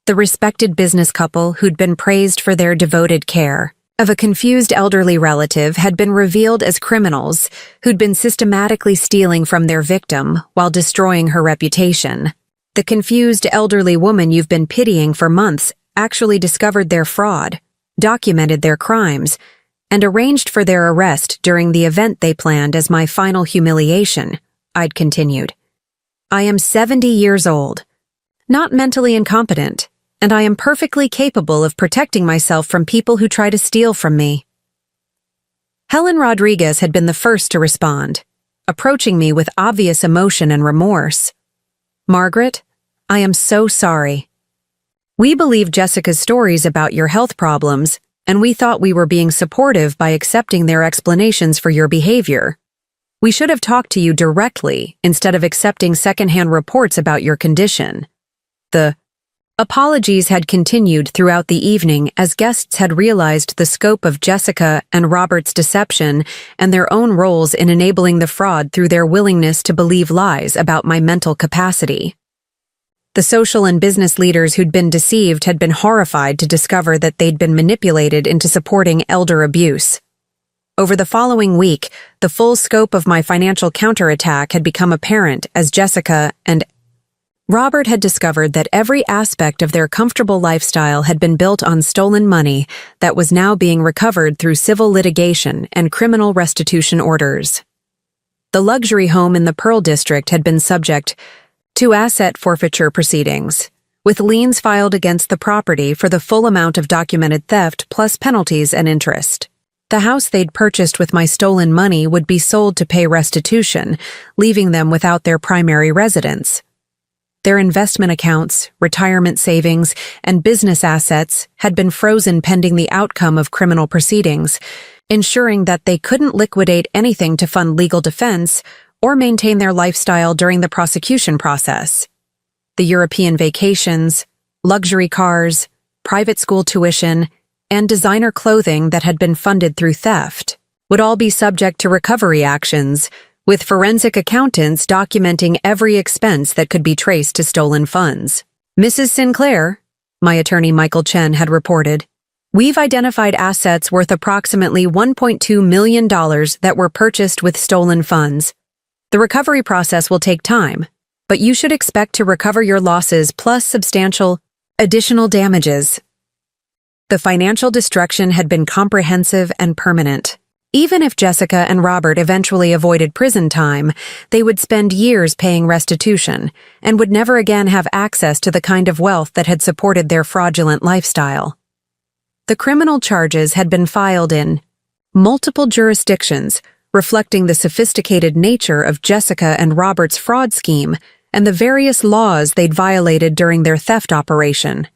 The respected business couple who'd been praised for their devoted care of a confused elderly relative had been revealed as criminals who'd been systematically stealing from their victim while destroying her reputation. The confused elderly woman you've been pitying for months actually discovered their fraud, documented their crimes, and arranged for their arrest during the event they planned as my final humiliation, I'd continued. "I am 70 years old, not mentally incompetent, and I am perfectly capable of protecting myself from people who try to steal from me." Helen Rodriguez had been the first to respond, approaching me with obvious emotion and remorse. "Margaret, I am so sorry. We believed Jessica's stories about your health problems, and we thought we were being supportive by accepting their explanations for your behavior. We should have talked to you directly instead of accepting secondhand reports about your condition." The apologies had continued throughout the evening as guests had realized the scope of Jessica and Robert's deception and their own roles in enabling the fraud through their willingness to believe lies about my mental capacity. The social and business leaders who'd been deceived had been horrified to discover that they'd been manipulated into supporting elder abuse. Over the following week, the full scope of my financial counterattack had become apparent as Jessica and Robert had discovered that every aspect of their comfortable lifestyle had been built on stolen money that was now being recovered through civil litigation and criminal restitution orders. The luxury home in the Pearl District had been subject to asset forfeiture proceedings, with liens filed against the property for the full amount of documented theft plus penalties and interest. The house they'd purchased with my stolen money would be sold to pay restitution, leaving them without their primary residence. Their investment accounts, retirement savings, and business assets had been frozen pending the outcome of criminal proceedings, ensuring that they couldn't liquidate anything to fund legal defense or maintain their lifestyle during the prosecution process. The European vacations, luxury cars, private school tuition, and designer clothing that had been funded through theft would all be subject to recovery actions, with forensic accountants documenting every expense that could be traced to stolen funds. "Mrs. Sinclair," my attorney Michael Chen had reported, "we've identified assets worth approximately $1.2 million that were purchased with stolen funds. The recovery process will take time, but you should expect to recover your losses plus substantial additional damages." The financial destruction had been comprehensive and permanent. Even if Jessica and Robert eventually avoided prison time, they would spend years paying restitution and would never again have access to the kind of wealth that had supported their fraudulent lifestyle. The criminal charges had been filed in multiple jurisdictions, reflecting the sophisticated nature of Jessica and Robert's fraud scheme and the various laws they'd violated during their theft operation.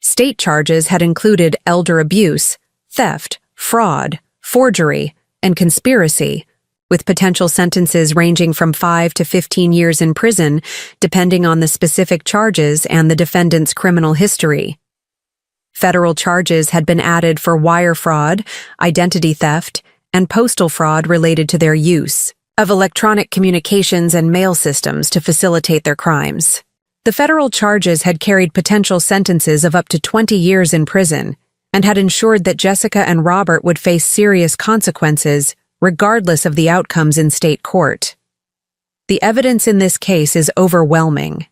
State charges had included elder abuse, theft, fraud, forgery, and conspiracy, with potential sentences ranging from 5 to 15 years in prison, depending on the specific charges and the defendant's criminal history. Federal charges had been added for wire fraud, identity theft, and postal fraud related to their use of electronic communications and mail systems to facilitate their crimes. The federal charges had carried potential sentences of up to 20 years in prison and had ensured that Jessica and Robert would face serious consequences regardless of the outcomes in state court. The evidence in this case is overwhelming.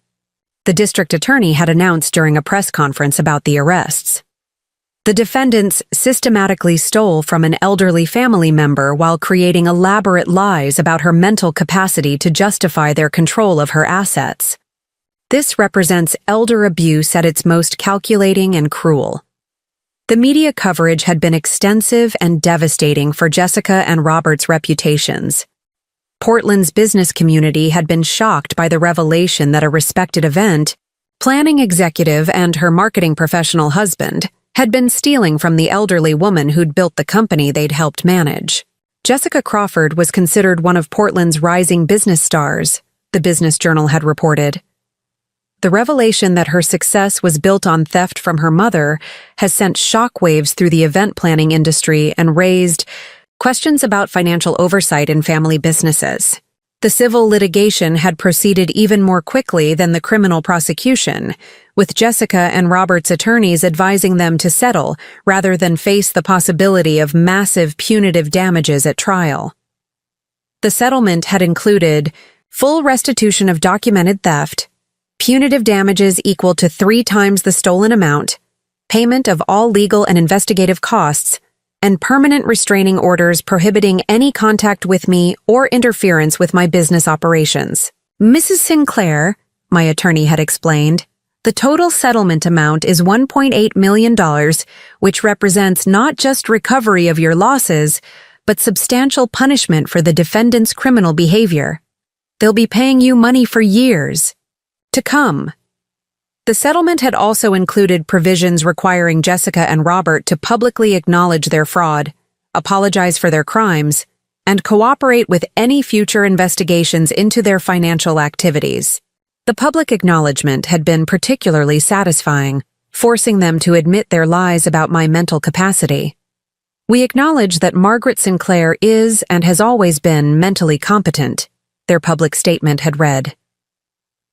The district attorney had announced during a press conference about the arrests. The defendants systematically stole from an elderly family member while creating elaborate lies about her mental capacity to justify their control of her assets. This represents elder abuse at its most calculating and cruel. The media coverage had been extensive and devastating for Jessica and Robert's reputations. Portland's business community had been shocked by the revelation that a respected event planning executive and her marketing professional husband had been stealing from the elderly woman who'd built the company they'd helped manage. Jessica Crawford was considered one of Portland's rising business stars, the Business Journal had reported. The revelation that her success was built on theft from her mother has sent shockwaves through the event planning industry and raised questions about financial oversight in family businesses. The civil litigation had proceeded even more quickly than the criminal prosecution, with Jessica and Robert's attorneys advising them to settle rather than face the possibility of massive punitive damages at trial. The settlement had included full restitution of documented theft, punitive damages equal to 3 times the stolen amount, payment of all legal and investigative costs, and permanent restraining orders prohibiting any contact with me or interference with my business operations. "Mrs. Sinclair," my attorney had explained, "the total settlement amount is $1.8 million, which represents not just recovery of your losses, but substantial punishment for the defendant's criminal behavior. They'll be paying you money for years to come." The settlement had also included provisions requiring Jessica and Robert to publicly acknowledge their fraud, apologize for their crimes, and cooperate with any future investigations into their financial activities. The public acknowledgement had been particularly satisfying, forcing them to admit their lies about my mental capacity. "We acknowledge that Margaret Sinclair is and has always been mentally competent," their public statement had read.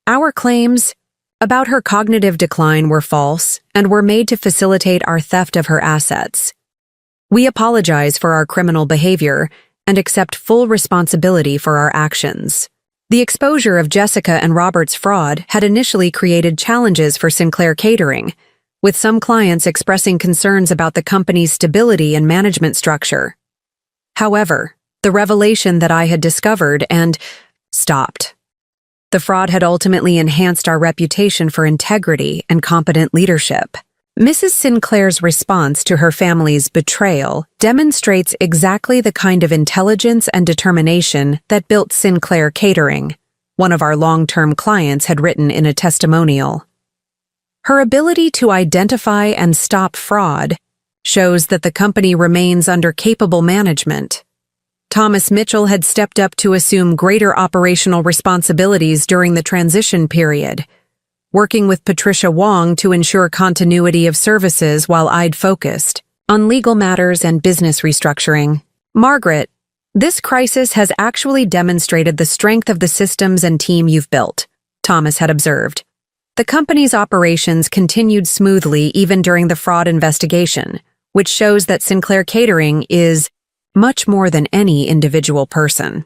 "Our claims about her cognitive decline were false and were made to facilitate our theft of her assets. We apologize for our criminal behavior and accept full responsibility for our actions." The exposure of Jessica and Robert's fraud had initially created challenges for Sinclair Catering, with some clients expressing concerns about the company's stability and management structure. However, the revelation that I had discovered and stopped. The fraud had ultimately enhanced our reputation for integrity and competent leadership. Mrs. Sinclair's response to her family's betrayal demonstrates exactly the kind of intelligence and determination that built Sinclair Catering, one of our long-term clients had written in a testimonial. Her ability to identify and stop fraud shows that the company remains under capable management. Thomas Mitchell had stepped up to assume greater operational responsibilities during the transition period, working with Patricia Wong to ensure continuity of services while I'd focused on legal matters and business restructuring. Margaret, this crisis has actually demonstrated the strength of the systems and team you've built, Thomas had observed. The company's operations continued smoothly even during the fraud investigation, which shows that Sinclair Catering is much more than any individual person.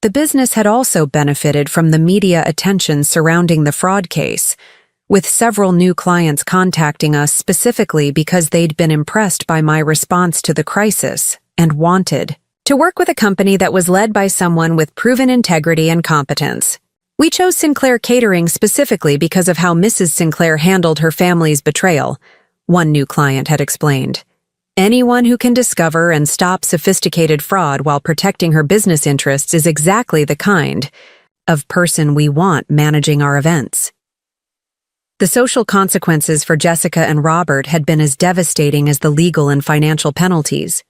The business had also benefited from the media attention surrounding the fraud case, with several new clients contacting us specifically because they'd been impressed by my response to the crisis and wanted to work with a company that was led by someone with proven integrity and competence. We chose Sinclair Catering specifically because of how Mrs. Sinclair handled her family's betrayal, one new client had explained. Anyone who can discover and stop sophisticated fraud while protecting her business interests is exactly the kind of person we want managing our events. The social consequences for Jessica and Robert had been as devastating as the legal and financial penalties.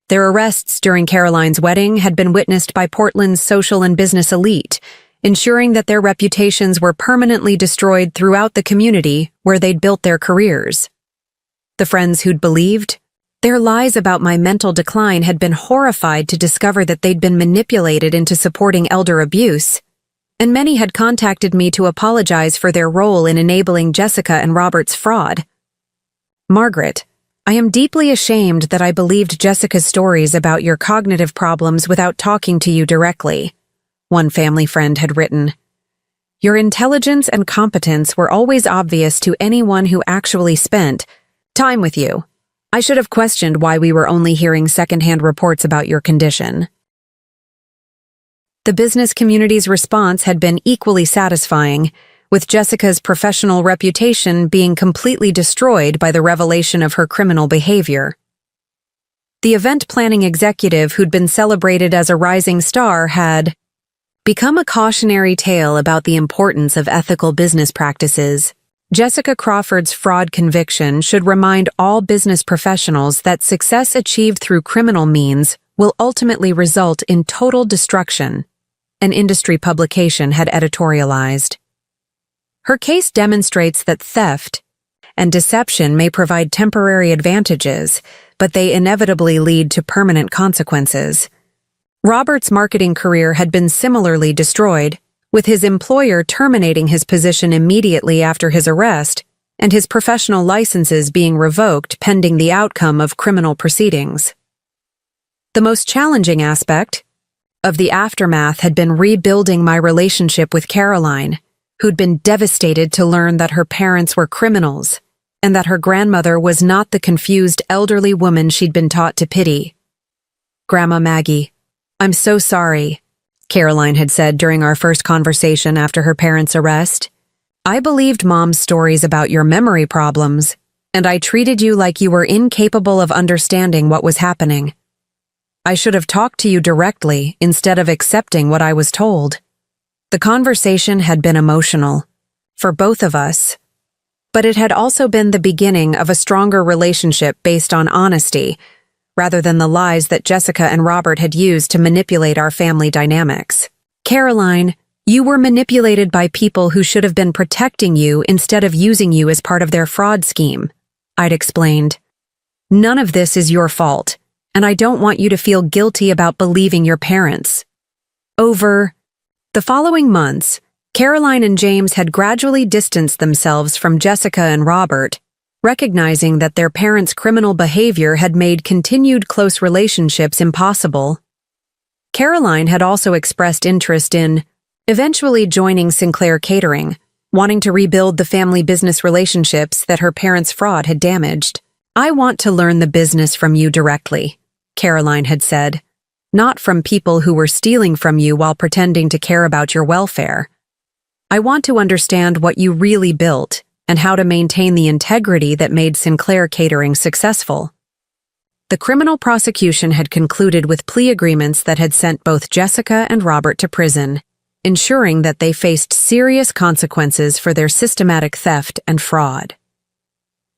Their arrests during Caroline's wedding had been witnessed by Portland's social and business elite, ensuring that their reputations were permanently destroyed throughout the community where they'd built their careers. The friends who'd believed their lies about my mental decline had been horrified to discover that they'd been manipulated into supporting elder abuse, and many had contacted me to apologize for their role in enabling Jessica and Robert's fraud. Margaret, I am deeply ashamed that I believed Jessica's stories about your cognitive problems without talking to you directly, one family friend had written. Your intelligence and competence were always obvious to anyone who actually spent time with you. I should have questioned why we were only hearing secondhand reports about your condition. The business community's response had been equally satisfying, with Jessica's professional reputation being completely destroyed by the revelation of her criminal behavior. The event planning executive who'd been celebrated as a rising star had become a cautionary tale about the importance of ethical business practices. Jessica Crawford's fraud conviction should remind all business professionals that success achieved through criminal means will ultimately result in total destruction, an industry publication had editorialized. Her case demonstrates that theft and deception may provide temporary advantages, but they inevitably lead to permanent consequences. Robert's marketing career had been similarly destroyed, with his employer terminating his position immediately after his arrest and his professional licenses being revoked pending the outcome of criminal proceedings. The most challenging aspect of the aftermath had been rebuilding my relationship with Caroline, who'd been devastated to learn that her parents were criminals and that her grandmother was not the confused elderly woman she'd been taught to pity. Grandma Maggie, I'm so sorry, Caroline had said during our first conversation after her parents' arrest. I believed Mom's stories about your memory problems, and I treated you like you were incapable of understanding what was happening. I should have talked to you directly instead of accepting what I was told. The conversation had been emotional, for both of us, but it had also been the beginning of a stronger relationship based on honesty, rather than the lies that Jessica and Robert had used to manipulate our family dynamics. Caroline, you were manipulated by people who should have been protecting you instead of using you as part of their fraud scheme, I'd explained. None of this is your fault, and I don't want you to feel guilty about believing your parents. Over the following months, Caroline and James had gradually distanced themselves from Jessica and Robert, recognizing that their parents' criminal behavior had made continued close relationships impossible. Caroline had also expressed interest in eventually joining Sinclair Catering, wanting to rebuild the family business relationships that her parents' fraud had damaged. "I want to learn the business from you directly," Caroline had said, "not from people who were stealing from you while pretending to care about your welfare. I want to understand what you really built and how to maintain the integrity that made Sinclair Catering successful." The criminal prosecution had concluded with plea agreements that had sent both Jessica and Robert to prison, ensuring that they faced serious consequences for their systematic theft and fraud.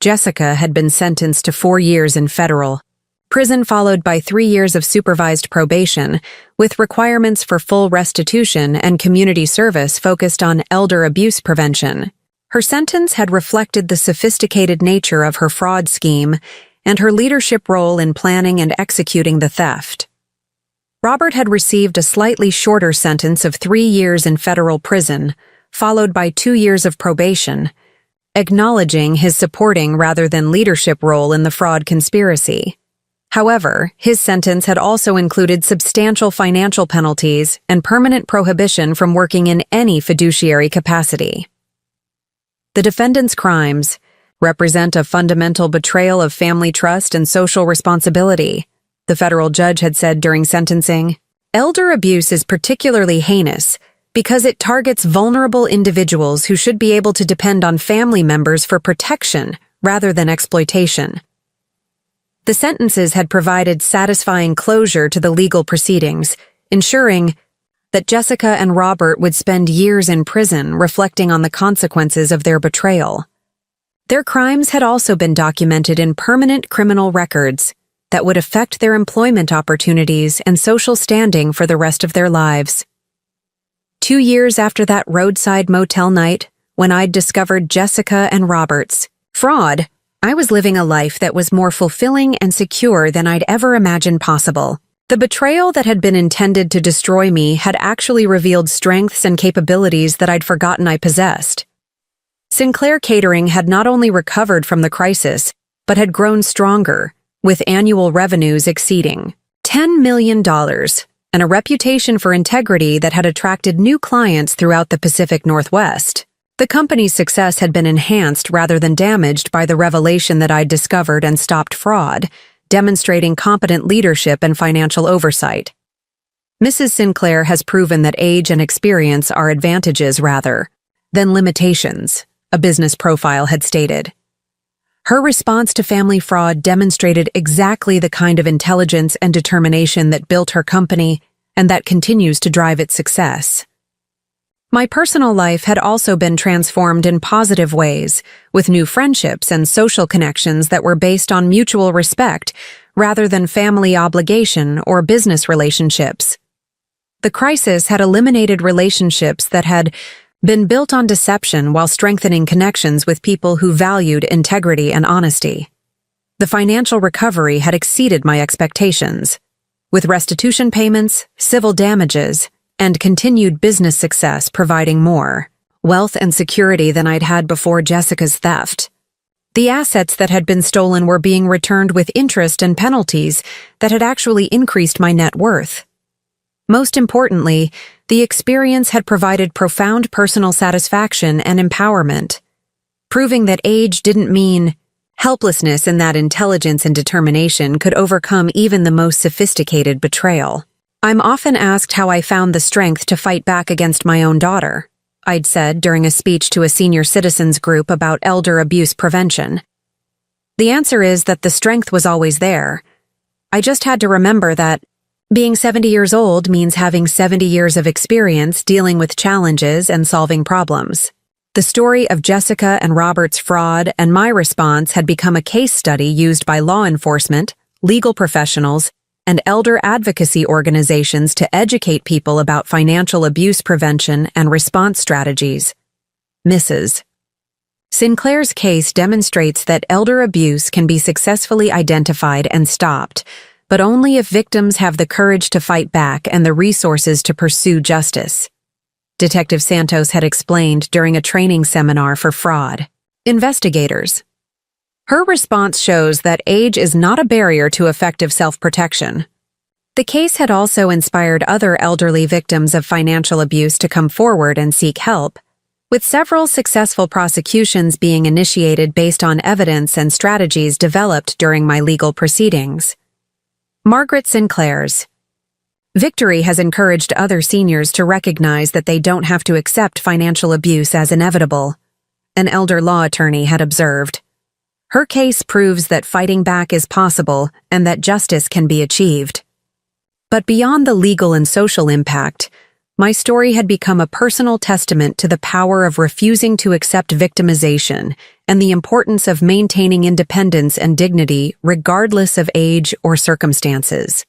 Jessica had been sentenced to 4 years in federal prison, followed by 3 years of supervised probation, with requirements for full restitution and community service focused on elder abuse prevention. Her sentence had reflected the sophisticated nature of her fraud scheme and her leadership role in planning and executing the theft. Robert had received a slightly shorter sentence of 3 years in federal prison, followed by 2 years of probation, acknowledging his supporting rather than leadership role in the fraud conspiracy. However, his sentence had also included substantial financial penalties and permanent prohibition from working in any fiduciary capacity. The defendant's crimes represent a fundamental betrayal of family trust and social responsibility, the federal judge had said during sentencing. Elder abuse is particularly heinous because it targets vulnerable individuals who should be able to depend on family members for protection rather than exploitation. The sentences had provided satisfying closure to the legal proceedings, ensuring that Jessica and Robert would spend years in prison reflecting on the consequences of their betrayal. Their crimes had also been documented in permanent criminal records that would affect their employment opportunities and social standing for the rest of their lives. 2 years after that roadside motel night, when I'd discovered Jessica and Robert's fraud, I was living a life that was more fulfilling and secure than I'd ever imagined possible. The betrayal that had been intended to destroy me had actually revealed strengths and capabilities that I'd forgotten I possessed. Sinclair Catering had not only recovered from the crisis, but had grown stronger, with annual revenues exceeding $10 million and a reputation for integrity that had attracted new clients throughout the Pacific Northwest. The company's success had been enhanced rather than damaged by the revelation that I'd discovered and stopped fraud, demonstrating competent leadership and financial oversight. Mrs. Sinclair has proven that age and experience are advantages rather than limitations, a business profile had stated. Her response to family fraud demonstrated exactly the kind of intelligence and determination that built her company and that continues to drive its success. My personal life had also been transformed in positive ways, with new friendships and social connections that were based on mutual respect rather than family obligation or business relationships. The crisis had eliminated relationships that had been built on deception while strengthening connections with people who valued integrity and honesty. The financial recovery had exceeded my expectations, with restitution payments, civil damages, and continued business success providing more wealth and security than I'd had before Jessica's theft. The assets that had been stolen were being returned with interest and penalties that had actually increased my net worth. Most importantly, the experience had provided profound personal satisfaction and empowerment, proving that age didn't mean helplessness and that intelligence and determination could overcome even the most sophisticated betrayal. I'm often asked how I found the strength to fight back against my own daughter, I'd said during a speech to a senior citizens group about elder abuse prevention. The answer is that the strength was always there. I just had to remember that being 70 years old means having 70 years of experience dealing with challenges and solving problems. The story of Jessica and Robert's fraud and my response had become a case study used by law enforcement, legal professionals, and elder advocacy organizations to educate people about financial abuse prevention and response strategies. Mrs. Sinclair's case demonstrates that elder abuse can be successfully identified and stopped, but only if victims have the courage to fight back and the resources to pursue justice. Detective Santos had explained during a training seminar for fraud investigators. Her response shows that age is not a barrier to effective self-protection. The case had also inspired other elderly victims of financial abuse to come forward and seek help, with several successful prosecutions being initiated based on evidence and strategies developed during my legal proceedings. Margaret Sinclair's victory has encouraged other seniors to recognize that they don't have to accept financial abuse as inevitable, an elder law attorney had observed. Her case proves that fighting back is possible and that justice can be achieved. But beyond the legal and social impact, my story had become a personal testament to the power of refusing to accept victimization and the importance of maintaining independence and dignity regardless of age or circumstances.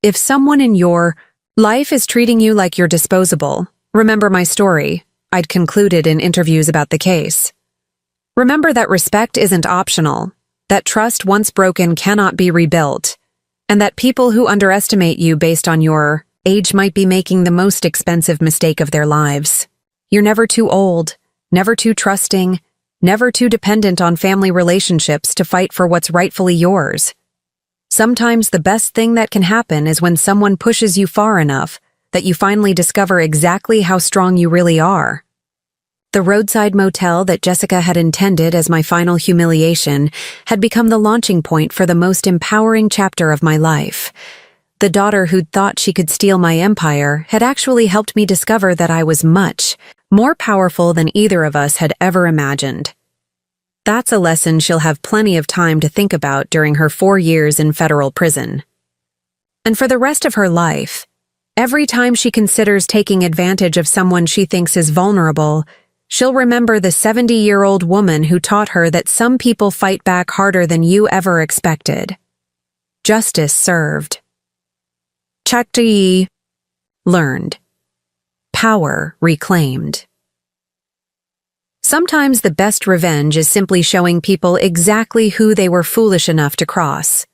If someone in your life is treating you like you're disposable, remember my story, I'd concluded in interviews about the case. Remember that respect isn't optional, that trust once broken cannot be rebuilt, and that people who underestimate you based on your age might be making the most expensive mistake of their lives. You're never too old, never too trusting, never too dependent on family relationships to fight for what's rightfully yours. Sometimes the best thing that can happen is when someone pushes you far enough that you finally discover exactly how strong you really are. The roadside motel that Jessica had intended as my final humiliation had become the launching point for the most empowering chapter of my life. The daughter who'd thought she could steal my empire had actually helped me discover that I was much more powerful than either of us had ever imagined. That's a lesson she'll have plenty of time to think about during her 4 years in federal prison. And for the rest of her life, every time she considers taking advantage of someone she thinks is vulnerable, she'll remember the 70-year-old woman who taught her that some people fight back harder than you ever expected. Justice served. Chakti learned. Power reclaimed. Sometimes the best revenge is simply showing people exactly who they were foolish enough to cross.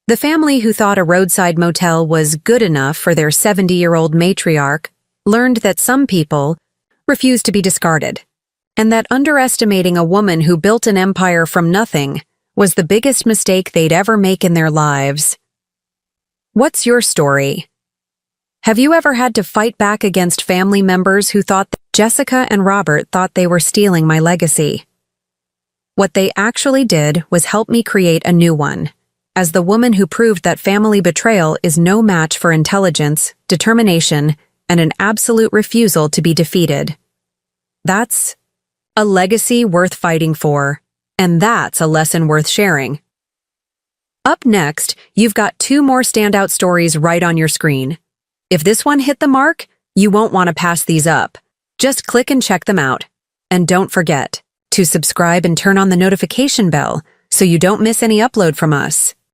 The family who thought a roadside motel was good enough for their 70-year-old matriarch learned that some people refused to be discarded, and that underestimating a woman who built an empire from nothing was the biggest mistake they'd ever make in their lives. What's your story? Have you ever had to fight back against family members who thought that Jessica and Robert thought they were stealing my legacy? What they actually did was help me create a new one, as the woman who proved that family betrayal is no match for intelligence, determination, and an absolute refusal to be defeated. That's a legacy worth fighting for, and that's a lesson worth sharing. Up next, you've got 2 more standout stories right on your screen. If this one hit the mark, you won't want to pass these up. Just click and check them out. And don't forget to subscribe and turn on the notification bell so you don't miss any upload from us.